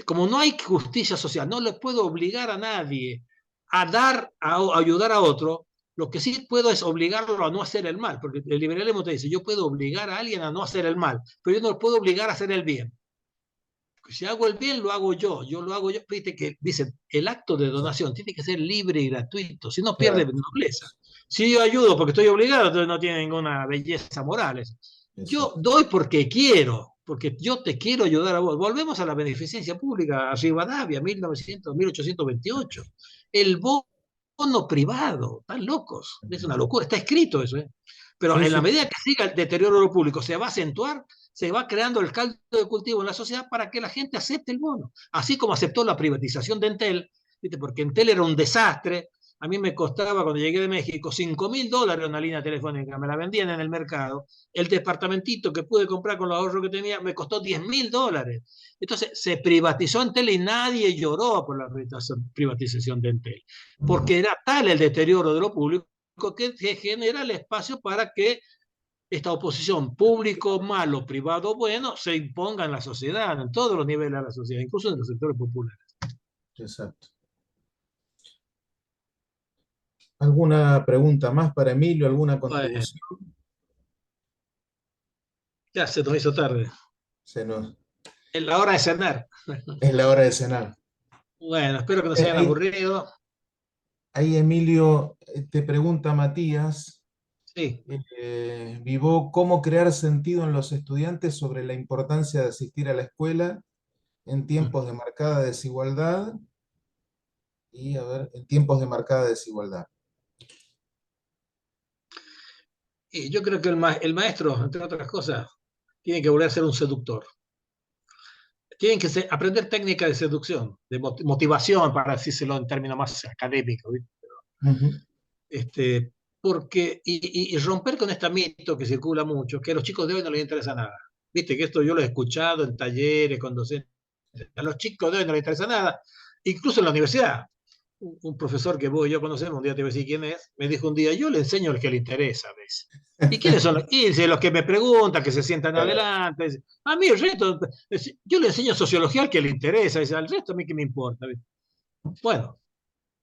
Como no hay justicia social, no le puedo obligar a nadie a ayudar a otro, lo que sí puedo es obligarlo a no hacer el mal, porque el liberalismo te dice, yo puedo obligar a alguien a no hacer el mal, pero yo no lo puedo obligar a hacer el bien. Si hago el bien, lo hago yo. Yo lo hago yo. Viste que dicen, el acto de donación tiene que ser libre y gratuito, si no pierde nobleza. Si yo ayudo porque estoy obligado, entonces no tiene ninguna belleza moral. Yo doy porque quiero, porque yo te quiero ayudar a vos. Volvemos a la beneficencia pública, a Rivadavia, 1828. El bono privado, están locos. Es una locura, está escrito eso. Pero en la medida que siga el deterioro de lo público, se va a acentuar, se va creando el caldo de cultivo en la sociedad para que la gente acepte el bono. Así como aceptó la privatización de Entel, ¿viste? Porque Entel era un desastre. A mí me costaba, cuando llegué de México, $5.000 una línea telefónica. Me la vendían en el mercado. El departamentito que pude comprar con los ahorros que tenía me costó $10.000. Entonces se privatizó Entel y nadie lloró por la privatización de Entel. Porque era tal el deterioro de lo público que genera el espacio para que esta oposición público malo, privado bueno, se imponga en la sociedad, en todos los niveles de la sociedad, incluso en los sectores populares. Exacto. ¿Alguna pregunta más para Emilio? ¿Alguna contribución? Ya se nos hizo tarde. Es la hora de cenar. Es la hora de cenar. Bueno, espero que no se hayan aburrido. Ahí, Emilio, te pregunta Matías. Sí. Vivó, ¿cómo crear sentido en los estudiantes sobre la importancia de asistir a la escuela en tiempos de marcada desigualdad y, a ver, en tiempos de marcada desigualdad. Y yo creo que el maestro, entre otras cosas, tiene que volver a ser un seductor. Tienen que aprender técnicas de seducción, de motivación, para decírselo en términos más académicos, ¿viste? Porque, y romper con este mito que circula mucho, que a los chicos de hoy no les interesa nada. Viste que esto yo lo he escuchado en talleres, con docentes. A los chicos de hoy no les interesa nada, incluso en la universidad. Un profesor que vos y yo conocemos, un día te voy a decir quién es, me dijo un día, yo le enseño al que le interesa, ¿ves? ¿Y quiénes son? Y dice, los que me preguntan, que se sientan adelante. Dice, a mí el resto, yo le enseño sociología al que le interesa, dice, al resto a mí qué me importa. ¿Ves? Bueno,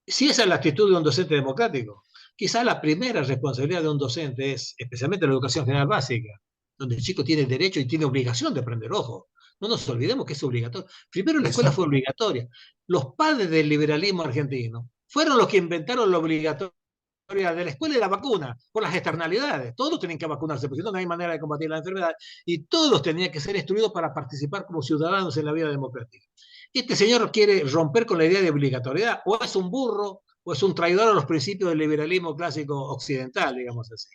si esa es la actitud de un docente democrático, quizá la primera responsabilidad de un docente es, especialmente en la educación general básica, donde el chico tiene derecho y tiene obligación de aprender, ojo. No nos olvidemos que es obligatorio. Primero la escuela fue obligatoria. Los padres del liberalismo argentino fueron los que inventaron la obligatoria de la escuela y la vacuna, por las externalidades. Todos tenían que vacunarse, porque no hay manera de combatir la enfermedad, y todos tenían que ser instruidos para participar como ciudadanos en la vida democrática. Este señor quiere romper con la idea de obligatoriedad, o es un burro, o es un traidor a los principios del liberalismo clásico occidental, digamos así.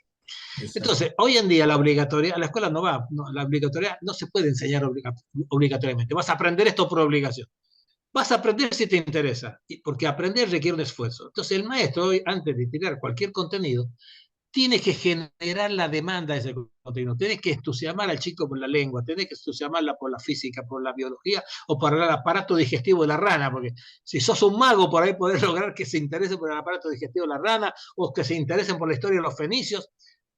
Entonces, hoy en día la obligatoriedad, la escuela no va, no, la obligatoriedad no se puede enseñar obligatoriamente, vas a aprender esto por obligación. Vas a aprender si te interesa, porque aprender requiere un esfuerzo. Entonces el maestro hoy, antes de tirar cualquier contenido, tiene que generar la demanda de ese contenido, tiene que entusiasmar al chico por la lengua, tiene que entusiasmarla por la física, por la biología o por el aparato digestivo de la rana, porque si sos un mago por ahí podés lograr que se interese por el aparato digestivo de la rana o que se interesen por la historia de los fenicios.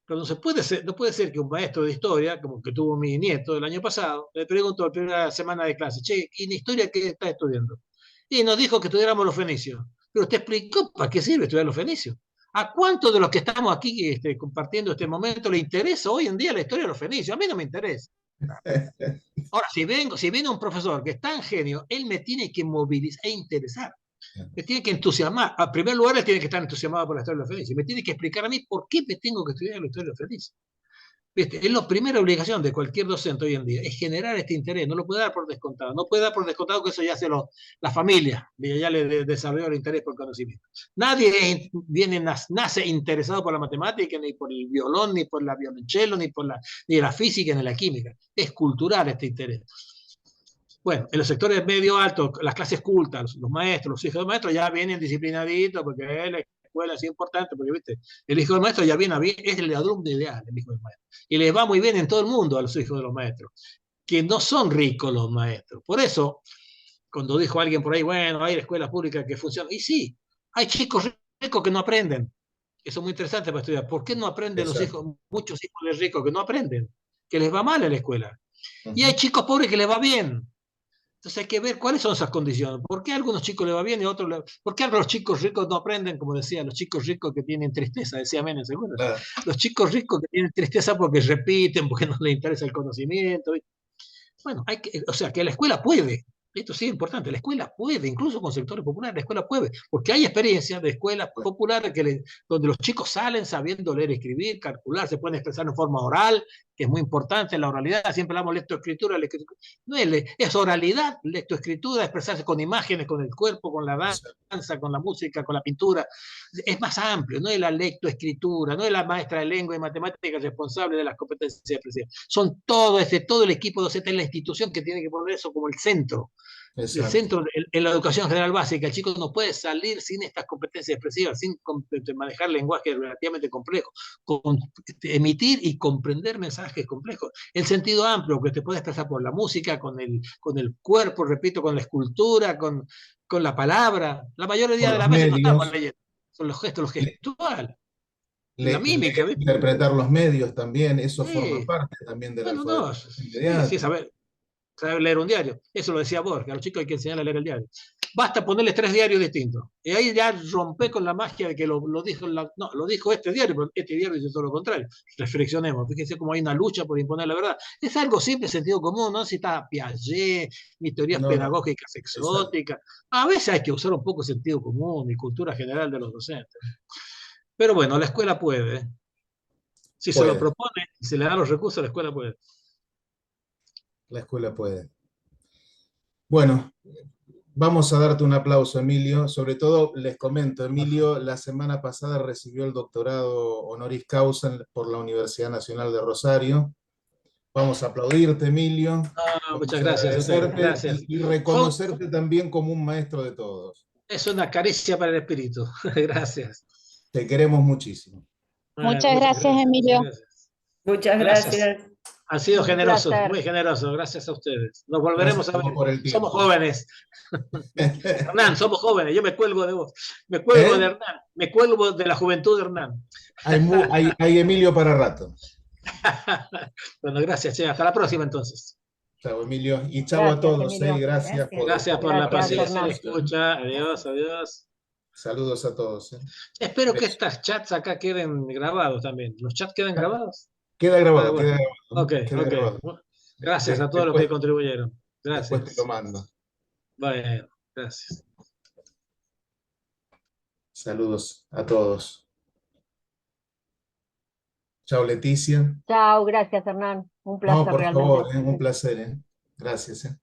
Pero no puede ser que un maestro de historia, como que tuvo mi nieto el año pasado, le preguntó la primera semana de clase, che, ¿y en historia qué está estudiando? Y nos dijo que estudiáramos los fenicios. Pero te explicó para qué sirve estudiar los fenicios. ¿A cuántos de los que estamos aquí compartiendo este momento le interesa hoy en día la historia de los fenicios? A mí no me interesa. Ahora, si viene un profesor que es tan genio, él me tiene que movilizar e interesar. Me tiene que entusiasmar. En primer lugar, él tiene que estar entusiasmado por la historia de los fenicios. Me tiene que explicar a mí por qué me tengo que estudiar la historia de los fenicios. ¿Viste? Es la primera obligación de cualquier docente hoy en día, es generar este interés. No lo puede dar por descontado. No puede dar por descontado que eso ya hace la familia, ya le desarrolla el interés por el conocimiento. Nadie nace interesado por la matemática, ni por el violón, ni por la violonchelo, ni la física, ni la química. Es cultural este interés. Bueno, en los sectores medio altos, las clases cultas, los maestros, los hijos de maestros ya vienen disciplinaditos, porque la escuela es importante, porque ¿viste? El hijo del maestro ya viene bien, es el alumno ideal, el hijo del maestro. Y les va muy bien en todo el mundo a los hijos de los maestros, que no son ricos los maestros. Por eso, cuando dijo alguien por ahí, bueno, hay escuelas públicas que funcionan, y sí, hay chicos ricos que no aprenden. Eso es muy interesante para estudiar. ¿Por qué no aprenden los hijos, muchos hijos de ricos que no aprenden? Que les va mal en la escuela. Y hay chicos pobres que les va bien. Entonces hay que ver cuáles son esas condiciones. ¿Por qué a algunos chicos les va bien y a otros ¿Por qué a los chicos ricos no aprenden? Como decía, los chicos ricos que tienen tristeza, decía Menem, seguro. Los chicos ricos que tienen tristeza porque repiten, porque no les interesa el conocimiento. Bueno, o sea, que la escuela puede. Esto sí es importante, la escuela puede, incluso con sectores populares, la escuela puede, porque hay experiencias de escuelas populares donde los chicos salen sabiendo leer, escribir, calcular, se pueden expresar en forma oral, que es muy importante, la oralidad, siempre hablamos lectoescritura, no es oralidad, lectoescritura, expresarse con imágenes, con el cuerpo, con la danza, con la música, con la pintura, es más amplio, no es la lectoescritura, no es la maestra de lengua y matemáticas responsable de las competencias expresivas, son todo el equipo docente en la institución que tiene que poner eso como el centro. Exacto. El centro en la educación general básica, el chico no puede salir sin estas competencias expresivas, sin manejar lenguaje relativamente complejo, emitir y comprender mensajes complejos. El sentido amplio que te puede expresar por la música, con el cuerpo, repito, con la escultura, con la palabra. La mayoría de las veces no estamos leyendo, son los gestos, lo gestual. La mímica. Interpretar los medios también, eso forma parte también de la alfabetización. Sí, saber leer un diario. Eso lo decía Borges, a los chicos hay que enseñarles a leer el diario. Basta ponerles 3 diarios distintos. Y ahí ya rompé con la magia de que lo dijo este diario, pero este diario dice todo lo contrario. Reflexionemos, fíjense cómo hay una lucha por imponer la verdad. Es algo simple, sentido común, no necesita Piaget, ni teorías pedagógicas exóticas. A veces hay que usar un poco de sentido común y cultura general de los docentes. Pero bueno, la escuela puede. Si se lo propone y se le dan los recursos, la escuela puede. La escuela puede. Bueno, vamos a darte un aplauso, Emilio. Sobre todo, les comento, Emilio la semana pasada recibió el doctorado honoris causa por la Universidad Nacional de Rosario. Vamos a aplaudirte, Emilio. Muchas gracias a ustedes. Gracias. Y reconocerte también como un maestro de todos. Es una caricia para el espíritu. Gracias. Te queremos muchísimo. Muchas gracias, Emilio. Muchas gracias. Han sido Un generosos, placer. muy generosos. Gracias a ustedes. Nos volveremos Gracias a ver. por el tiempo. Somos jóvenes. Hernán, somos jóvenes. Yo me cuelgo de vos. Me cuelgo de Hernán. Me cuelgo de la juventud de Hernán. Hay Emilio para rato. Bueno, gracias, che. Hasta la próxima, entonces. Chao, Emilio. Y chao Gracias, a todos. Emilio. Gracias. Gracias por la Gracias, paciencia y la Hernán. escucha. Adiós, adiós. Saludos a todos. Espero que estas chats acá queden grabados también. ¿Los chats quedan grabados? Queda grabado, Bueno. queda grabado. Ok, Queda ok. grabado. Gracias a todos los que contribuyeron. Después Gracias. te lo mando. Bueno, gracias. Saludos a todos. Chao, Leticia. Chao, gracias, Hernán. Un No, placer por realmente. favor, un placer. Gracias.